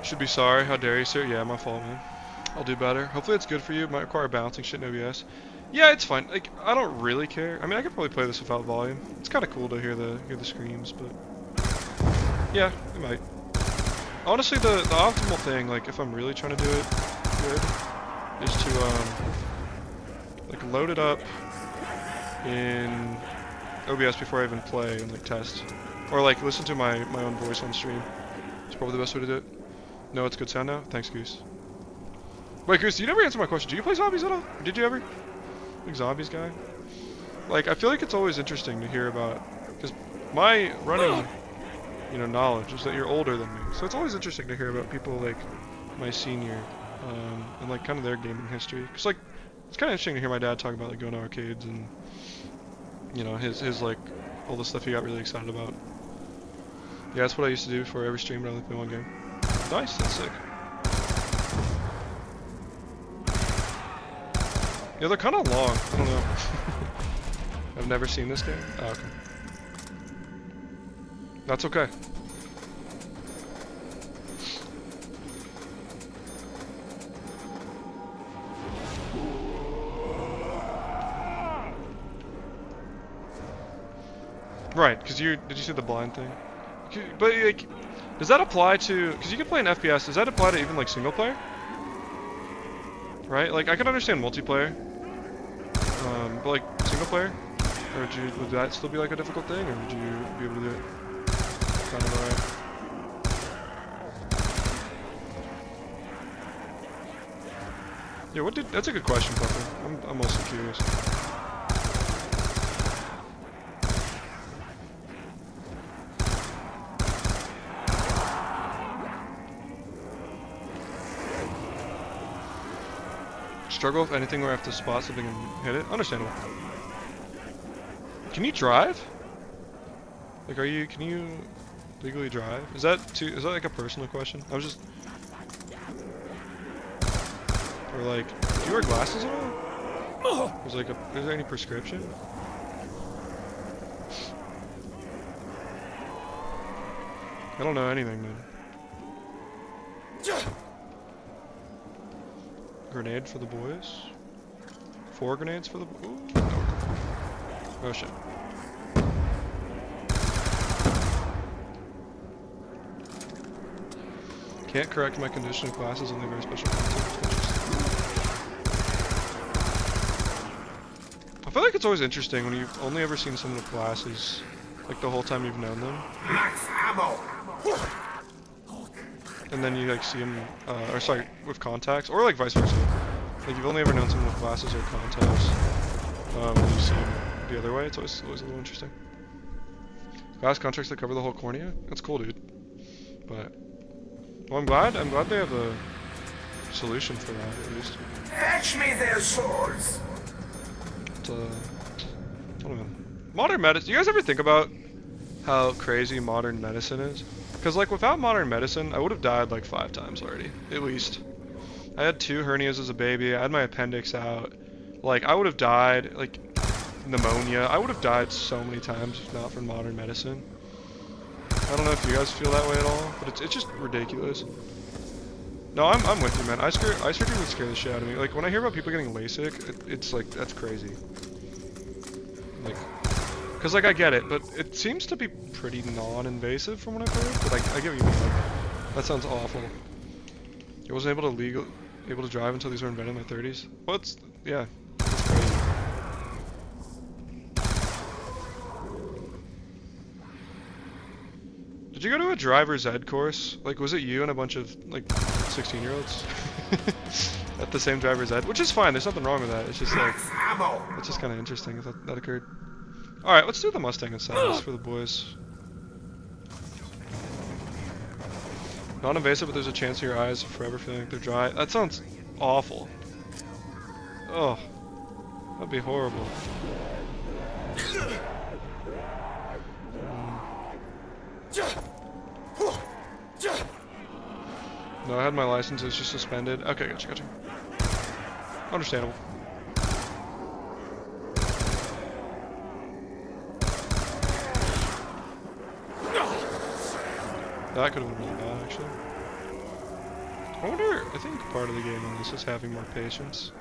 Should be sorry. How dare you, sir? Yeah, my fault, man. I'll do better. Hopefully it's good for you. It might require balancing shit in OBS. Yeah, it's fine. Like, I don't really care. I mean, I could probably play this without volume. It's kind of cool to hear the screams, but yeah, it might. Honestly, the optimal thing, like, if I'm really trying to do it good, is to like load it up in OBS before I even play and like test, or like listen to my own voice on stream. It's probably the best way to do it. No, it's good sound now. Thanks, Goose. Wait, Goose, you never answered my question. Do you play zombies at all? Or did you ever? Big zombies guy. Like, I feel like it's always interesting to hear about, because my running, you know, knowledge is that you're older than me. So it's always interesting to hear about people like my senior, and like kind of their gaming history. Cause like, it's kind of interesting to hear my dad talk about like going to arcades and, you know, his like all the stuff he got really excited about. Yeah, that's what I used to do before every stream. I only play one game. Nice, that's sick. Yeah, they're kind of long. I don't know. I've never seen this game. Oh, okay. That's okay. Right, because did you see the blind thing? But like, does that apply to, because you can play an FPS, does that apply to even like single player? Right, like I can understand multiplayer, but like single player? Or would that still be like a difficult thing, or would you be able to do it kind of alright? Yeah, that's a good question, Puffer. I'm also curious. Struggle with anything where I have to spot something and hit it? Understandable. Can you drive? Like, can you legally drive? Is that like a personal question? I was just... Or like, do you wear glasses at all? Is there any prescription? I don't know anything, man. Grenade for the boys. 4 grenades for the ooh. Oh shit. Can't correct my condition of classes only very special context. I feel like it's always interesting when you've only ever seen someone with glasses, like the whole time you've known them. Max ammo. And then you like see them, or sorry, with contacts, or like vice versa. Like you've only ever known someone with glasses or contacts. When you see them the other way, it's always a little interesting. Glass contracts that cover the whole cornea? That's cool, dude. But, well, I'm glad they have a solution for that, at least. Fetch me their swords. It's, I don't know. Modern medicine, you guys ever think about how crazy modern medicine is? Because, like, without modern medicine, I would have died, like, 5 times already, at least. I had 2 hernias as a baby, I had my appendix out. Like, I would have died, like, pneumonia. I would have died so many times if not for modern medicine. I don't know if you guys feel that way at all, but it's just ridiculous. No, I'm with you, man. Eye surgery would scare the shit out of me. Like, when I hear about people getting LASIK, it's like, that's crazy. Like, because, like, I get it, but it seems to be pretty non-invasive from what I've heard. But I get what you mean. Like, that sounds awful. I wasn't able to drive until these were invented in my 30s. Well, yeah, it's crazy. Did you go to a driver's ed course? Like, was it you and a bunch of, like, 16-year-olds at the same driver's ed? Which is fine, there's nothing wrong with that. It's just, like, it's just kind of interesting if that occurred. Alright, let's do the Mustang and Silence for the boys. Non-invasive, but there's a chance in your eyes of forever feeling like they're dry. That sounds awful. Oh, that'd be horrible. No, I had my license, it was just suspended. Okay, gotcha. Understandable. That could have been really bad, actually. I think part of the game on this is having more patience.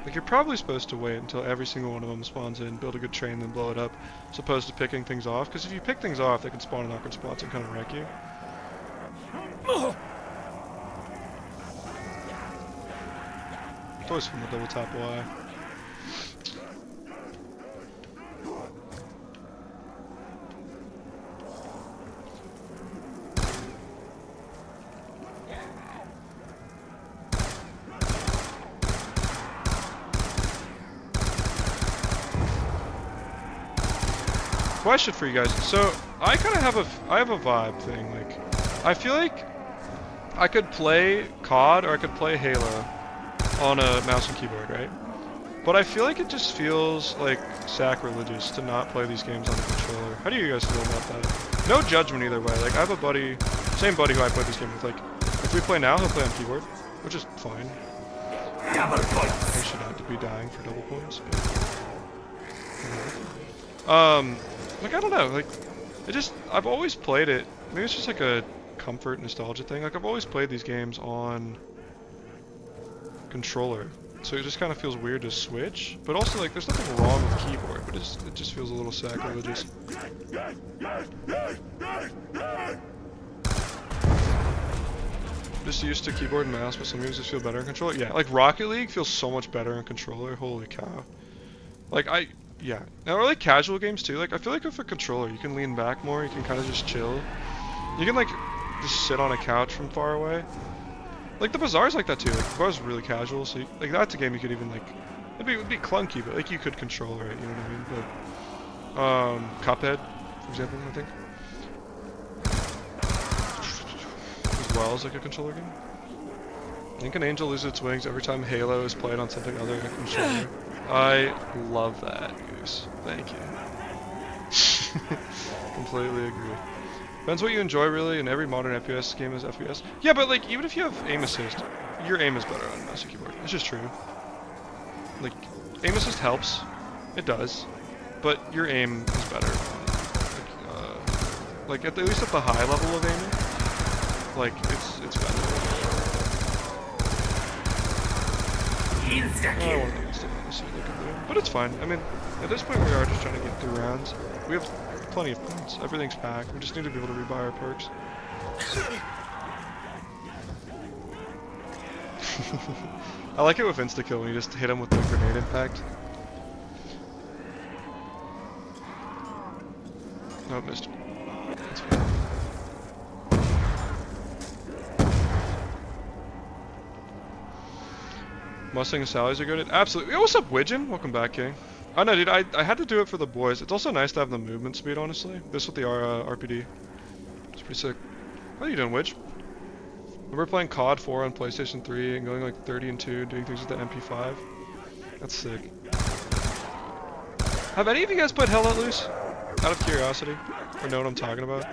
Like, you're probably supposed to wait until every single one of them spawns in, build a good train, then blow it up, as opposed to picking things off, because if you pick things off, they can spawn in awkward spots and kind of wreck you. It's always fun to double tap Y. Question for you guys. So I kind of have a vibe thing. Like, I feel like I could play COD or I could play Halo on a mouse and keyboard, right? But I feel like it just feels like sacrilegious to not play these games on a controller. How do you guys feel about that? No judgment either way. Like, I have a buddy, same buddy who I play this game with. Like, if we play now, he'll play on keyboard, which is fine. Double points. I should have to be dying for double points. Like, I don't know, like, I've always played it, maybe it's just like a comfort nostalgia thing, like, I've always played these games on controller, so it just kind of feels weird to switch, but also, like, there's nothing wrong with keyboard, but it just feels a little sacrilegious. Just used to keyboard and mouse, but some games just feel better on controller. Yeah, like Rocket League feels so much better on controller, holy cow. Like, Yeah. Now, or like casual games too. Like I feel like with a controller, you can lean back more. You can kind of just chill. You can like just sit on a couch from far away. Like the Bazaar's like that too. Like the Bazaar's really casual, so like that's a game you could even like. It'd be clunky, but like you could control it. You know what I mean? But Cuphead, for example, I think, as well as like a controller game. I think an angel loses its wings every time Halo is played on something other than a controller. I love that, Goose. Thank you. Completely agree. Depends what you enjoy, really, and every modern FPS game is FPS. Yeah, but like, even if you have aim assist, your aim is better on a mouse and keyboard. It's just true. Like, aim assist helps. It does. But your aim is better. Like at least at the high level of aiming, like, it's better. I don't want to insta honestly, but it's fine. I mean, at this point we are just trying to get through rounds. We have plenty of points. Everything's packed. We just need to be able to rebuy our perks. I like it with insta-kill when you just hit him with the grenade impact. Oh, missed. That's fine. Mustang and Sally's are good at absolutely. Yo, what's up, Widgeon? Welcome back, King. Oh no, dude, I had to do it for the boys. It's also nice to have the movement speed, honestly. This with the RPD. It's pretty sick. How are you doing, Widge? Remember playing COD 4 on PlayStation 3 and going like 30 and 2, doing things with the MP5? That's sick. Have any of you guys played Hell Let Loose? Out of curiosity? Or know what I'm talking about?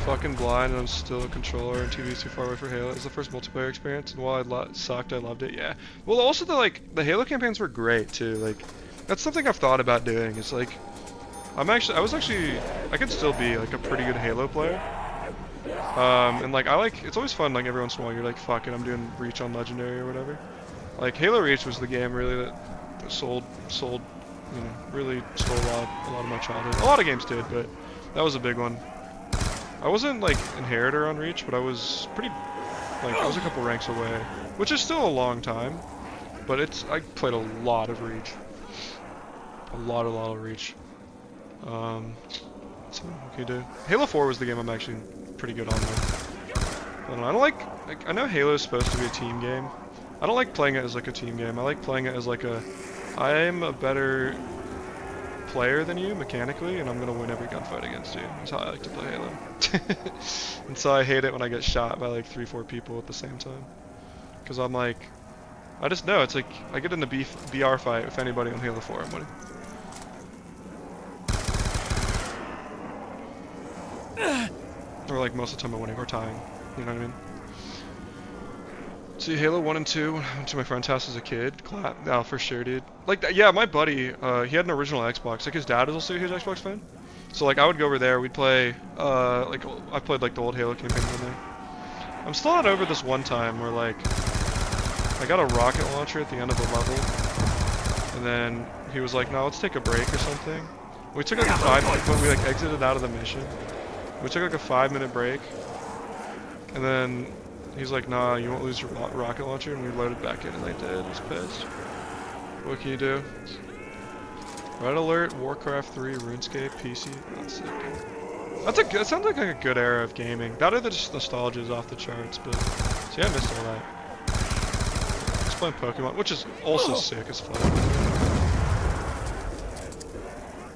Fucking blind and I'm still a controller and TV's too far away for Halo. It was the first multiplayer experience and while I sucked, I loved it, yeah. Well, also the Halo campaigns were great too, like, that's something I've thought about doing, is like, I could still be like a pretty good Halo player. And like, it's always fun, like every once in a while you're like, fuck it, I'm doing Reach on Legendary or whatever. Like, Halo Reach was the game really that sold, you know, really stole a lot of my childhood. A lot of games did, but that was a big one. I wasn't like Inheritor on Reach, but I was pretty, like, I was a couple ranks away, which is still a long time, but I played a lot of Reach. A lot of Reach. So what can you do? Halo 4 was the game I'm actually pretty good on though. I don't like, I know Halo is supposed to be a team game. I don't like playing it as like a team game. I like playing it as like I'm a better player than you mechanically, and I'm gonna win every gunfight against you. That's how I like to play Halo. And so I hate it when I get shot by like 3-4 people at the same time. Cause I'm like, I just know, it's like, I get in the BR fight with anybody on Halo 4, I'm winning. Or like most of the time I'm winning or tying, you know what I mean? See, Halo 1 and 2, went to my friend's house as a kid. No, for sure, dude. Like, yeah, my buddy, he had an original Xbox. Like, his dad was also a huge Xbox fan. So, like, I would go over there, we'd play, like, I played, like, the old Halo campaigns in there. I'm still not over this one time where, like, I got a rocket launcher at the end of a level. And then he was like, no, let's take a break or something. We took, like, a 5-minute, but we, like, exited out of the mission. We took, like, a 5-minute break. And then he's like, nah, you won't lose your rocket launcher, and we loaded back in, and they did. I was pissed. What can you do? Red Alert, Warcraft 3, RuneScape, PC. That's sick. That sounds like a good era of gaming. That or the just nostalgia is off the charts, but see, I missed all that. Just playing Pokemon, which is also sick as fuck.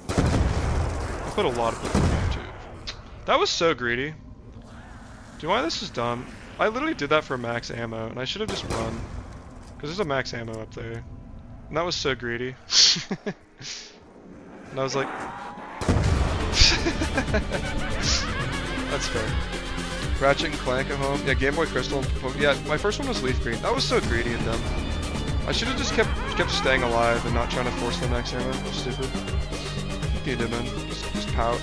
I played a lot of Pokemon too. That was so greedy. Do you know why this is dumb? I literally did that for max ammo, and I should have just run. Because there's a max ammo up there. And that was so greedy. And I was like... That's fair. Ratchet and Clank at home. Yeah, Game Boy Crystal. Yeah, my first one was Leaf Green. That was so greedy and dumb. I should have just kept staying alive and not trying to force the max ammo. That was stupid. What can you do, man? Just pout.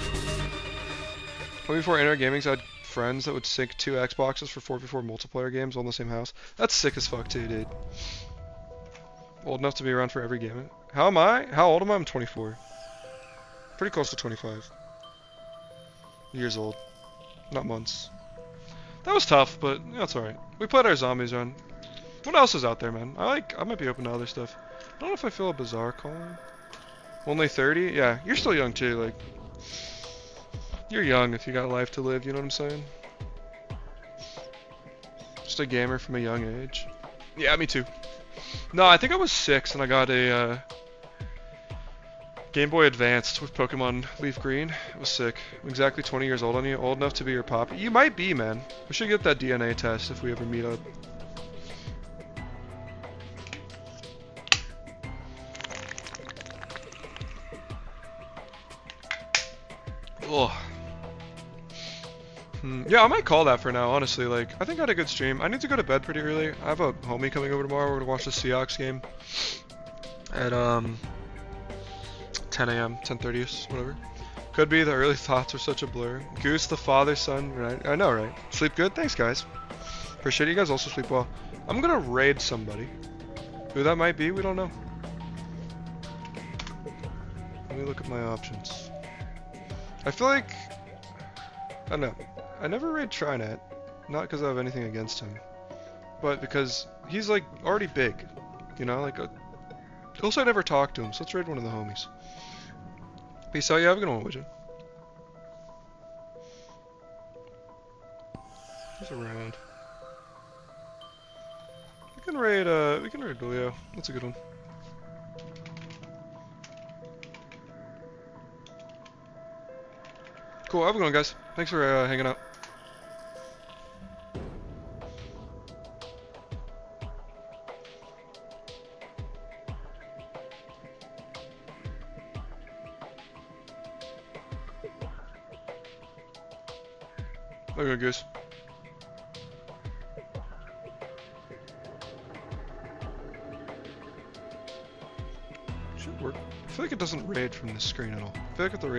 Way before Internet Gaming, I had friends that would sync 2 Xboxes for 4v4 multiplayer games all in the same house. That's sick as fuck too, dude. Old enough to be around for every game. How am I? How old am I? I'm 24. Pretty close to 25. Years old. Not months. That was tough, but yeah, it's alright. We played our zombies run. What else is out there, man? I might be open to other stuff. I don't know if I feel a Bazaar calling. Only 30? Yeah, you're still young too. Like, you're young if you got life to live. You know what I'm saying? Just a gamer from a young age. Yeah, me too. No, I think I was 6 and I got a Game Boy Advanced with Pokemon Leaf Green. It was sick. I'm exactly 20 years old on you. Old enough to be your pop. You might be, man. We should get that DNA test if we ever meet up. Oh. Yeah, I might call that for now, honestly. Like, I think I had a good stream. I need to go to bed pretty early. I have a homie coming over tomorrow. We're gonna watch the Seahawks game at 10 a.m., 10:30ish, whatever. Could be the early thoughts are such a blur. Goose, the father, son, right? I know, right? Sleep good? Thanks, guys. Appreciate it. You guys also sleep well. I'm gonna raid somebody. Who that might be, we don't know. Let me look at my options. I feel like, I don't know. I never raid Trinet, not because I have anything against him, but because he's like already big, you know, like also I never talked to him, so let's raid one of the homies. Peace out, yeah, have a good one, would you? He's around. We can raid Julio. That's a good one. Cool, have a good one, guys. Thanks for hanging out. Okay, Goose. Should work. I feel like it doesn't raid from this screen at all. I feel like if the raid